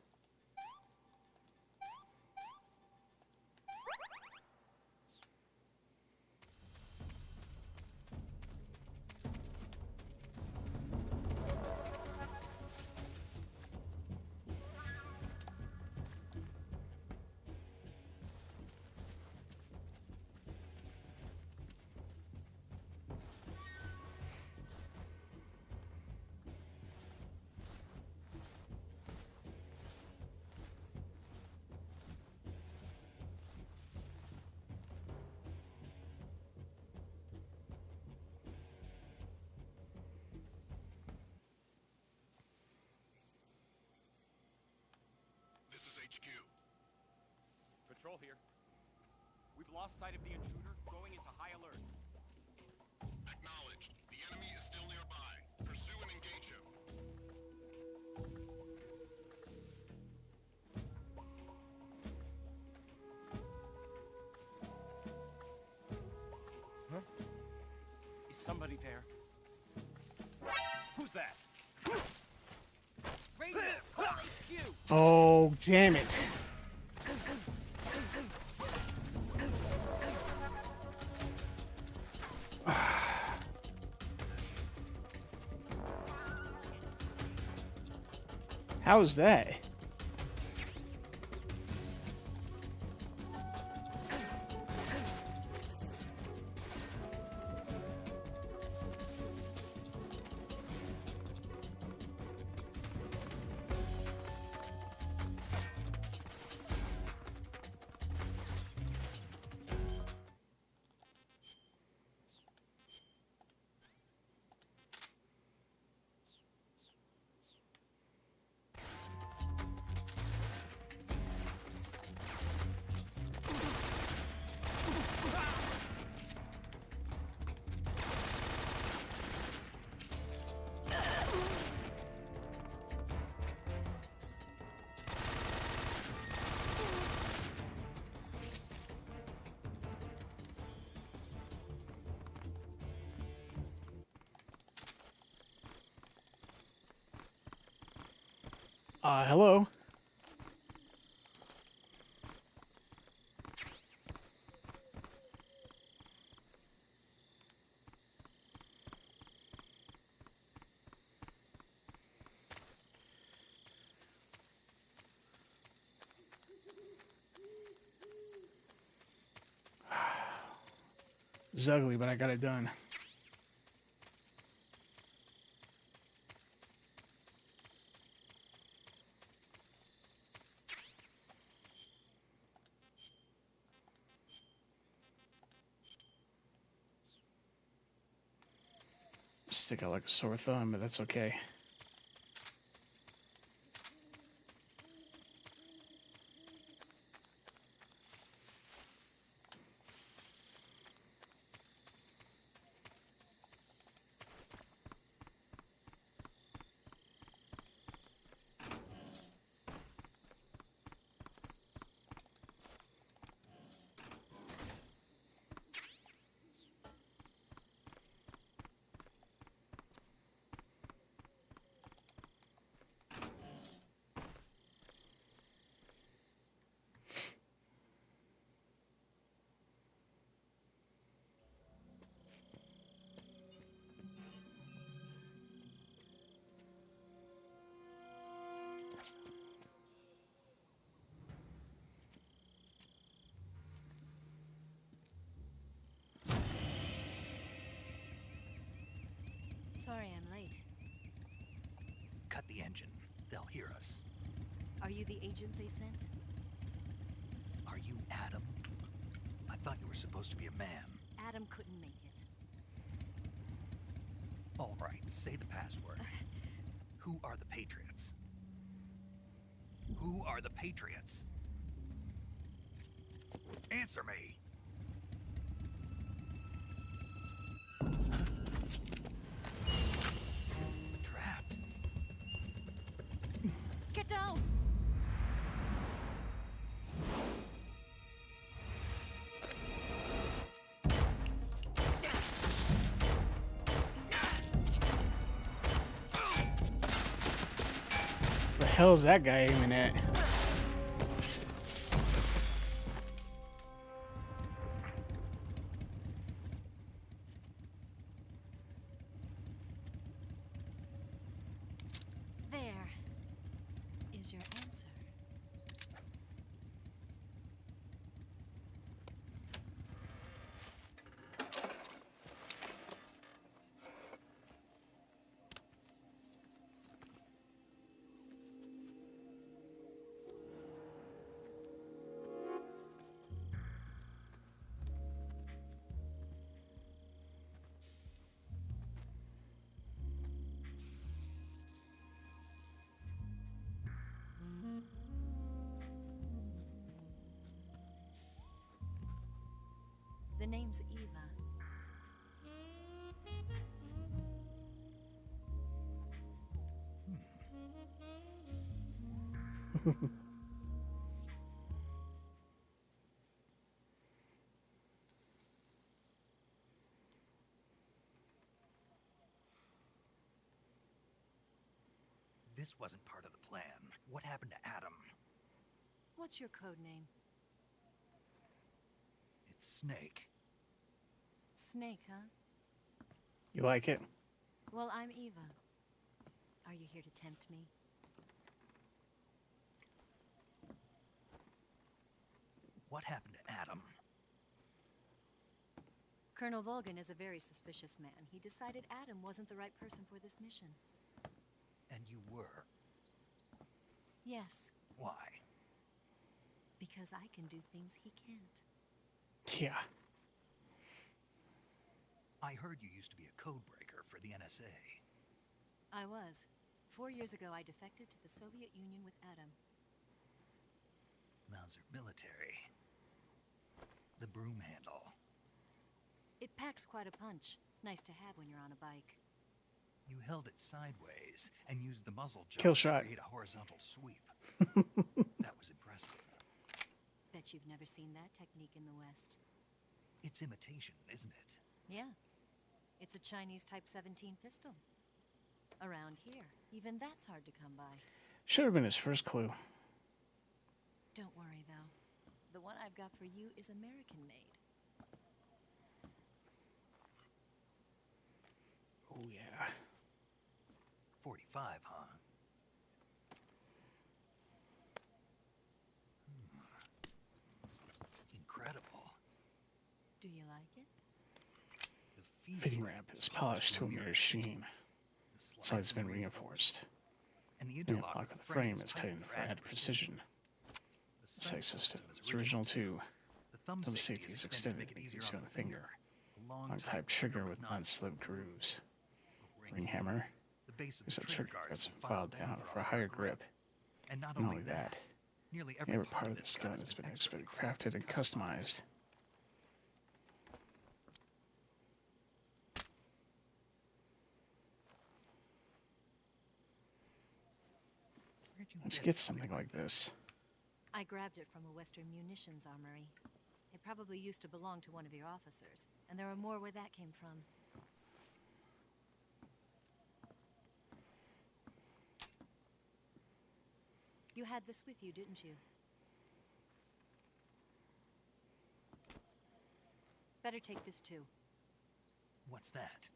Patrol here. We've lost sight of the intruder, going into high alert. Acknowledged. The enemy is still nearby. Pursue and engage him. Huh? Is somebody there? Who's that? Radio, call HQ! Oh, damn it. How's that? Hello? It's ugly, but I got it done. Stick out like a sore thumb, but that's okay. Sorry I'm late. Cut the engine. They'll hear us. Are you the agent they sent? Are you Adam? I thought you were supposed to be a man. Adam couldn't make it. All right, say the password. Who are the Patriots? Who are the Patriots? Answer me! Trapped. Get down! The hell's that guy aiming at? There is your answer. The name's Eva. This wasn't part of the plan. What happened to Adam? What's your code name? It's Snake. Snake, huh? You like it? Well, I'm Eva. Are you here to tempt me? What happened to Adam? Colonel Volgan is a very suspicious man. He decided Adam wasn't the right person for this mission. And you were? Yes, Why? because I can do things he can't. Yeah. I heard you used to be a codebreaker for the NSA. I was. 4 years ago, I defected to the Soviet Union with Adam. Mauser military. The broom handle. It packs quite a punch. Nice to have when you're on a bike. You held it sideways and used the muzzle jump Kill to shot. create a horizontal sweep. That was impressive. Bet you've never seen that technique in the West. It's imitation, isn't it? Yeah. It's a Chinese Type 17 pistol. Around here, even that's hard to come by. Should have been his first clue. Don't worry, though. The one I've got for you is American-made. Oh, yeah. 45, huh? Incredible. Do you like it? The Fitting ramp is polished to a mere sheen. Sides been reinforced. And the The interlock interlock of the frame is tightened for added precision. The sight system is original too. Thumb safety is extended to make it easier on the finger. Long type trigger with non-slip grooves. Ring hammer is a trigger that's filed down for a higher grip. And not Not only that, nearly every part of this gun has been expertly crafted and customized. How'd you get something like this? I grabbed it from a Western munitions armory. It probably used to belong to one of your officers, and there are more where that came from. You had this with you, didn't you? Better take this too. What's that?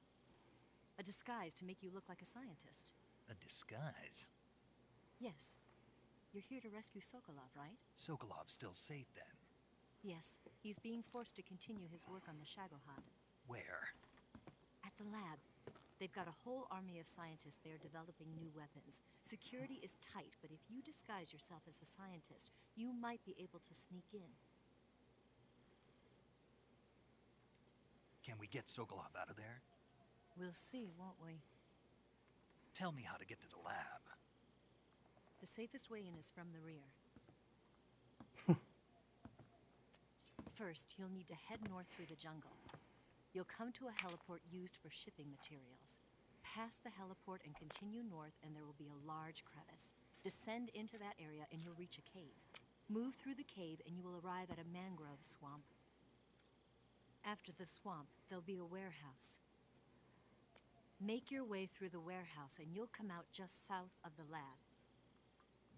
A disguise to make you look like a scientist. A disguise? Yes. You're here to rescue Sokolov, right? Sokolov's still safe then. Yes. He's being forced to continue his work on the Shagohod. Where? At the lab. They've got a whole army of scientists there developing new weapons. Security is tight, but if you disguise yourself as a scientist, you might be able to sneak in. Can we get Sokolov out of there? We'll see, won't we? Tell me how to get to the lab. The safest way in is from the rear. First, you'll need to head north through the jungle. You'll come to a heliport used for shipping materials. Pass the heliport and continue north, and there will be a large crevice. Descend into that area and you'll reach a cave. Move through the cave and you will arrive at a mangrove swamp. After the swamp, there'll be a warehouse. Make your way through the warehouse and you'll come out just south of the lab.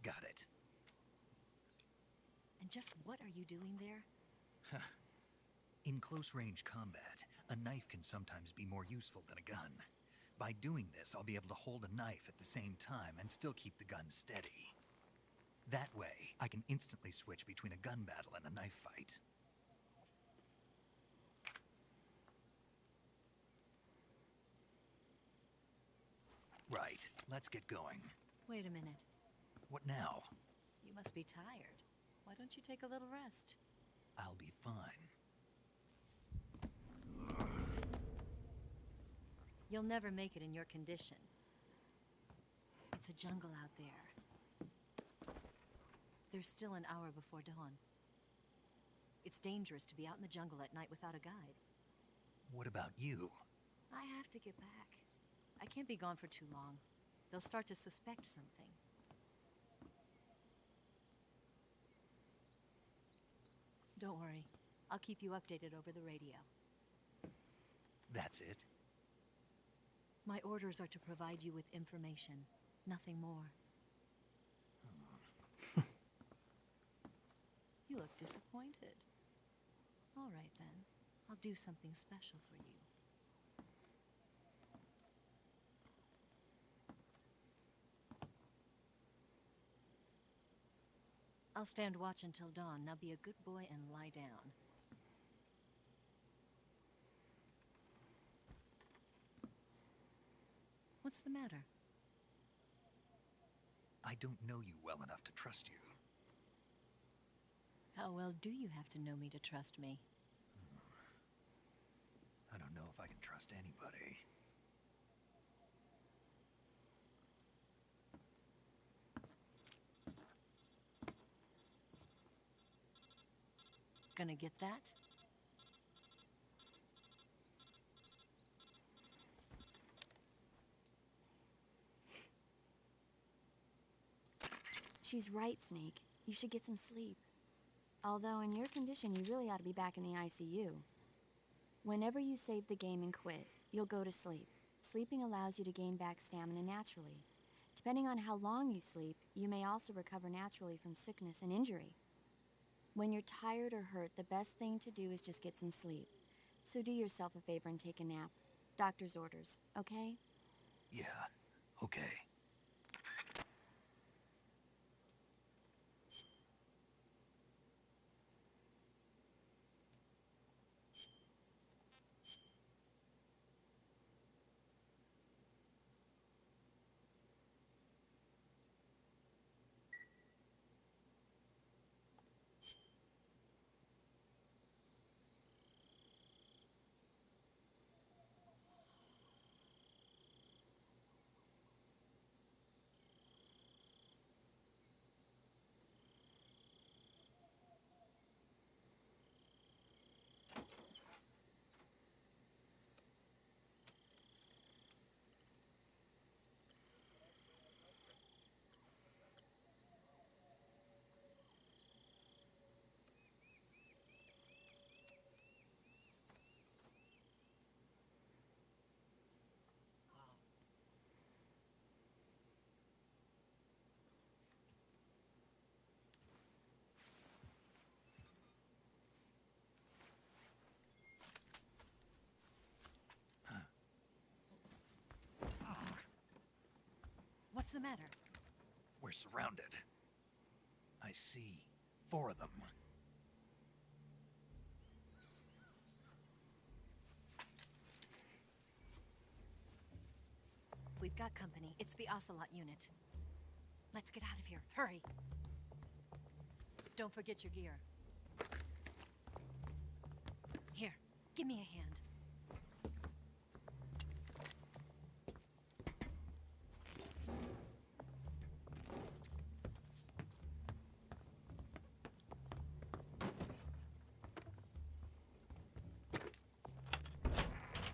Got it. And just what are you doing there? In close-range combat, a knife can sometimes be more useful than a gun. By doing this, I'll be able to hold a knife at the same time and still keep the gun steady. That way, I can instantly switch between a gun battle and a knife fight. Right, let's get going. Wait a minute. What now? You must be tired. Why don't you take a little rest? I'll be fine. You'll never make it in your condition. It's a jungle out there. There's still an hour before dawn. It's dangerous to be out in the jungle at night without a guide. What about you? I have to get back. I can't be gone for too long. They'll start to suspect something. Don't worry. I'll keep you updated over the radio. That's it? My orders are to provide you with information, nothing more. You look disappointed. All right, then. I'll do something special for you. I'll stand watch until dawn. Now be a good boy and lie down. What's the matter? I don't know you well enough to trust you. How well do you have to know me to trust me? I don't know if I can trust anybody. Gonna get that? She's right, Snake. You should get some sleep. Although, in your condition, you really ought to be back in the ICU. Whenever you save the game and quit, you'll go to sleep. Sleeping allows you to gain back stamina naturally. Depending on how long you sleep, you may also recover naturally from sickness and injury. When you're tired or hurt, the best thing to do is just get some sleep. So do yourself a favor and take a nap. Doctor's orders, okay? Yeah, okay. What's the matter? We're surrounded. I see 4 of them. We've got company. It's the Ocelot unit. Let's get out of here. Hurry. Don't forget your gear. Here, give me a hand.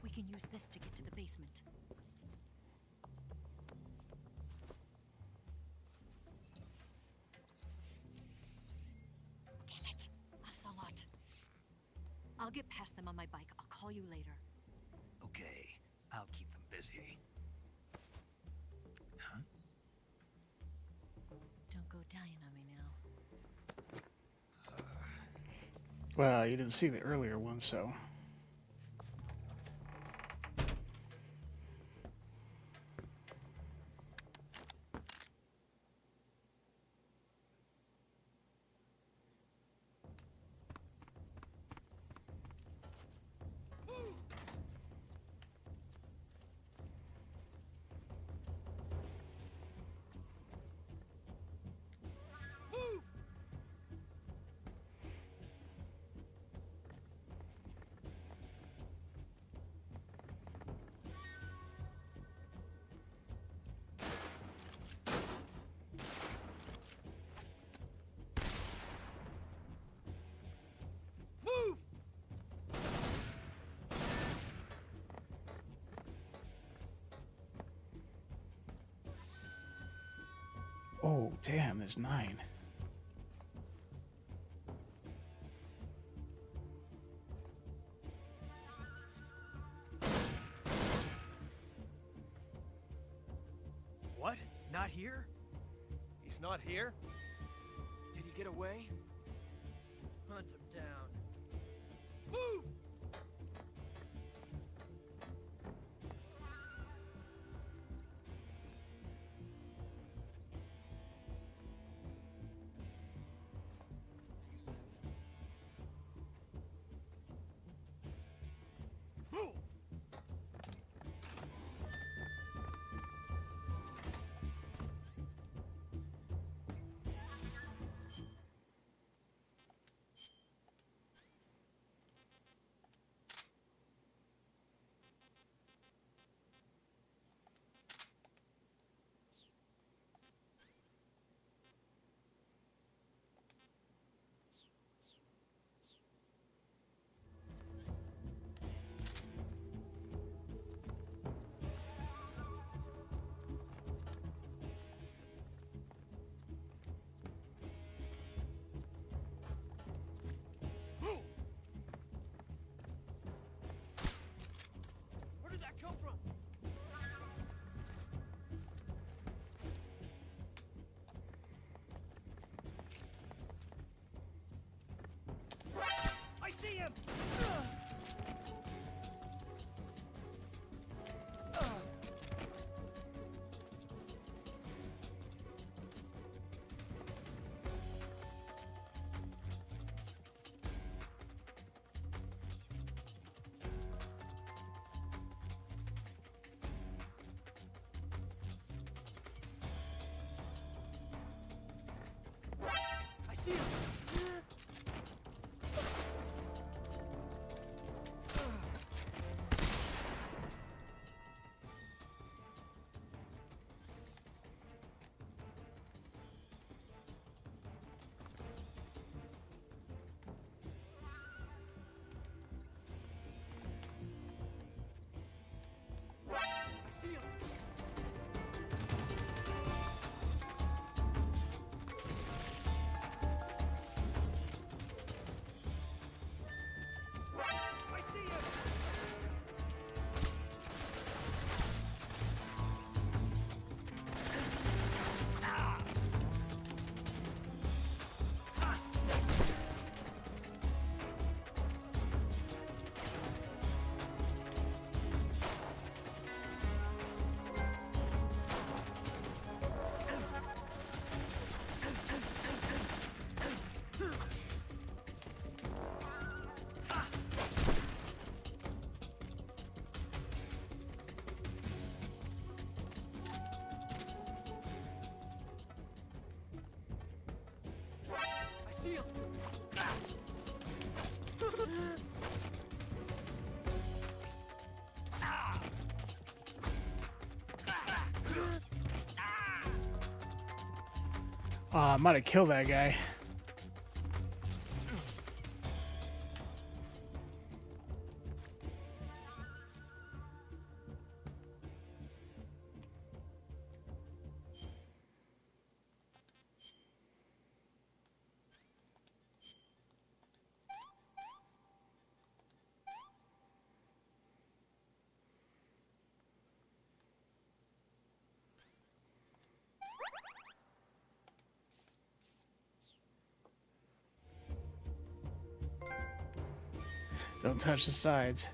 We can use this to get to the basement. Damn it! Ocelot. I'll get past them on my bike. I'll call you later. Okay, I'll keep them busy. Huh? Don't go dying on me now. Well, you didn't see the earlier one, so... Oh, damn, there's 9. What? Not here? He's not here? Did he get away? Hunt him down. Move! I see him. I see him. I see him. I see him. I might have killed that guy. Don't touch the sides.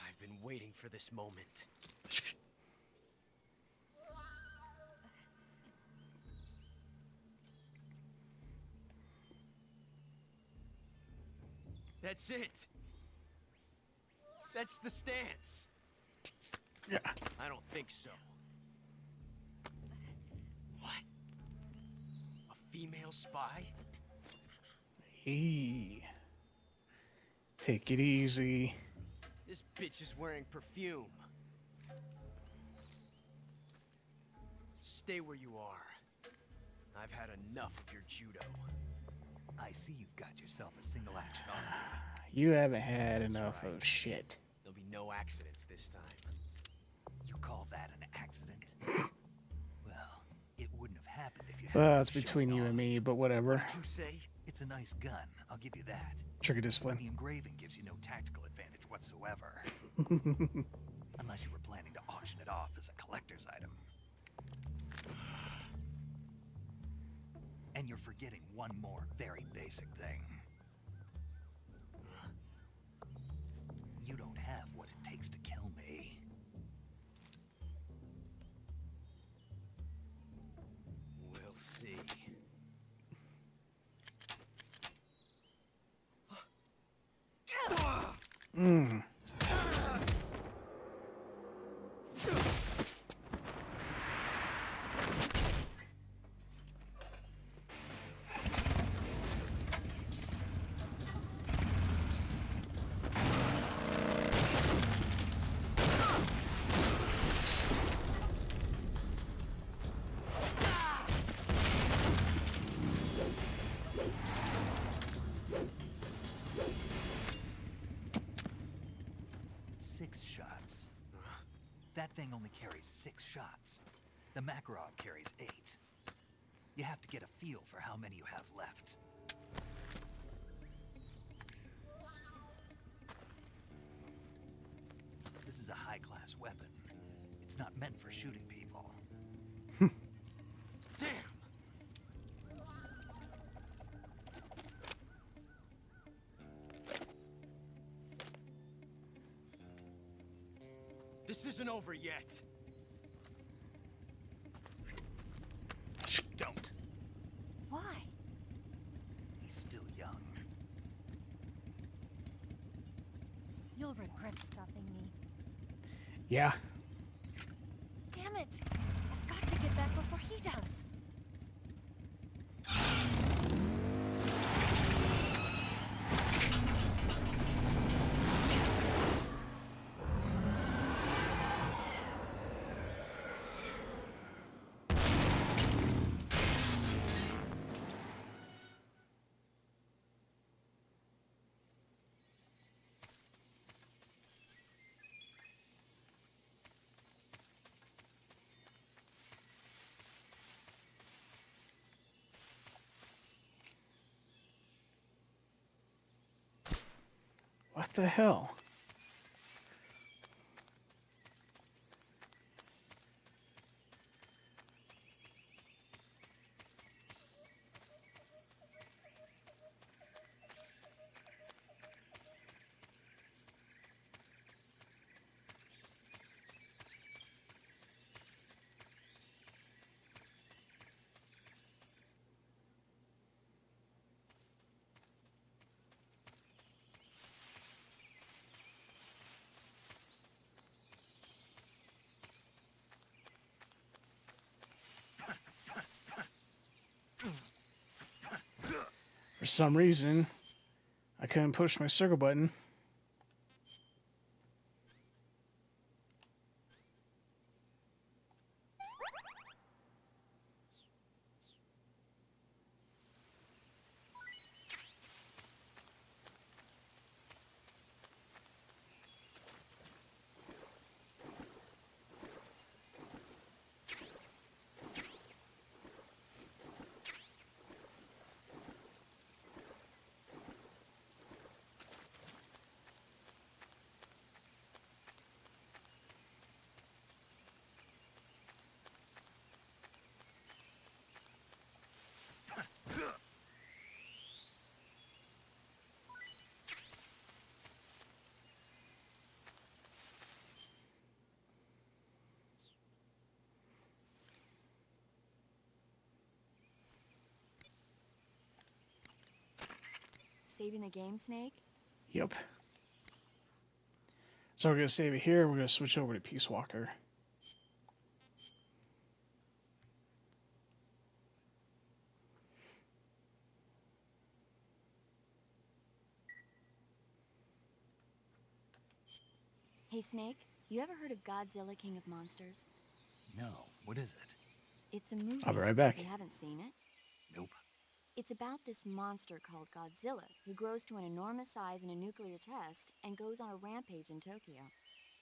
I've been waiting for this moment. That's it. That's the stance. Yeah. I don't think so. What? A female spy? Hey. Take it easy. This bitch is wearing perfume. Stay where you are. I've had enough of your judo. I see you've got yourself a single action arm. You haven't had enough of shit. There'll be no accidents this time. You call that an accident? Well, it wouldn't have happened if you Well, hadn't it's been between showing you off. and me, but whatever. What'd you say? It's It's a nice gun, I'll give you that. Trigger discipline. But the engraving gives you no tactical advantage whatsoever. Unless you were planning to auction it off as a collector's item. And you're forgetting one more very basic thing. You don't have what it takes to kill me. We'll see. Mm. That thing only carries 6 shots. The Makarov carries 8. You have to get a feel for how many you have left. This is a high-class weapon. It's not meant for shooting people. Damn! This isn't over yet. Don't. Why? He's still young. You'll regret stopping me. Yeah. Damn it! I've got to get back before he does. What the hell? For some reason, I couldn't push my circle button. Saving the game, Snake? Yep. So we're going to save it here. We're going to switch over to Peace Walker. Hey, Snake, you ever heard of Godzilla, King of Monsters? No, what is it? It's a movie. I'll be right back. You haven't seen it? Nope. It's about this monster called Godzilla, who grows to an enormous size in a nuclear test and goes on a rampage in Tokyo.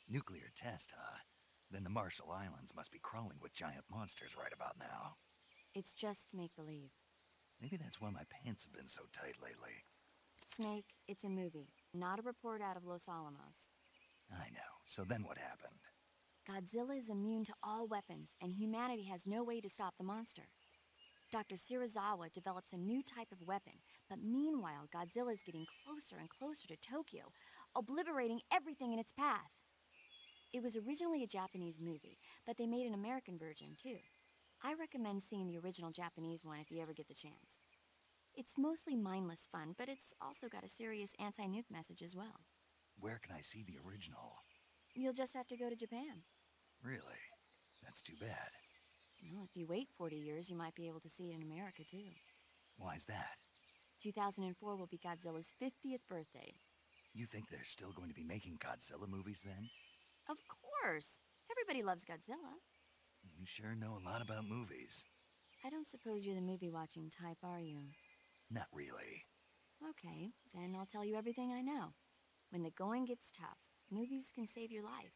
Nuclear test, huh? Then the Marshall Islands must be crawling with giant monsters right about now. It's just make-believe. Maybe that's why my pants have been so tight lately. Snake, it's a movie, not a report out of Los Alamos. I know. So then what happened? Godzilla is immune to all weapons, and humanity has no way to stop the monster. Dr. Shirazawa develops a new type of weapon, but meanwhile, Godzilla is getting closer and closer to Tokyo, obliterating everything in its path. It was originally a Japanese movie, but they made an American version, too. I recommend seeing the original Japanese one if you ever get the chance. It's mostly mindless fun, but it's also got a serious anti-nuke message as well. Where can I see the original? You'll just have to go to Japan. Really? That's too bad. Well, if you wait 40 years, you might be able to see it in America, too. Why's that? 2004 will be Godzilla's 50th birthday. You think they're still going to be making Godzilla movies then? Of course! Everybody loves Godzilla. You sure know a lot about movies. I don't suppose you're the movie-watching type, are you? Not really. Okay, then I'll tell you everything I know. When the going gets tough, movies can save your life.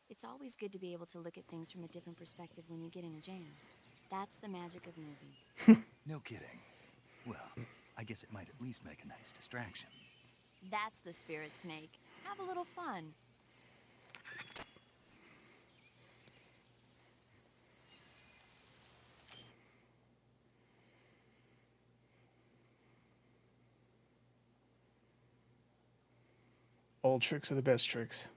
It's always good to be able to look at things from a different perspective when you get in a jam. That's the magic of movies. No kidding. Well, I guess it might at least make a nice distraction. That's the spirit, Snake. Have a little fun. Old tricks are the best tricks.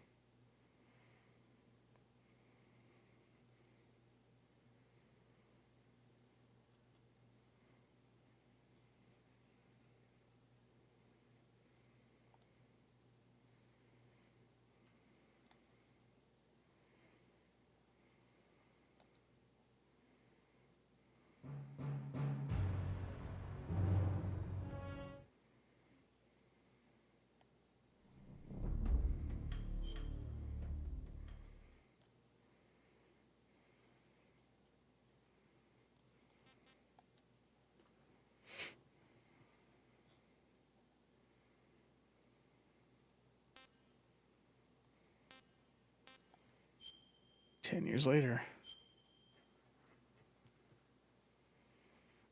Ten years later.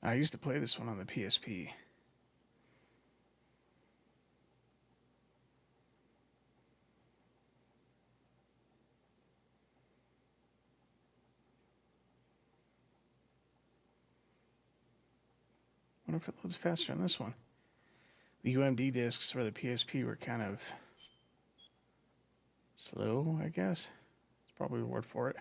I used to play this one on the PSP. Wonder if it loads faster on this one. The UMD discs for the PSP were kind of slow, I guess. It's probably a word for it.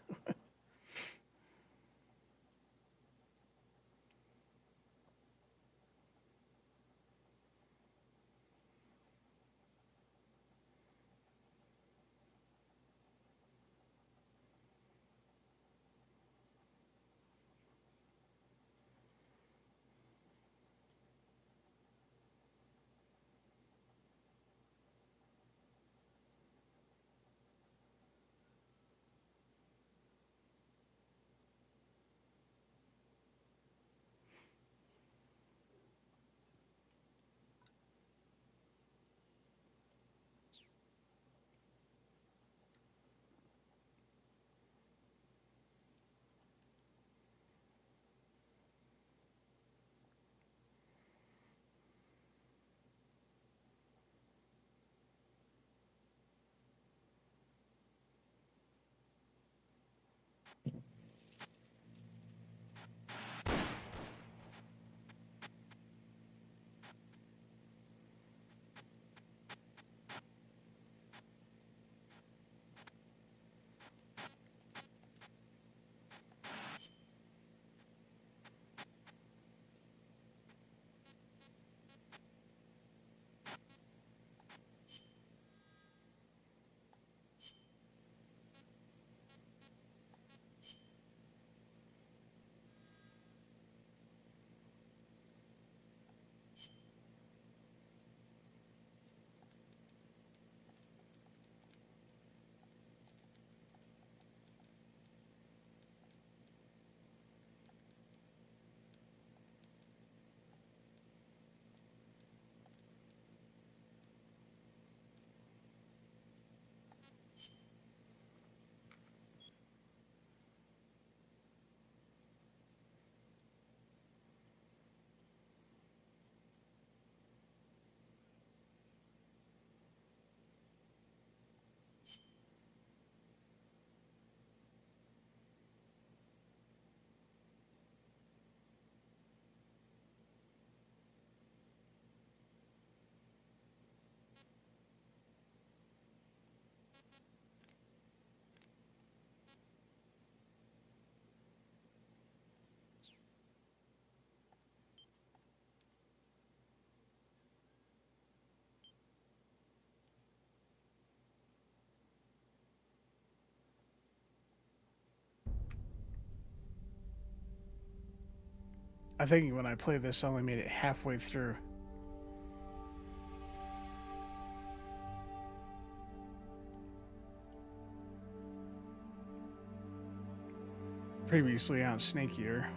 I think when I played this, I only made it halfway through. Previously on Snakier.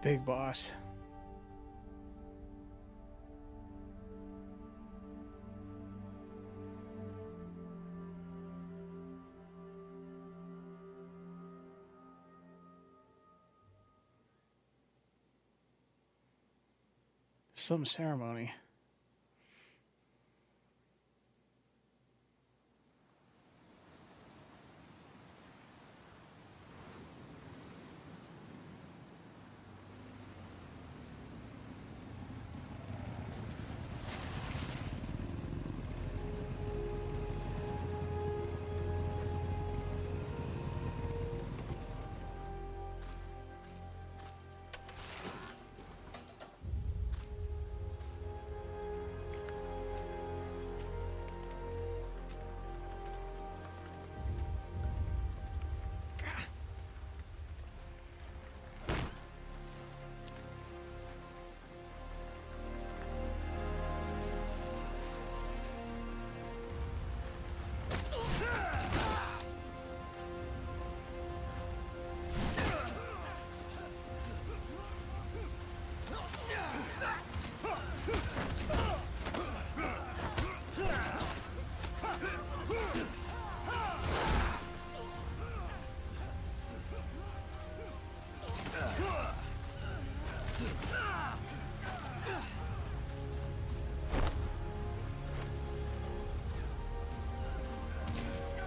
Big boss. Some ceremony.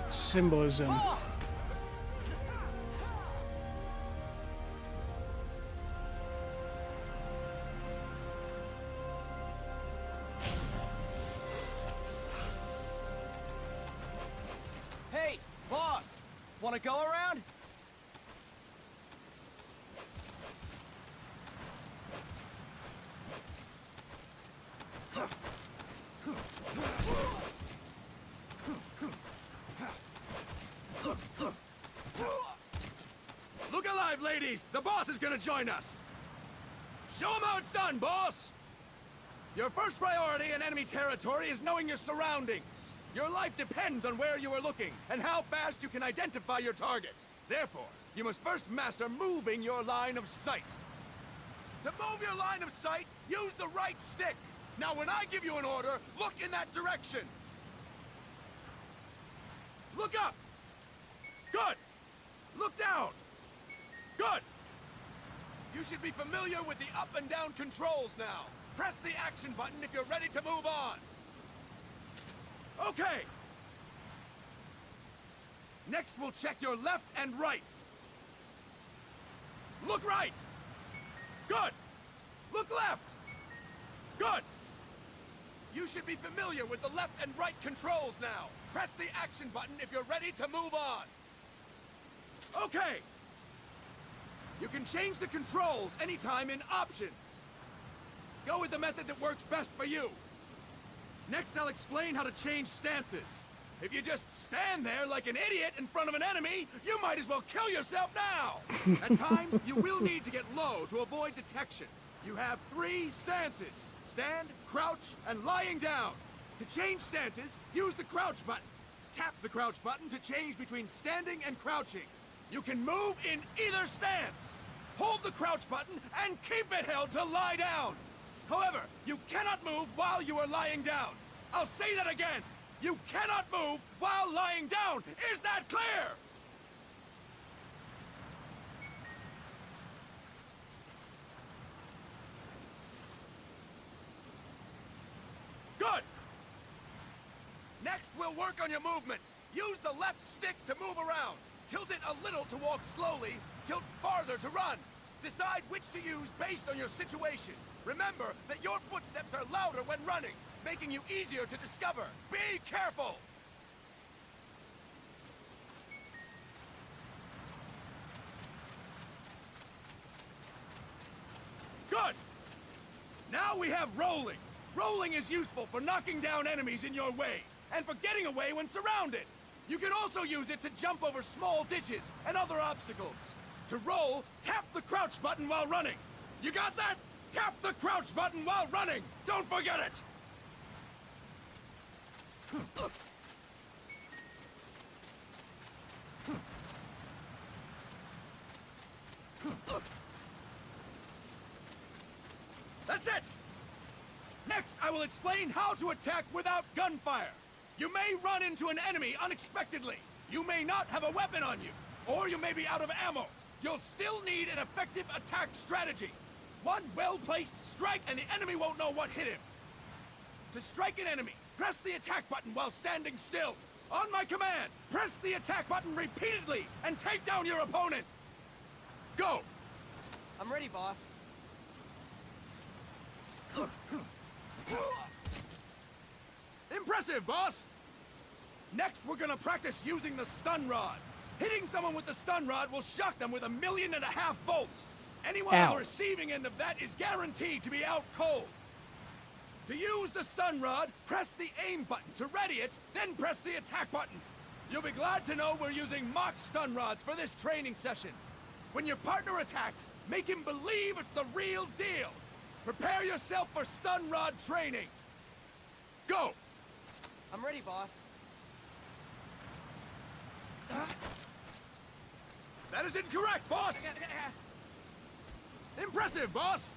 Symbolism. Hey, boss! Wanna go around? Look alive, ladies! The boss is gonna join us! Show him how it's done, boss! Your first priority in enemy territory is knowing your surroundings. Your life depends on where you are looking, and how fast you can identify your targets. Therefore, you must first master moving your line of sight. To move your line of sight, use the right stick. Now, when I give you an order, look in that direction. Look up! Good! Look down! Good! You should be familiar with the up and down controls now. Press the action button if you're ready to move on. Okay! Next, we'll check your left and right. Look right! Good! Look left! Good! You should be familiar with the left and right controls now. Press the action button if you're ready to move on. Okay! You can change the controls anytime in Options. Go with the method that works best for you. Next, I'll explain how to change stances. If you just stand there like an idiot in front of an enemy, you might as well kill yourself now! At times, you will need to get low to avoid detection. You have 3 stances: stand, crouch, and lying down. To change stances, use the crouch button. Tap the crouch button to change between standing and crouching. You can move in either stance. Hold the crouch button and keep it held to lie down. However, you cannot move while you are lying down. I'll say that again! You cannot move while lying down! Is that clear? Good! Next, we'll work on your movement. Use the left stick to move around. Tilt it a little to walk slowly, tilt farther to run. Decide which to use based on your situation. Remember that your footsteps are louder when running, making you easier to discover. Be careful! Good! Now we have rolling. Rolling is useful for knocking down enemies in your way, and for getting away when surrounded. You can also use it to jump over small ditches and other obstacles. To roll, tap the crouch button while running. You got that? Tap the crouch button while running! Don't forget it! That's it! Next, I will explain how to attack without gunfire. You may run into an enemy unexpectedly. You may not have a weapon on you, or you may be out of ammo. You'll still need an effective attack strategy. One well-placed strike and the enemy won't know what hit him. To strike an enemy, press the attack button while standing still. On my command, press the attack button repeatedly and take down your opponent. Go! I'm ready, boss. Impressive, boss! Next, we're gonna practice using the stun rod. Hitting someone with the stun rod will shock them with 1.5 million volts. Anyone on the receiving end of that is guaranteed to be out cold. To use the stun rod, press the aim button to ready it, then press the attack button. You'll be glad to know we're using mock stun rods for this training session. When your partner attacks, make him believe it's the real deal. Prepare yourself for stun rod training. Go! I'm ready, boss. That is incorrect, boss! Impressive, boss!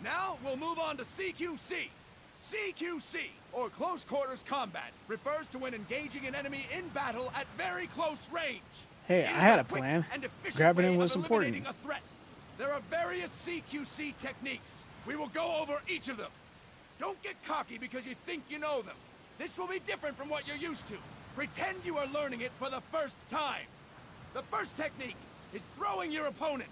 Now, we'll move on to CQC. CQC, or Close Quarters Combat, refers to when engaging an enemy in battle at very close range. Hey, I had a plan. Grabbing him was important. A threat. There are various CQC techniques. We will go over each of them. Don't get cocky because you think you know them. This will be different from what you're used to. Pretend you are learning it for the first time. The first technique is throwing your opponent.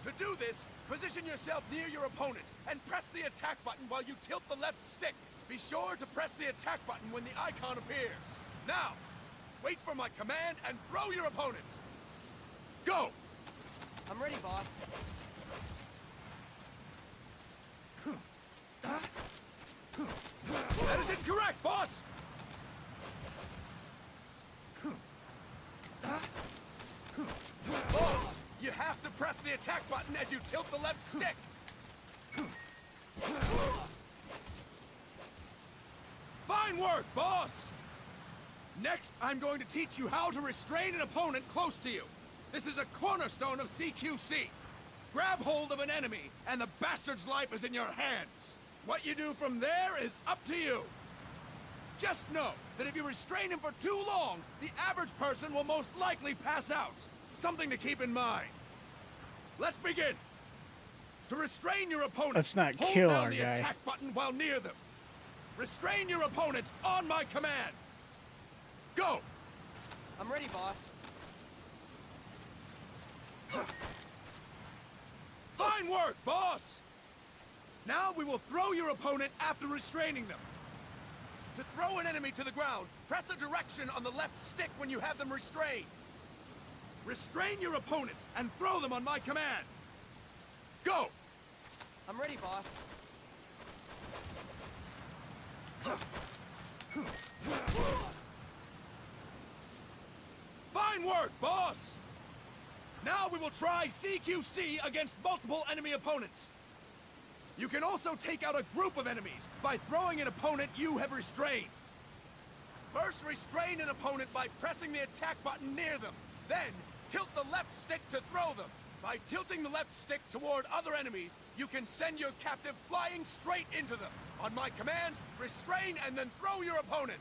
To do this, position yourself near your opponent and press the attack button while you tilt the left stick. Be sure to press the attack button when the icon appears. Now, wait for my command and throw your opponent. Go! I'm ready, boss. That is incorrect, boss! Boss, you have to press the attack button as you tilt the left stick. Fine work, boss! Next, I'm going to teach you how to restrain an opponent close to you. This is a cornerstone of CQC. Grab hold of an enemy, and the bastard's life is in your hands. What you do from there is up to you. Just know that if you restrain him for too long, the average person will most likely pass out. Something to keep in mind. Let's begin. To restrain your opponent, let's not hold kill down our the guy. attack button while near them. Restrain your opponent on my command. Go! I'm ready, boss. Fine work, boss! Now we will throw your opponent after restraining them. To throw an enemy to the ground, press a direction on the left stick when you have them restrained. Restrain your opponent and throw them on my command. Go! I'm ready, boss. Fine work, boss! Now we will try CQC against multiple enemy opponents. You can also take out a group of enemies by throwing an opponent you have restrained. First, restrain an opponent by pressing the attack button near them. Then, tilt the left stick to throw them. By tilting the left stick toward other enemies, you can send your captive flying straight into them. On my command, restrain and then throw your opponent.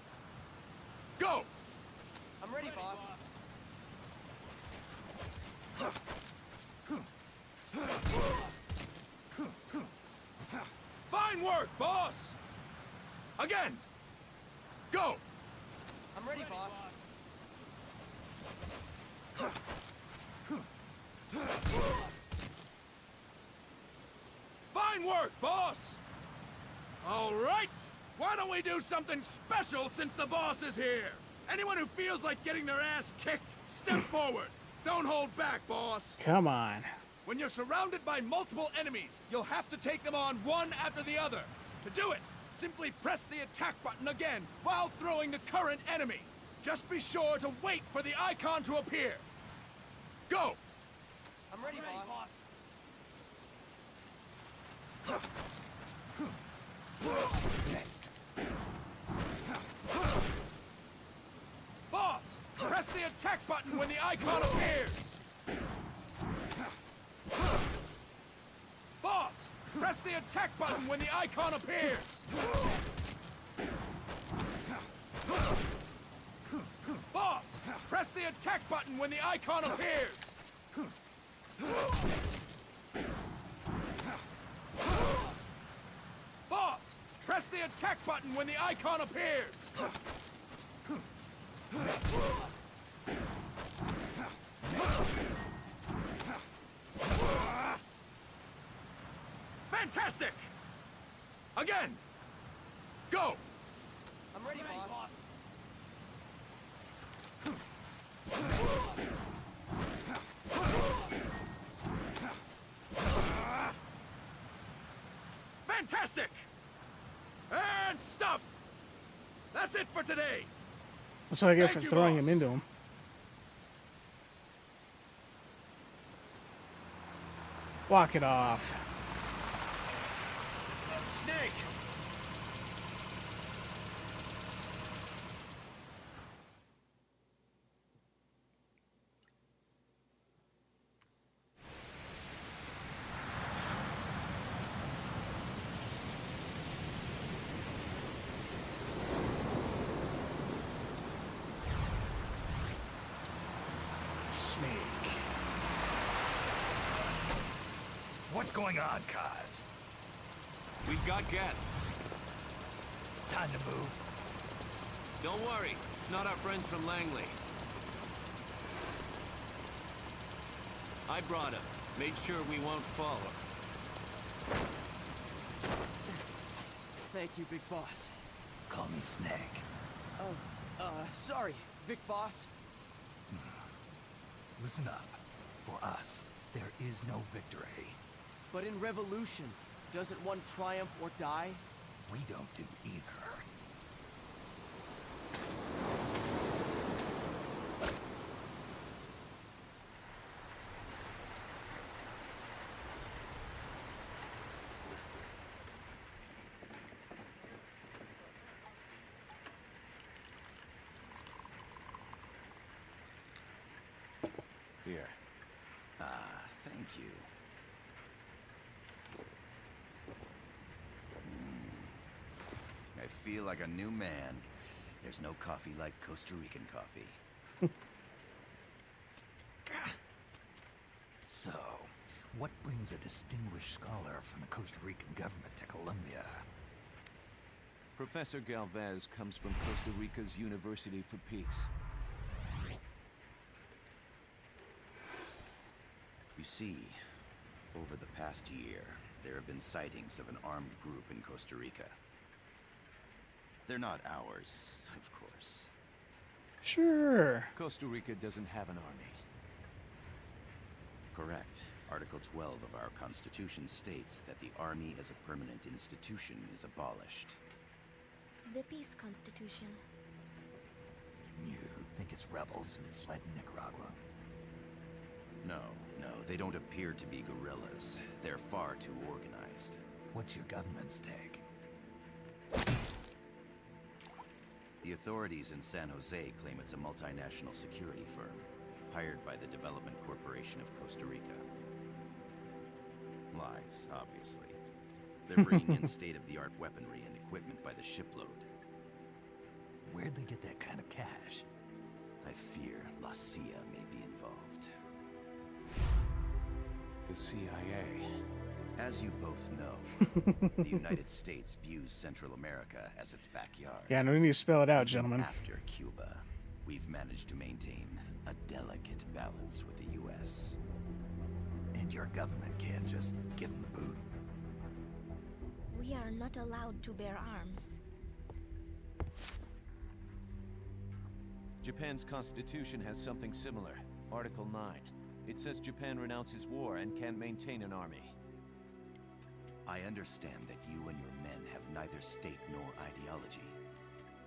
Go! I'm ready, boss. Fine work, boss! Again! Go! I'm ready, boss. Fine work, boss! All right! Why don't we do something special since the boss is here? Anyone who feels like getting their ass kicked, step forward. Don't hold back, boss. Come on. When you're surrounded by multiple enemies, you'll have to take them on one after the other. To do it, simply press the attack button again while throwing the current enemy. Just be sure to wait for the icon to appear. Go! I'm ready, boss. Next. Boss, press the attack button when the icon appears. Boss, press the attack button when the icon appears. Boss, press the attack button when the icon appears. Boss, press the attack button when the icon appears. Fantastic! Again! Go! I'm ready, boss. Fantastic! And stop! That's it for today! That's what I get Thank for you, throwing boss. him into him. Walk it off. Snake! Snake. What's going on, Kaz? We've got guests. Time to move. Don't worry, it's not our friends from Langley. I brought him. Made sure we won't follow. Thank you, Big Boss. Call me Snake. Oh, sorry, Vic Boss. Listen up. For us, there is no victory. But in Revolution, doesn't one triumph or die? We don't do either. Here. Thank you. I feel like a new man. There's no coffee like Costa Rican coffee. So, what brings a distinguished scholar from the Costa Rican government to Colombia? Professor Galvez comes from Costa Rica's University for Peace. You see, over the past year, there have been sightings of an armed group in Costa Rica. They're not ours, of course. Sure. Costa Rica doesn't have an army. Correct. Article 12 of our Constitution states that the Army as a permanent institution is abolished. The Peace Constitution. You think it's rebels who fled Nicaragua? No, they don't appear to be guerrillas. They're far too organized. What's your government's take? The authorities in San Jose claim it's a multinational security firm, hired by the Development Corporation of Costa Rica. supplies, obviously. They're bringing in state-of-the-art weaponry and equipment by the shipload. Where'd they get that kind of cash? I fear La CIA may be involved. The CIA. As you both know, the United States views Central America as its backyard. Yeah, no need to spell it out, Even gentlemen. After Cuba, we've managed to maintain a delicate balance with the U.S. And your government can't just give them the boot. We are not allowed to bear arms. Japan's constitution has something similar. Article 9. It says Japan renounces war and can't maintain an army. I understand that you and your men have neither state nor ideology.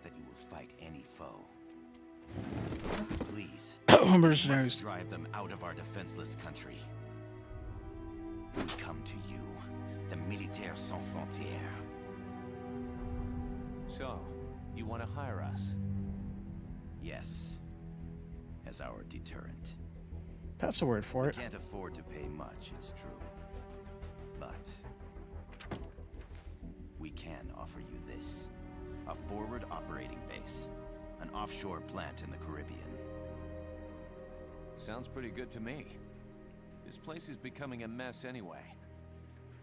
That you will fight any foe. Please, you Mercenaries. must drive them out of our defenseless country. We come to you, the Militaires Sans Frontières. So, you want to hire us? Yes, as our deterrent. That's a word for We it. can't afford to pay much, it's true. But we can offer you this. A forward operating base. An offshore plant in the Caribbean. Sounds pretty good to me. This place is becoming a mess anyway.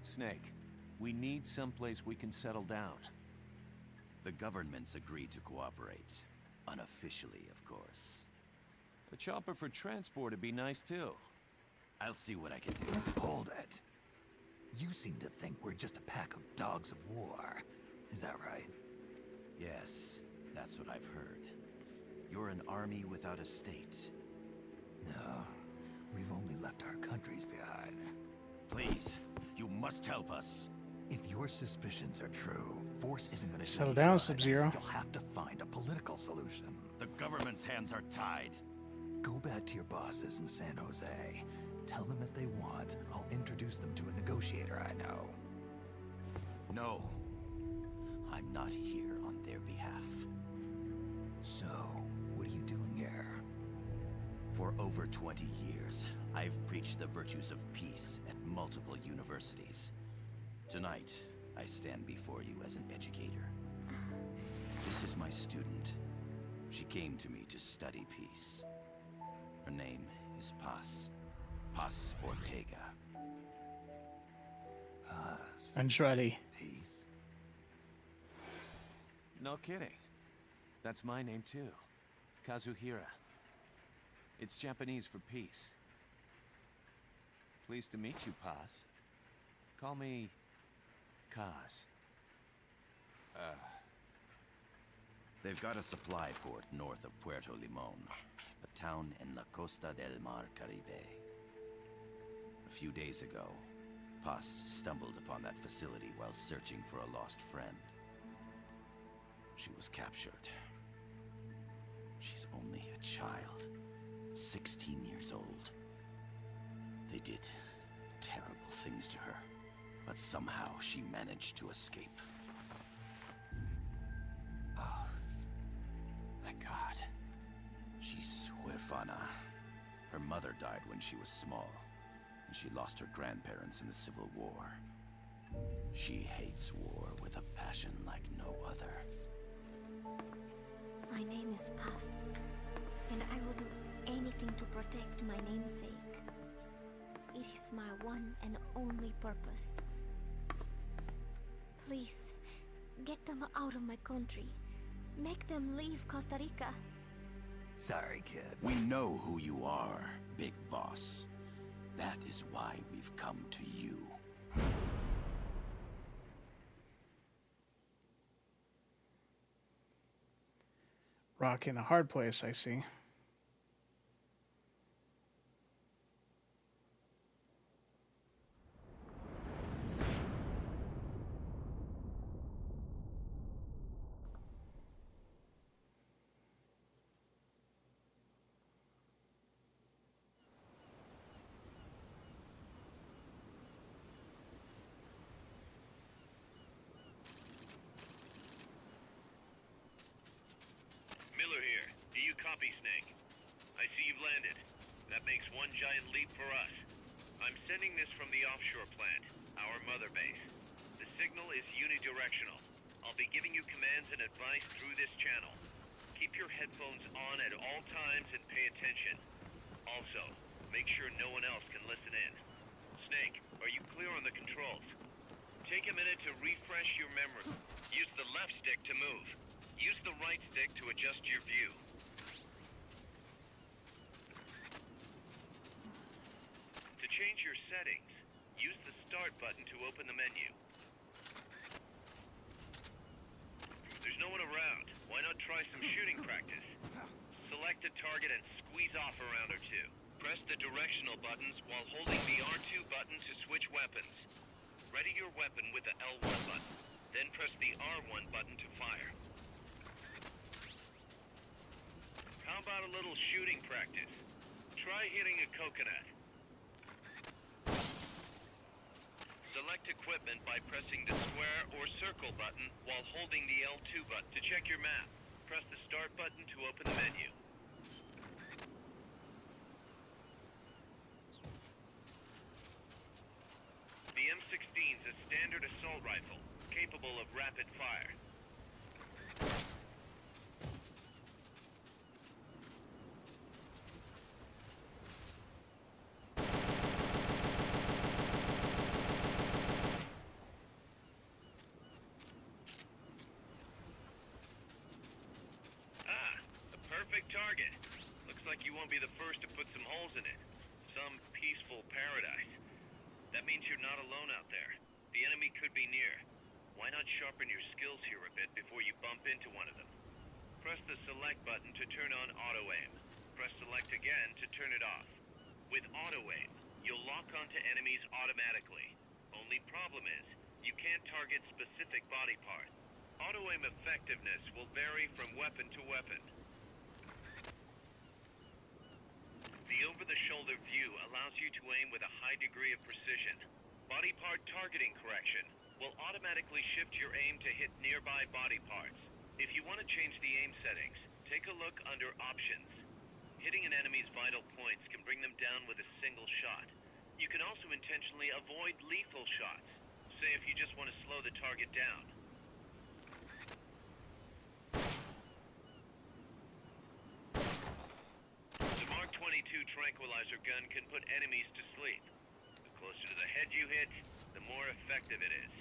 Snake, we need someplace we can settle down. The government's agreed to cooperate. Unofficially, of course. A chopper for transport would be nice too. I'll see what I can do. Hold it. You seem to think we're just a pack of dogs of war. Is that right? Yes, that's what I've heard. You're an army without a state. No, we've only left our countries behind. Please, you must help us. If your suspicions are true, force isn't going to Settle down, Sub-Zero. You'll have to find a political solution. The government's hands are tied. Go back to your bosses in San Jose. Tell them if they want, I'll introduce them to a negotiator I know. No. I'm not here on their behalf. So, what are you doing here? For over 20 years, I've preached the virtues of peace at multiple universities. Tonight, I stand before you as an educator. This is my student. She came to me to study peace. Her name is Paz. Paz Ortega. Paz. Andrade. Peace. No kidding. That's my name too. Kazuhira. It's Japanese for peace. Pleased to meet you, Paz. Call me Kaz. They've got a supply port north of Puerto Limon, a town in la Costa del Mar Caribe. A few days ago, Paz stumbled upon that facility while searching for a lost friend. She was captured. She's only a child, 16 years old. They did terrible things to her, but somehow she managed to escape. Oh, thank God. She's huérfana. Her mother died when she was small, and she lost her grandparents in the Civil War. She hates war with a passion like no other. My name is Paz, and I will do anything to protect my namesake. It is my one and only purpose. Please, get them out of my country. Make them leave Costa Rica. Sorry, kid. We know who you are, Big Boss. That is why we've come to you. Rock in a hard place, I see. Miller here. Do you copy, Snake? I see you've landed. That makes one giant leap for us. I'm sending this from the offshore plant, our mother base. The signal is unidirectional. I'll be giving you commands and advice through this channel. Keep your headphones on at all times and pay attention. Also, make sure no one else can listen in. Snake, are you clear on the controls? Take a minute to refresh your memory. Use the left stick to move. Use the right stick to adjust your view. To change your settings, use the start button to open the menu. There's no one around. Why not try some shooting practice? Select a target and squeeze off a round or two. Press the directional buttons while holding the R2 button to switch weapons. Ready your weapon with the L1 button. Then press the R1 button to fire. How about a little shooting practice? Try hitting a coconut. Select equipment by pressing the square or circle button while holding the L2 button. To check your map, press the start button to open the menu. The M16 is a standard assault rifle, capable of rapid fire. Perfect target. Looks like you won't be the first to put some holes in it. Some peaceful paradise. That means you're not alone out there. The enemy could be near. Why not sharpen your skills here a bit before you bump into one of them? Press the select button to turn on auto aim. Press select again to turn it off. With auto aim, you'll lock onto enemies automatically. Only problem is, you can't target specific body parts. Auto aim effectiveness will vary from weapon to weapon. The over-the-shoulder view allows you to aim with a high degree of precision. Body part targeting correction will automatically shift your aim to hit nearby body parts. If you want to change the aim settings, take a look under Options. Hitting an enemy's vital points can bring them down with a single shot. You can also intentionally avoid lethal shots, say if you just want to slow the target down. The Mark 22 tranquilizer gun can put enemies to sleep. The closer to the head you hit, the more effective it is.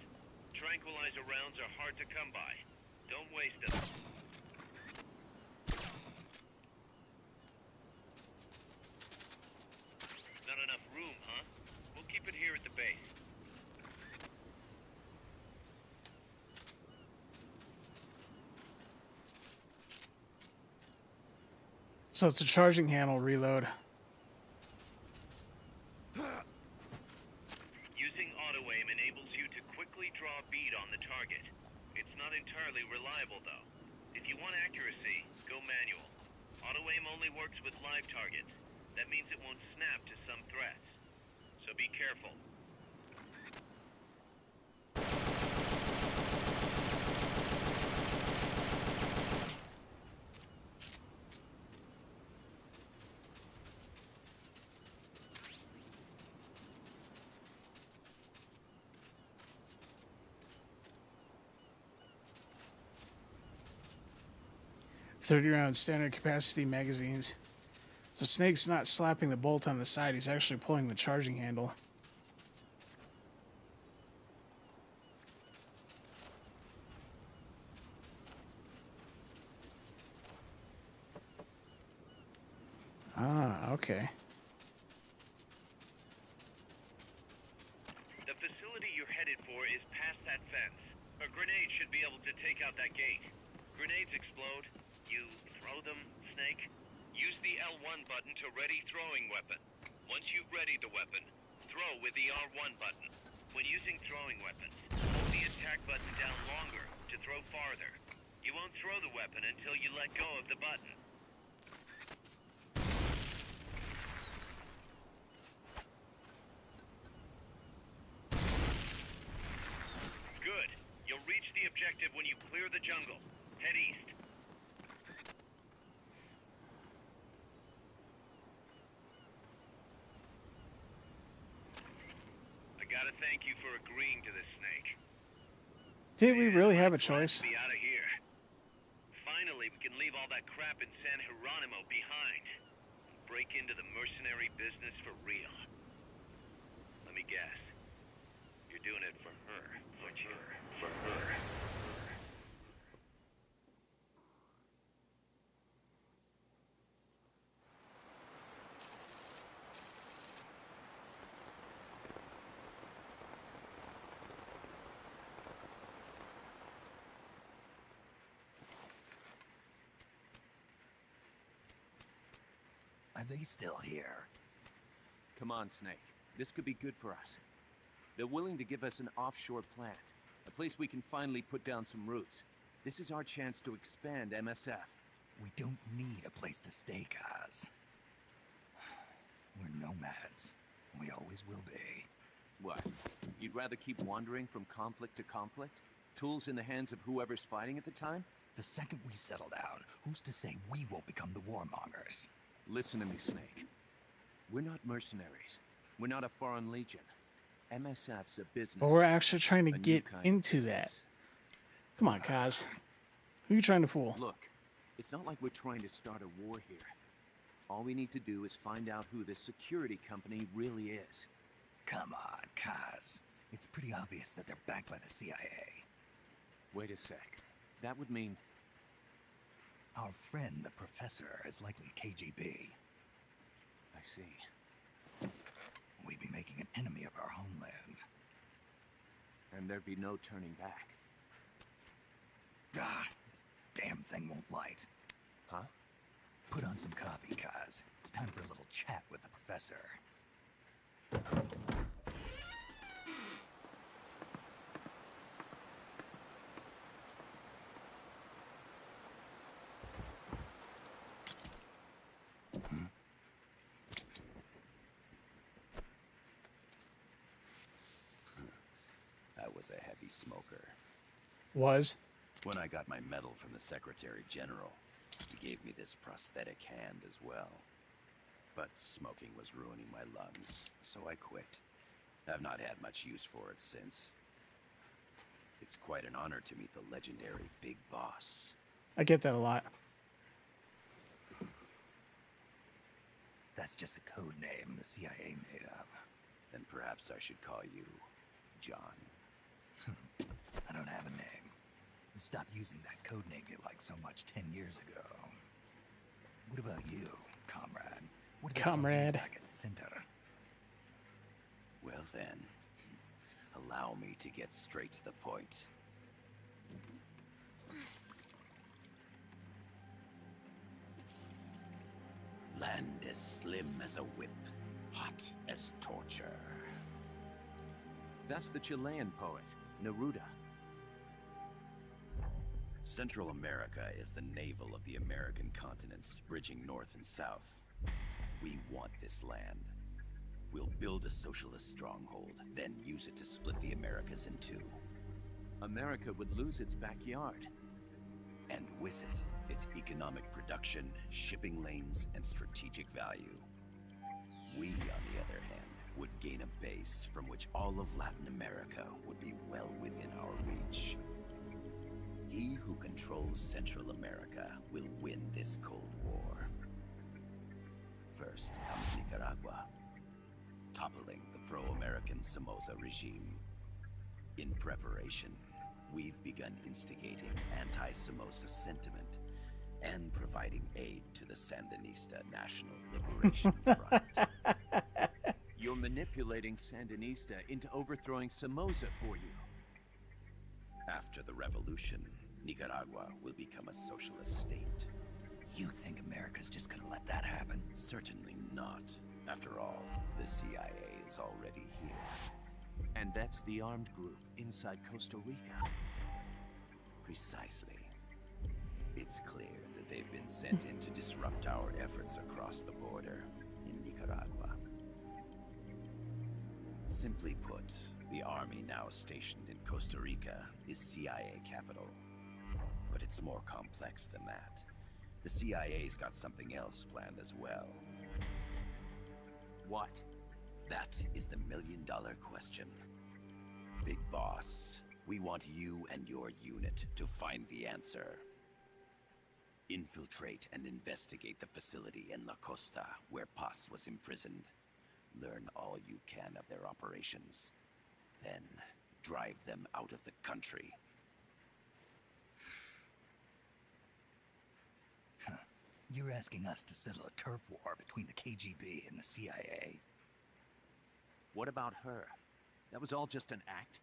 Tranquilizer rounds are hard to come by. Don't waste them. Not enough room, huh? We'll keep it here at the base. So it's a charging handle reload. Using auto aim enables you to quickly draw a bead on the target. It's not entirely reliable though. If you want accuracy, go manual. Auto aim only works with live targets. That means it won't snap to some threats. So be careful. .30-round standard capacity magazines. So Snake's not slapping the bolt on the side, he's actually pulling the charging handle. Ah, okay. The facility you're headed for is past that fence. A grenade should be able to take out that gate. Grenades explode. You throw them, Snake? Use the L1 button to ready throwing weapon. Once you've readied the weapon, throw with the R1 button. When using throwing weapons, hold the attack button down longer to throw farther. You won't throw the weapon until you let go of the button. Good. You'll reach the objective when you clear the jungle. Head east. Gotta thank you for agreeing to this, Snake. Did we really have a choice? Be out of here. Finally, we can leave all that crap in San Geronimo behind. Break into the mercenary business for real. Let me guess. You're doing it for her, aren't you? For her. Are they still here? Come on, Snake. This could be good for us. They're willing to give us an offshore plant, a place we can finally put down some roots. This is our chance to expand MSF. We don't need a place to stay, Kaz. We're nomads. We always will be. What? You'd rather keep wandering from conflict to conflict? Tools in the hands of whoever's fighting at the time? The second we settle down, who's to say we won't become the warmongers? Listen to me, Snake. We're not mercenaries. We're not a foreign legion. MSF's a business. But we're actually trying to a new get kind of into that. business. Come on, Kaz. Who are you trying to fool? Look, it's not like we're trying to start a war here. All we need to do is find out who this security company really is. Come on, Kaz. It's pretty obvious that they're backed by the CIA. Wait a sec. That would mean... Our friend, the professor, is likely KGB. I see. We'd be making an enemy of our homeland. And there'd be no turning back. Ah, this damn thing won't light. Huh? Put on some coffee, Kaz. It's time for a little chat with the professor. I was a heavy smoker. Was? When I got my medal from the Secretary General, he gave me this prosthetic hand as well. But smoking was ruining my lungs, so I quit. I've not had much use for it since. It's quite an honor to meet the legendary Big Boss. I get that a lot. That's just a code name the CIA made up. Then perhaps I should call you John. I don't have a name. Stop using that code name you liked so much 10 years ago. What about you, comrade? What do they call you Comrade. back at Center? Well then, allow me to get straight to the point. Land as slim as a whip, hot as torture. That's the Chilean poet, Neruda. Central America is the navel of the American continents, bridging north and south. We want this land. We'll build a socialist stronghold, then use it to split the Americas in two. America would lose its backyard. And with it, its economic production, shipping lanes, and strategic value. We, on the other hand, would gain a base from which all of Latin America would be well within our reach. He who controls Central America will win this Cold War. First comes Nicaragua, toppling the pro-American Somoza regime. In preparation, we've begun instigating anti-Somoza sentiment and providing aid to the Sandinista National Liberation Front. You're manipulating Sandinista into overthrowing Somoza for you. After the revolution, Nicaragua will become a socialist state. You think America's just gonna let that happen? Certainly not. After all, the CIA is already here. And that's the armed group inside Costa Rica. Precisely. It's clear that they've been sent in to disrupt our efforts across the border in Nicaragua. Simply put, the army now stationed in Costa Rica is CIA capital. But it's more complex than that. The CIA's got something else planned as well. What? That is the million-dollar question. Big Boss, we want you and your unit to find the answer. Infiltrate and investigate the facility in La Costa where Paz was imprisoned. Learn all you can of their operations. Then, drive them out of the country. You're asking us to settle a turf war between the KGB and the CIA? What about her? That was all just an act?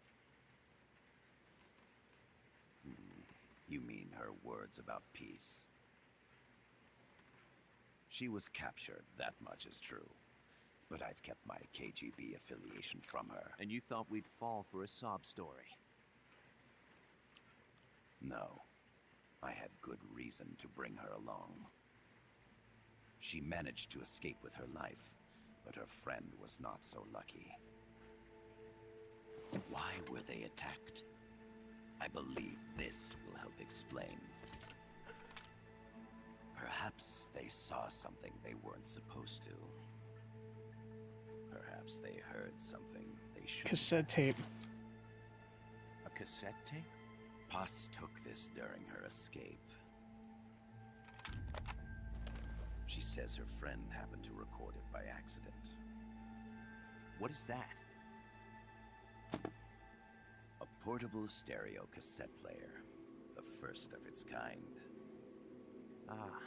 You mean her words about peace? She was captured, that much is true. But I've kept my KGB affiliation from her. And you thought we'd fall for a sob story? No. I had good reason to bring her along. She managed to escape with her life, but her friend was not so lucky. Why were they attacked? I believe this will help explain. Perhaps they saw something they weren't supposed to. Perhaps they heard something they shouldn't. Cassette tape. A cassette tape? Paz took this during her escape. She says her friend happened to record it by accident. What is that? A portable stereo cassette player. The first of its kind. Ah,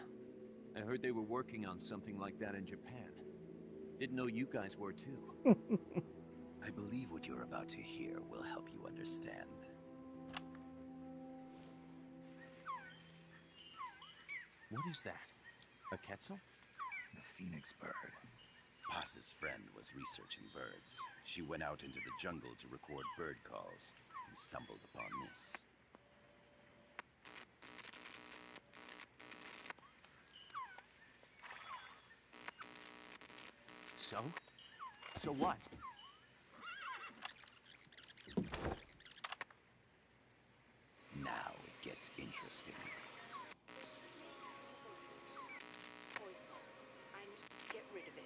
I heard they were working on something like that in Japan. Didn't know you guys were too. I believe what you're about to hear will help you understand. What is that? A quetzal? The phoenix bird. Paz's friend was researching birds. She went out into the jungle to record bird calls and stumbled upon this. So? So what? Now it gets interesting. Get rid of it.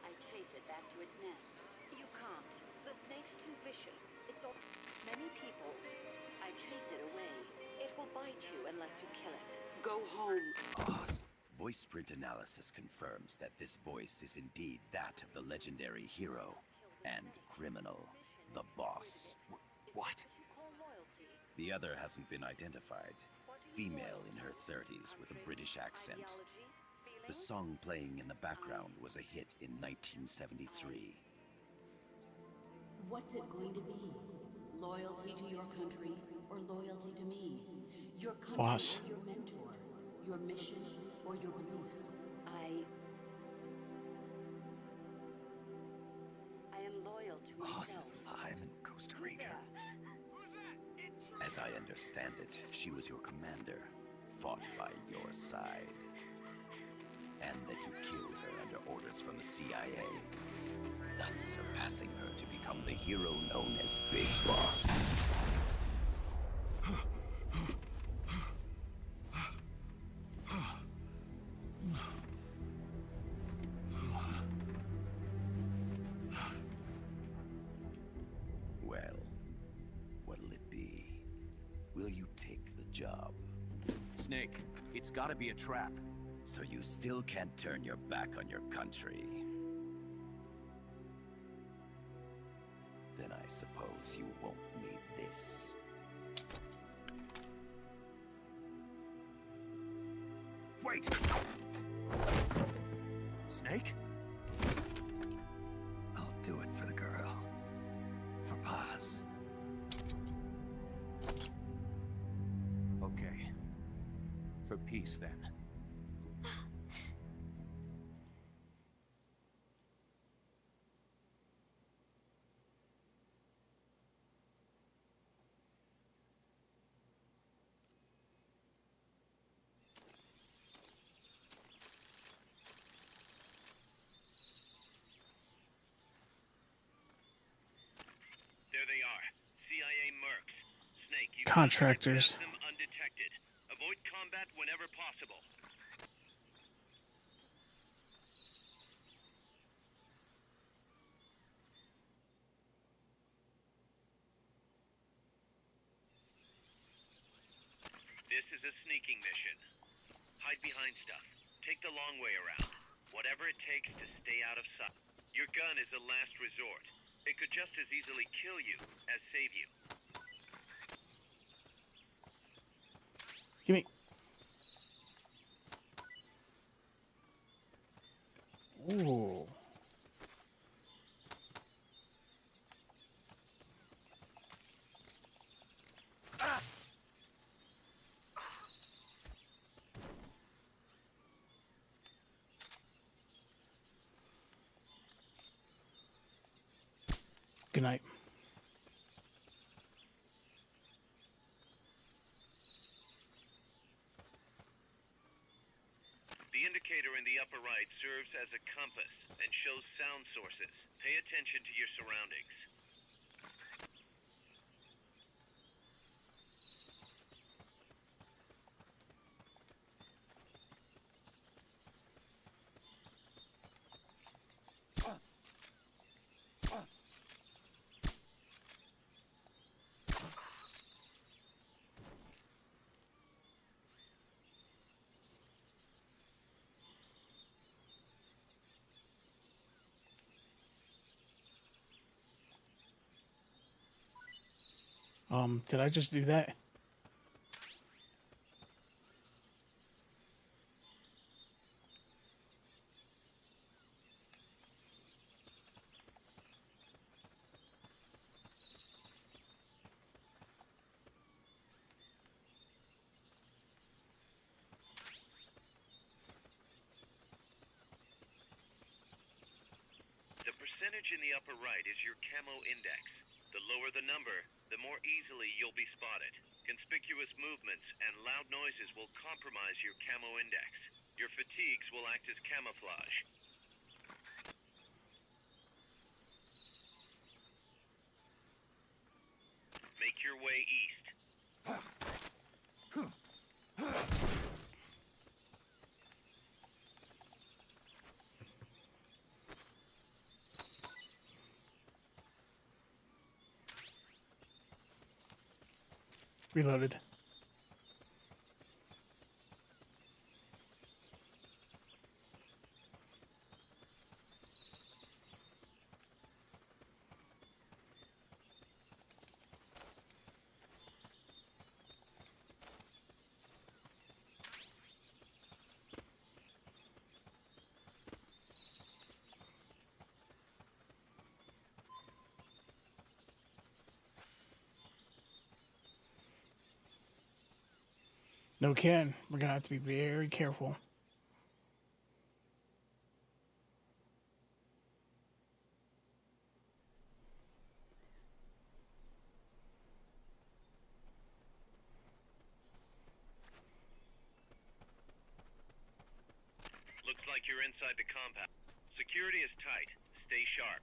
I chase it back to its nest. You can't. The snake's too vicious. It's all... Many people... I chase it away. It will bite you unless you kill it. Go home. Voice print analysis confirms that this voice is indeed that of the legendary hero and criminal, the Boss. What? The other hasn't been identified. Female in her 30s with a British accent. The song playing in the background was a hit in 1973. What's it going to be? Loyalty to your country or loyalty to me? Your country Boss. or your mentor? Your mission or your beliefs? I am loyal to myself. Boss is alive in Costa Rica. As I understand it, she was your commander, fought by your side. And that you killed her under orders from the CIA, thus surpassing her to become the hero known as Big Boss. Well, what'll it be? Will you take the job? Snake, it's gotta be a trap. So you still can't turn your back on your country. Then I suppose you won't need this. Wait! Snake? I'll do it for the girl. For Paz. Okay. For peace, then. There they are. CIA mercs. Snake, you Contractors. them undetected. Avoid combat whenever possible. is a sneaking mission. Hide behind stuff. Take the long way around. Whatever it takes to stay out of sight. Your gun is a last resort. It could just as easily kill you as save you. Give me. Ooh. Good night. The indicator in the upper right serves as a compass and shows sound sources. Pay attention to your surroundings. Did I just do that? The percentage in the upper right is your camo index. The lower the number, the more easily you'll be spotted. Conspicuous movements and loud noises will compromise your camo index. Your fatigues will act as camouflage. Make your way east. Reloaded. No, Ken. We're gonna have to be very careful. Looks like you're inside the compound. Security is tight. Stay sharp.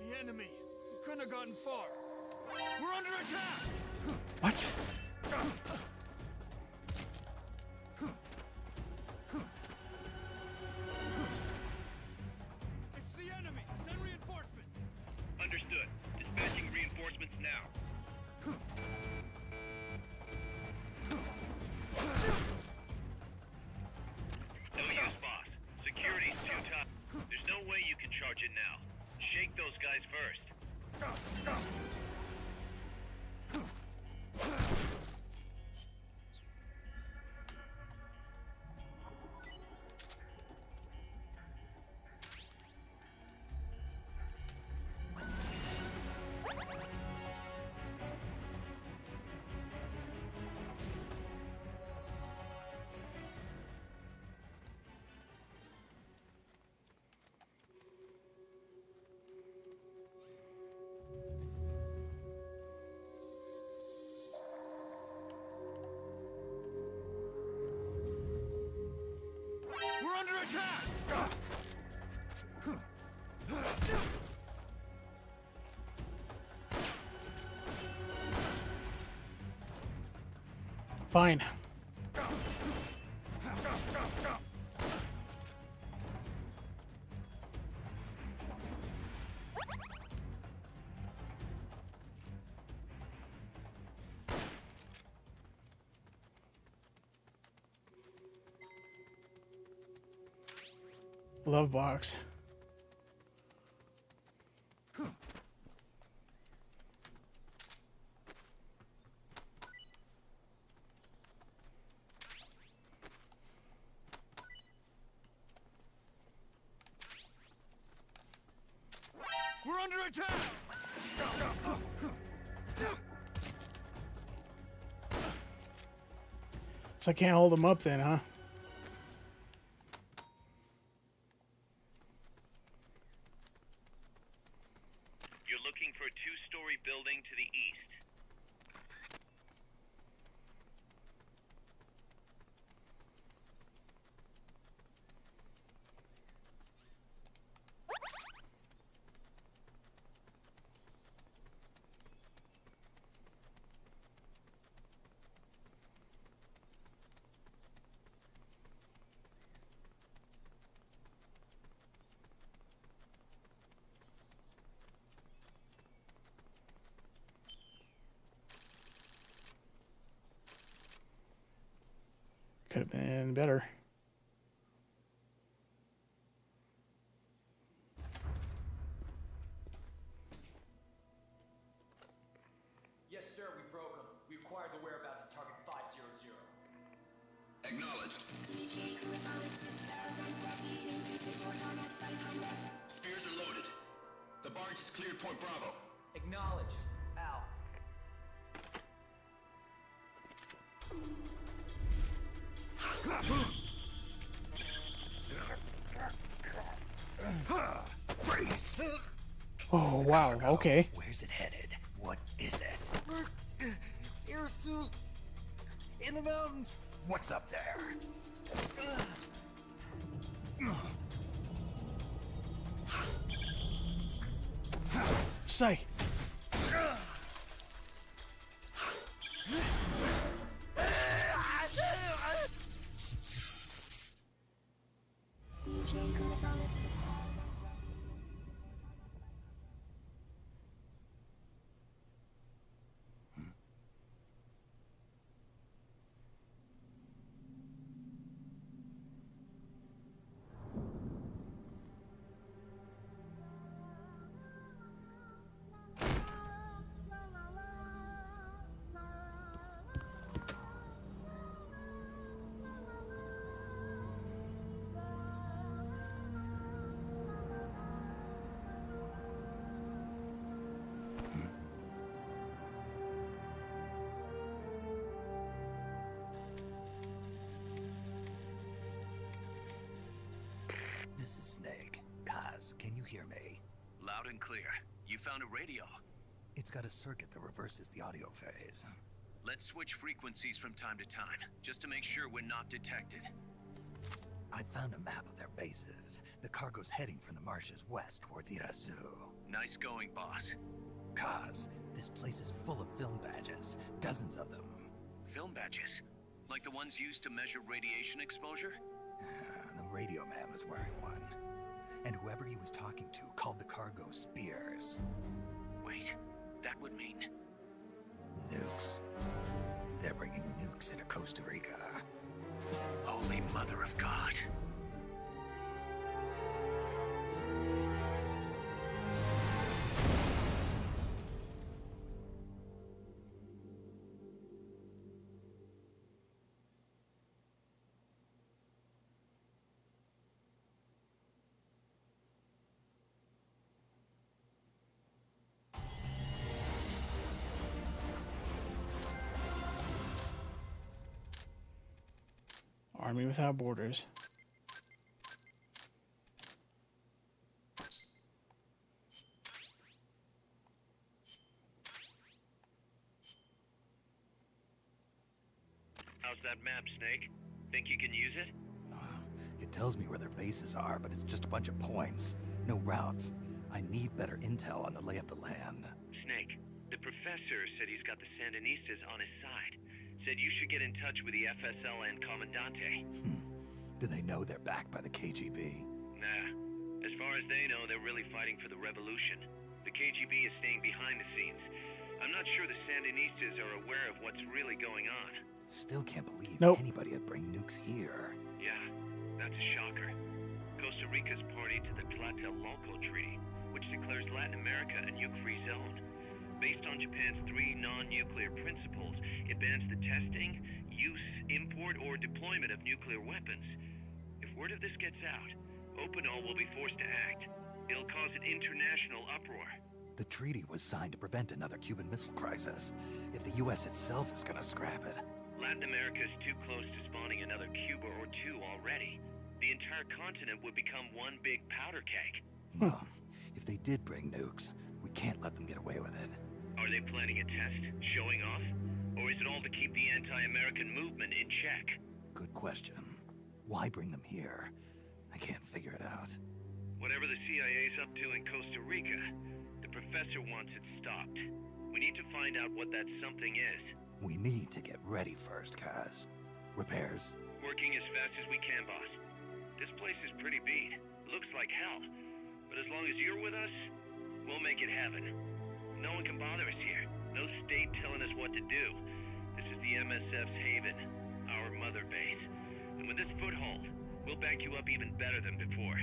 The enemy couldn't have gotten far. We're under attack! What? It's the enemy! Send reinforcements! Understood. Dispatching reinforcements now. No use, boss. Security's too tough. There's no way you can charge it now. Shake those guys first. attack! Fine. Love box. We're under attack! So I can't hold them up then, huh? You're looking for a two-story building to the east. Could have been better. Yes, sir, we broke them. We acquired the whereabouts of target 500. Acknowledged. Spears are loaded. The barge is cleared Point Bravo. Acknowledged. Out. Freeze! Oh, wow. Okay. Where's it headed? What is it? Air suit! In the mountains! What's up there? Say. This is Snake. Kaz, can you hear me? Loud and clear. You found a radio. It's got a circuit that reverses the audio phase. Let's switch frequencies from time to time, just to make sure we're not detected. I found a map of their bases. The cargo's heading from the marshes west towards Irasu. Nice going, boss. Kaz, this place is full of film badges. Dozens of them. Film badges? Like the ones used to measure radiation exposure? The radio man was wearing one. And whoever he was talking to called the cargo spears. Wait, that would mean... Nukes. They're bringing nukes into Costa Rica. Holy Mother of God. Army Without Borders. How's that map, Snake? Think you can use it? It tells me where their bases are, but it's just a bunch of points. No routes. I need better intel on the lay of the land. Snake, the professor said he's got the Sandinistas on his side. Said you should get in touch with the FSL and Commandante. Do they know they're backed by the KGB? Nah. As far as they know, they're really fighting for the revolution. The KGB is staying behind the scenes. I'm not sure the Sandinistas are aware of what's really going on. Still can't believe Nope. anybody would bring nukes here. Yeah, that's a shocker. Costa Rica's party to the Tlatelolco Treaty, which declares Latin America a nuke-free zone. Based on Japan's 3 non-nuclear principles, it bans the testing, use, import, or deployment of nuclear weapons. If word of this gets out, Opinol will be forced to act. It'll cause an international uproar. The treaty was signed to prevent another Cuban Missile Crisis. If the U.S. itself is gonna scrap it. Latin America is too close to spawning another Cuba or 2 already. The entire continent would become one big powder keg. Well, if they did bring nukes, we can't let them get away with it. Are they planning a test? Showing off? Or is it all to keep the anti-American movement in check? Good question. Why bring them here? I can't figure it out. Whatever the CIA's up to in Costa Rica, the professor wants it stopped. We need to find out what that something is. We need to get ready first, Kaz. Repairs? Working as fast as we can, boss. This place is pretty beat. Looks like hell. But as long as you're with us, we'll make it heaven. No one can bother us here. No state telling us what to do. This is the MSF's haven, our mother base. And with this foothold, we'll back you up even better than before.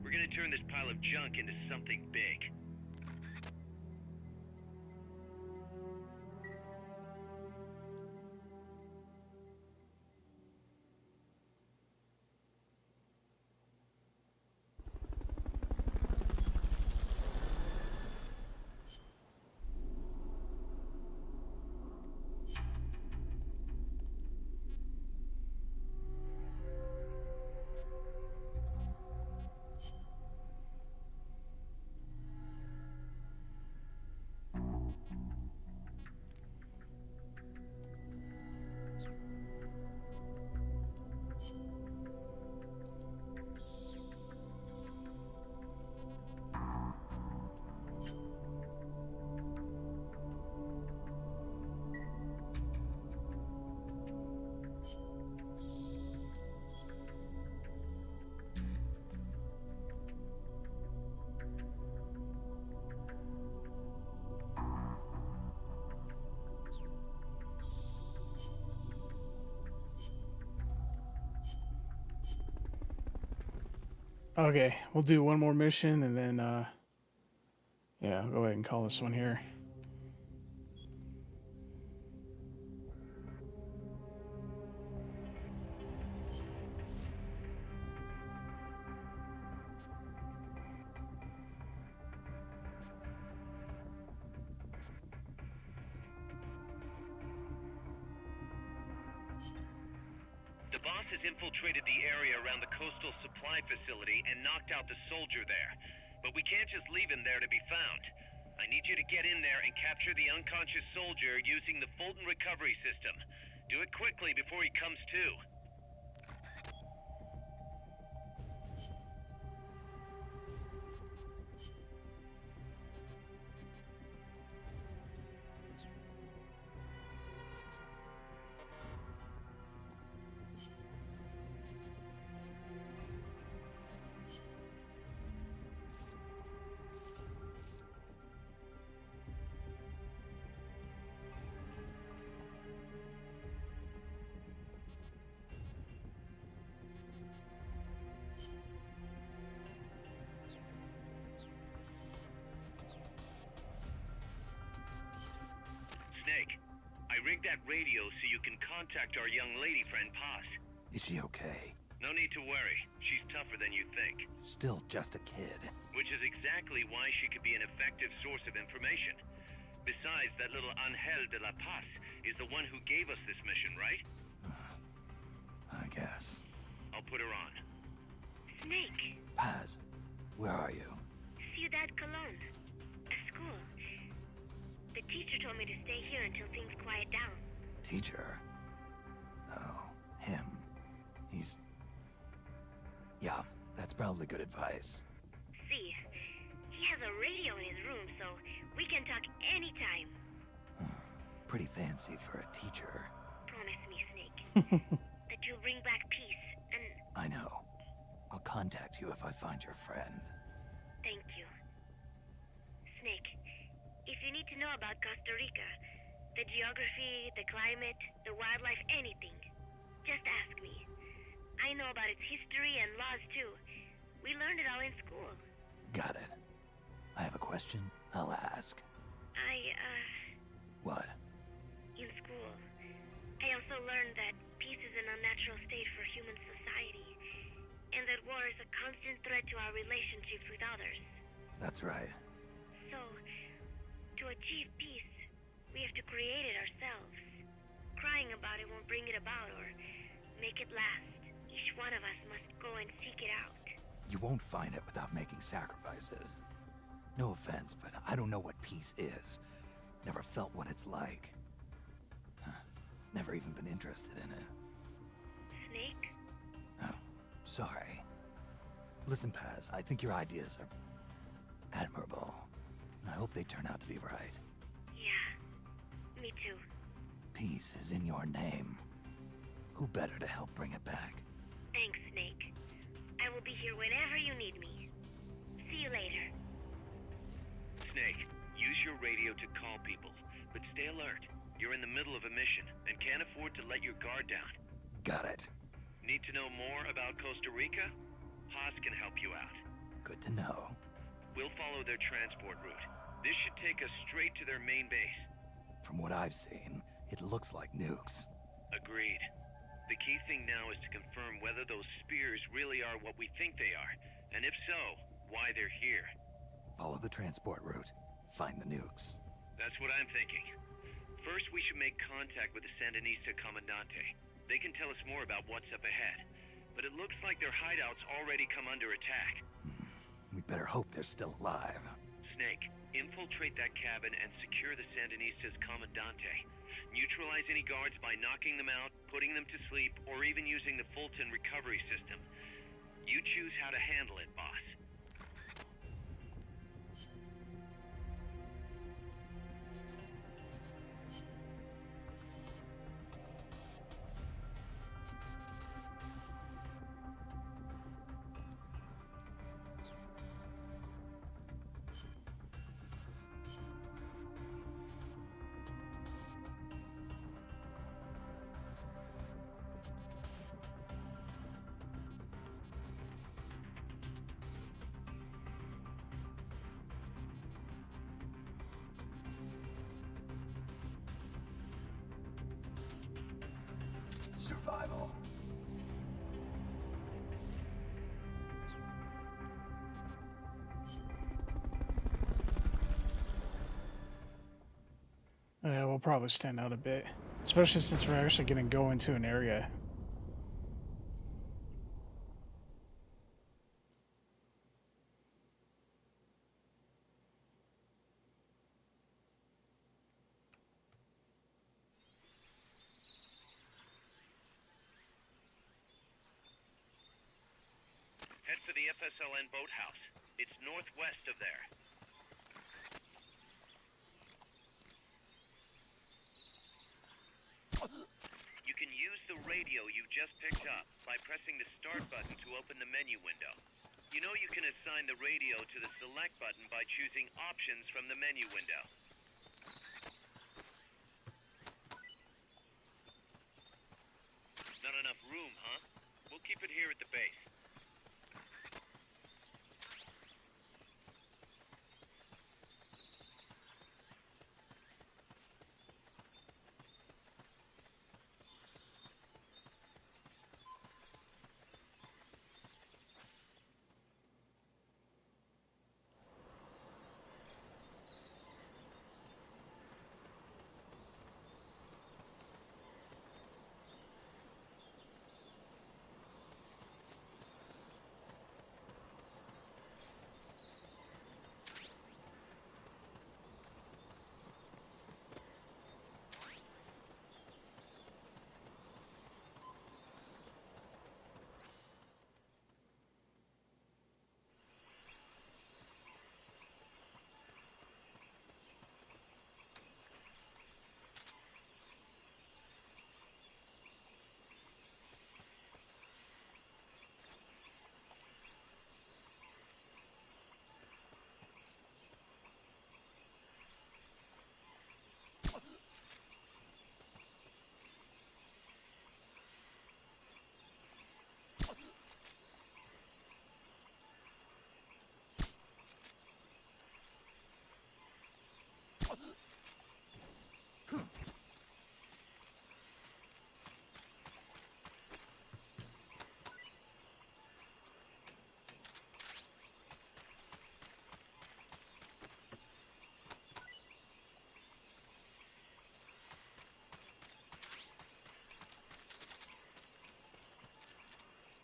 We're gonna turn this pile of junk into something big. Okay, we'll do one more mission and then, yeah, I'll go ahead and call this one here. The boss has infiltrated the area around the coastal supply facility and knocked out the soldier there. But we can't just leave him there to be found. I need you to get in there and capture the unconscious soldier using the Fulton recovery system. Do it quickly before he comes to. Snake, I rigged that radio so you can contact our young lady friend Paz. Is she okay? No need to worry. She's tougher than you think. Still just a kid. Which is exactly why she could be an effective source of information. Besides, that little Angel de la Paz is the one who gave us this mission, right? I guess. I'll put her on. Snake, Paz, where are you? Ciudad Colon. A school. The teacher told me to stay here until things quiet down. Teacher? Oh, him. He's... Yeah, that's probably good advice. See, he has a radio in his room, so we can talk anytime. Pretty fancy for a teacher. Promise me, Snake, that you'll bring back peace, and I know. I'll contact you if I find your friend. thank you. Snake, if you need to know about Costa Rica, the geography, the climate, the wildlife, anything, just ask me. I know about its history and laws too. We learned it all in school. Got it. I have a question. I'll ask. What? In school, I also learned that peace is an unnatural state for human society, and that war is a constant threat to our relationships with others. That's right. So, to achieve peace, we have to create it ourselves. Crying about it won't bring it about or make it last. Each one of us must go and seek it out. You won't find it without making sacrifices. No offense, but I don't know what peace is. Never felt what it's like. Never even been interested in it. Snake? Oh, sorry. Listen, Paz, I think your ideas are admirable. And I hope they turn out to be right. Yeah, me too. Peace is in your name. Who better to help bring it back? Thanks, Snake. I will be here whenever you need me. See you later. Snake, use your radio to call people, but stay alert. You're in the middle of a mission and can't afford to let your guard down. Got it. Need to know more about Costa Rica? Haas can help you out. Good to know. We'll follow their transport route. This should take us straight to their main base. From what I've seen, it looks like nukes. Agreed. The key thing now is to confirm whether those spears really are what we think they are, and if so, why they're here. Follow the transport route. Find the nukes. That's what I'm thinking. First, we should make contact with the Sandinista Comandante. They can tell us more about what's up ahead. But it looks like their hideout's already come under attack. We better hope they're still alive. Snake, infiltrate that cabin and secure the Sandinista's Comandante. Neutralize any guards by knocking them out, putting them to sleep, or even using the Fulton recovery system. You choose how to handle it, boss. Survival. Yeah, we'll probably stand out a bit. Especially since we're actually going to go into an area. Head for the FSLN boathouse. It's northwest of there. You can use the radio you just picked up by pressing the start button to open the menu window. You know you can assign the radio to the select button by choosing options from the menu window. Not enough room, huh? We'll keep it here at the base.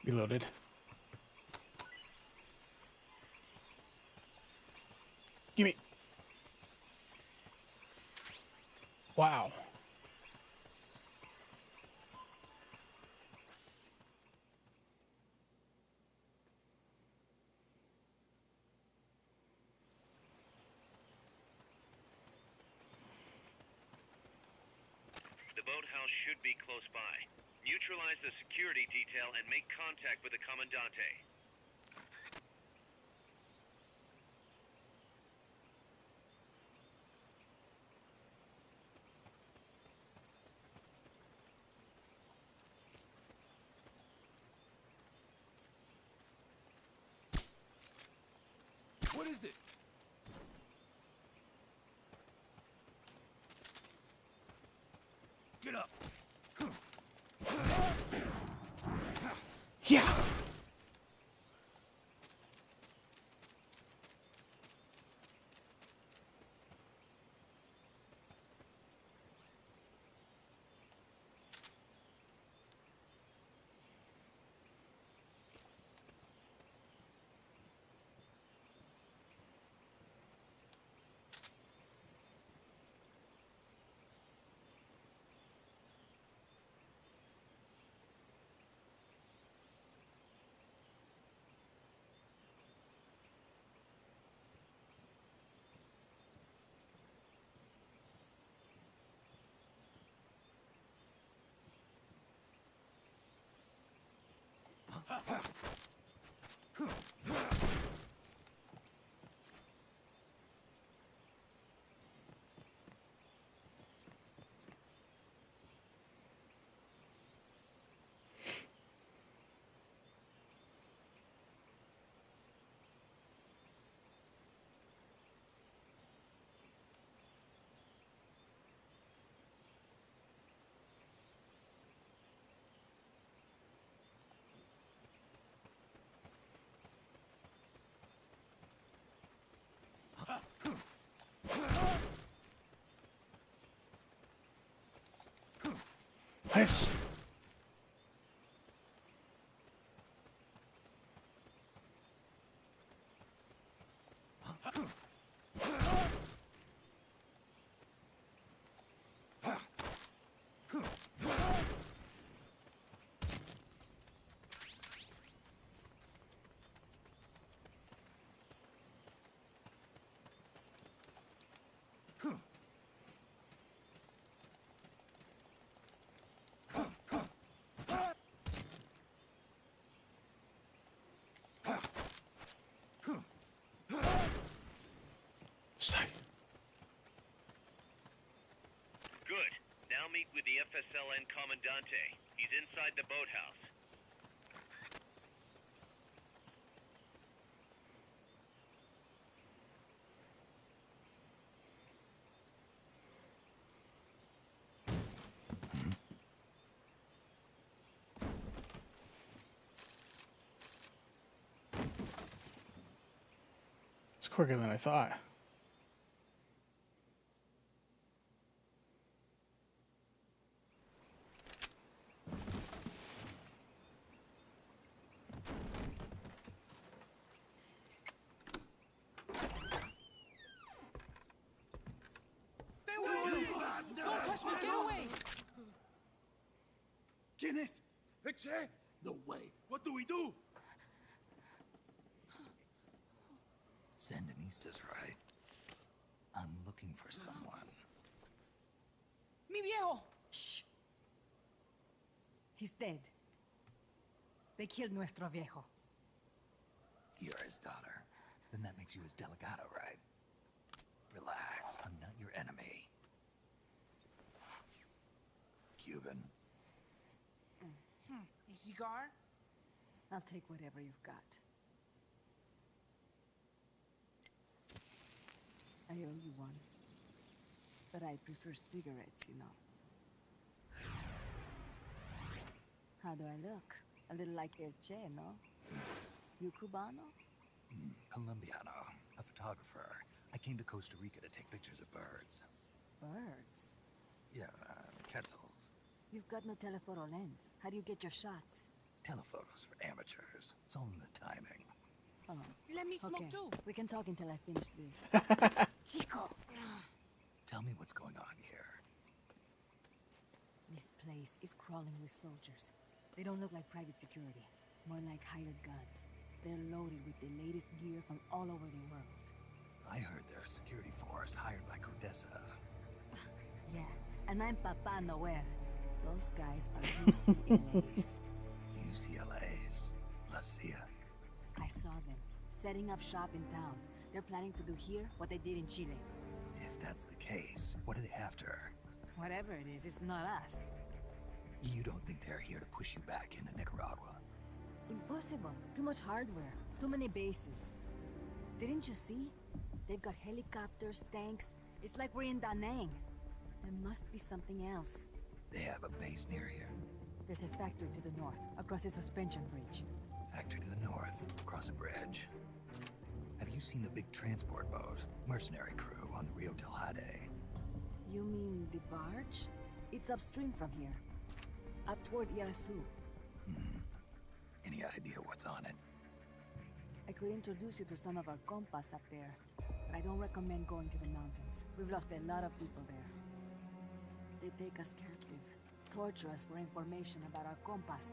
Reloaded. Gimme. Wow. The boathouse should be close by. Neutralize the security detail and make contact with the Commandante. What is it? Get up. Yeah. Nice. Good. Now meet with the FSLN Commandante. He's inside the boathouse. It's quicker than I thought. Don't touch me! Get away! ¿Quién es? Exe? No way. What do we do? Sandinista's right. I'm looking for someone. Mi viejo! Shh. He's dead. They killed nuestro viejo. You're his daughter. Then that makes you his delegado, right? Relax. I'm not your enemy. Cuban. A cigar? I'll take whatever you've got. I owe you one. But I prefer cigarettes, you know. How do I look? A little like El Che, no? You Cubano? Colombiano. A photographer. I came to Costa Rica to take pictures of birds. Birds? Yeah, quetzals. You've got no telephoto lens. How do you get your shots? Telephotos for amateurs. It's all in the timing. Oh, Let me smoke okay. too. We can talk until I finish this. Chico! Tell me what's going on here. This place is crawling with soldiers. They don't look like private security, more like hired guns. They're loaded with the latest gear from all over the world. I heard they're a security force hired by Codessa. Yeah, and I'm Papa Noel. Those guys are UCLA's. UCLA's. La CIA. I saw them, setting up shop in town. They're planning to do here what they did in Chile. If that's the case, what are they after? Whatever it is, it's not us. You don't think they're here to push you back into Nicaragua? Impossible. Too much hardware. Too many bases. Didn't you see? They've got helicopters, tanks. It's like we're in Da Nang. There must be something else. They have a base near here. There's a factory to the north, across a suspension bridge. Factory to the north, across a bridge. Have you seen the big transport boat, mercenary crew on the Rio del Jade? You mean the barge? It's upstream from here. Up toward Irasu. Any idea what's on it? I could introduce you to some of our compas up there, but I don't recommend going to the mountains. We've lost a lot of people there. They take us captive, torture us for information about our compas,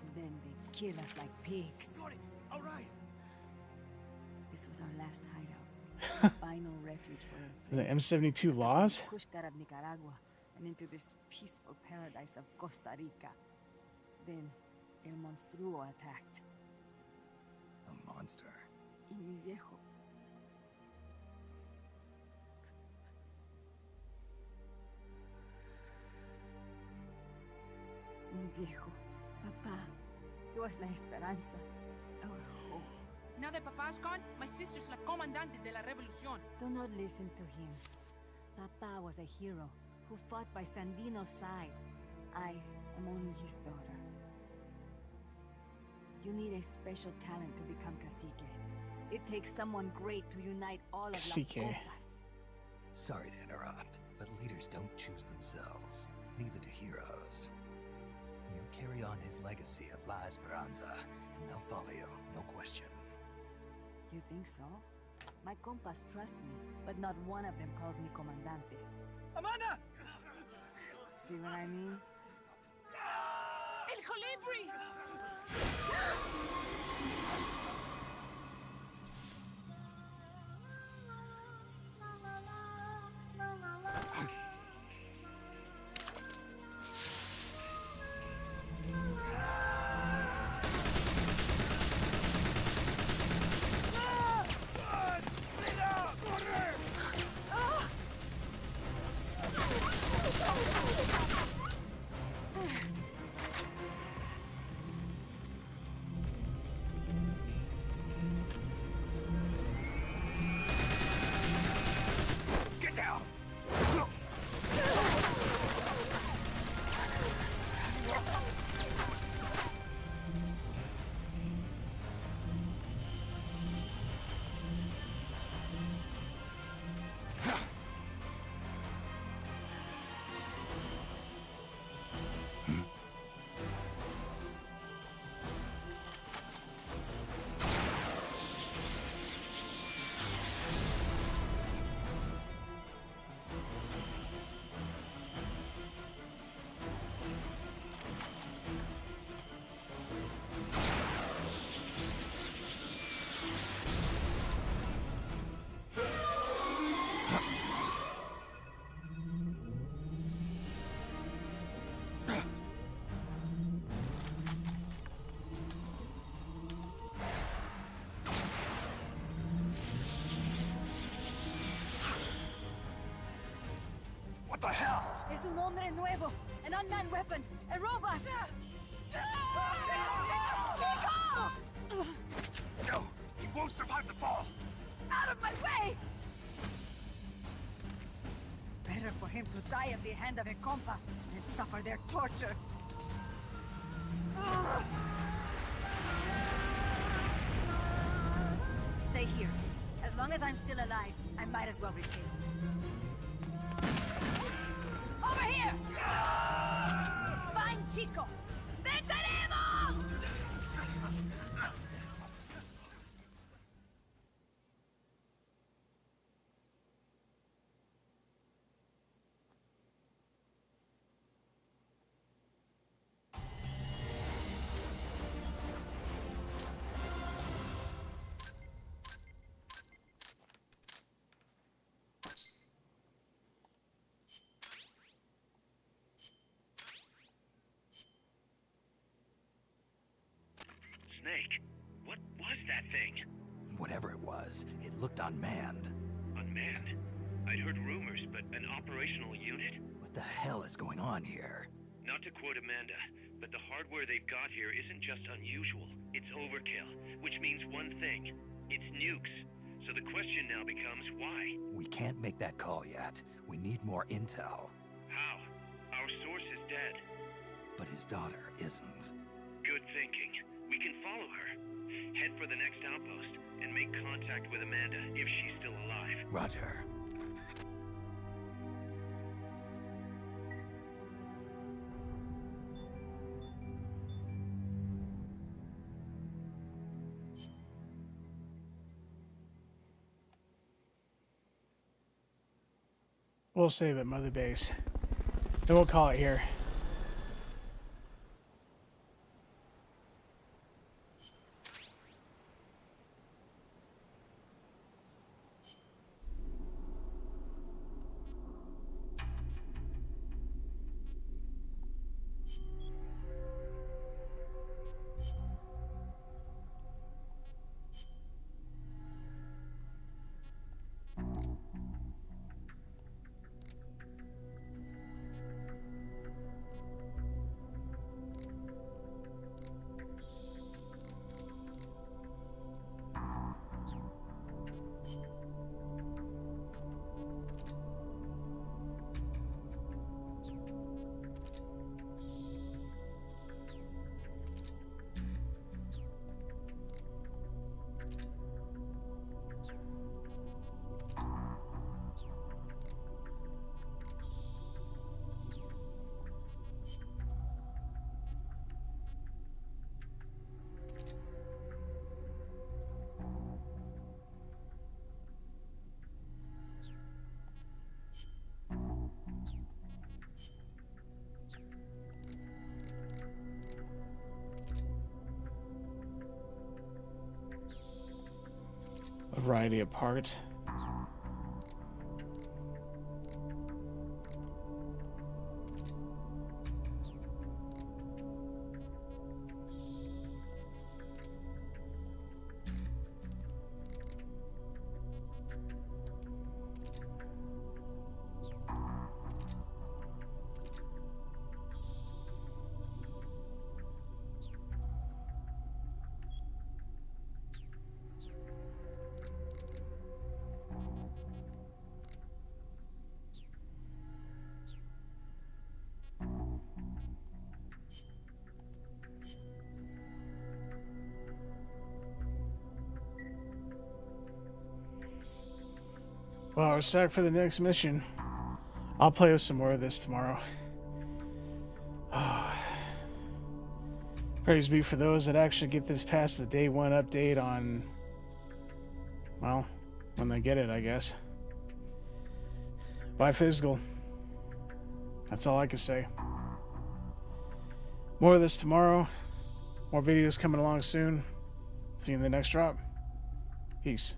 and then they kill us like pigs. Got it. All right. This was our last hideout. Final refuge for The M72 laws? pushed out of Nicaragua and into this peaceful paradise of Costa Rica. Then El Monstruo attacked. A monster. Y mi viejo. Mi viejo. Papá. He was la esperanza. Our hope. Now that Papa's gone, my sister's la comandante de la revolución. Do not listen to him. Papa was a hero who fought by Sandino's side. I am only his daughter. You need a special talent to become cacique. It takes someone great to unite all of Las Cacique. Compas. Sorry to interrupt, but leaders don't choose themselves. Neither do heroes. You carry on his legacy of La Esperanza, and they'll follow you, no question. You think so? My compas trust me, but not one of them calls me comandante. Amanda! See what I mean? El Colibri! Get down! What the hell? Es un hombre nuevo, an unmanned weapon, a robot! Chico! No, he won't survive the fall. Out of my way! Better for him to die at the hand of a compa than suffer their torture. Stay here. As long as I'm still alive, I might as well repay. Over here! Find Chico! ¡Venceremos! Snake, what was that thing? Whatever it was, it looked unmanned. Unmanned? I'd heard rumors, but an operational unit? What the hell is going on here? Not to quote Amanda, but the hardware they've got here isn't just unusual, it's overkill, which means one thing. It's nukes. So the question now becomes why? We can't make that call yet. We need more intel. How? Our source is dead. But his daughter isn't. Good thinking. We can follow her. Head for the next outpost and make contact with Amanda if she's still alive. Roger. We'll save it, Mother Base. Then we'll call it here. A variety of parts. Well, we're set for the next mission. I'll play with some more of this tomorrow. Praise be for those that actually get this past the day one update on, well, when they get it, I guess. Bye, physical. That's all I can say. More of this tomorrow. More videos coming along soon. See you in the next drop. Peace.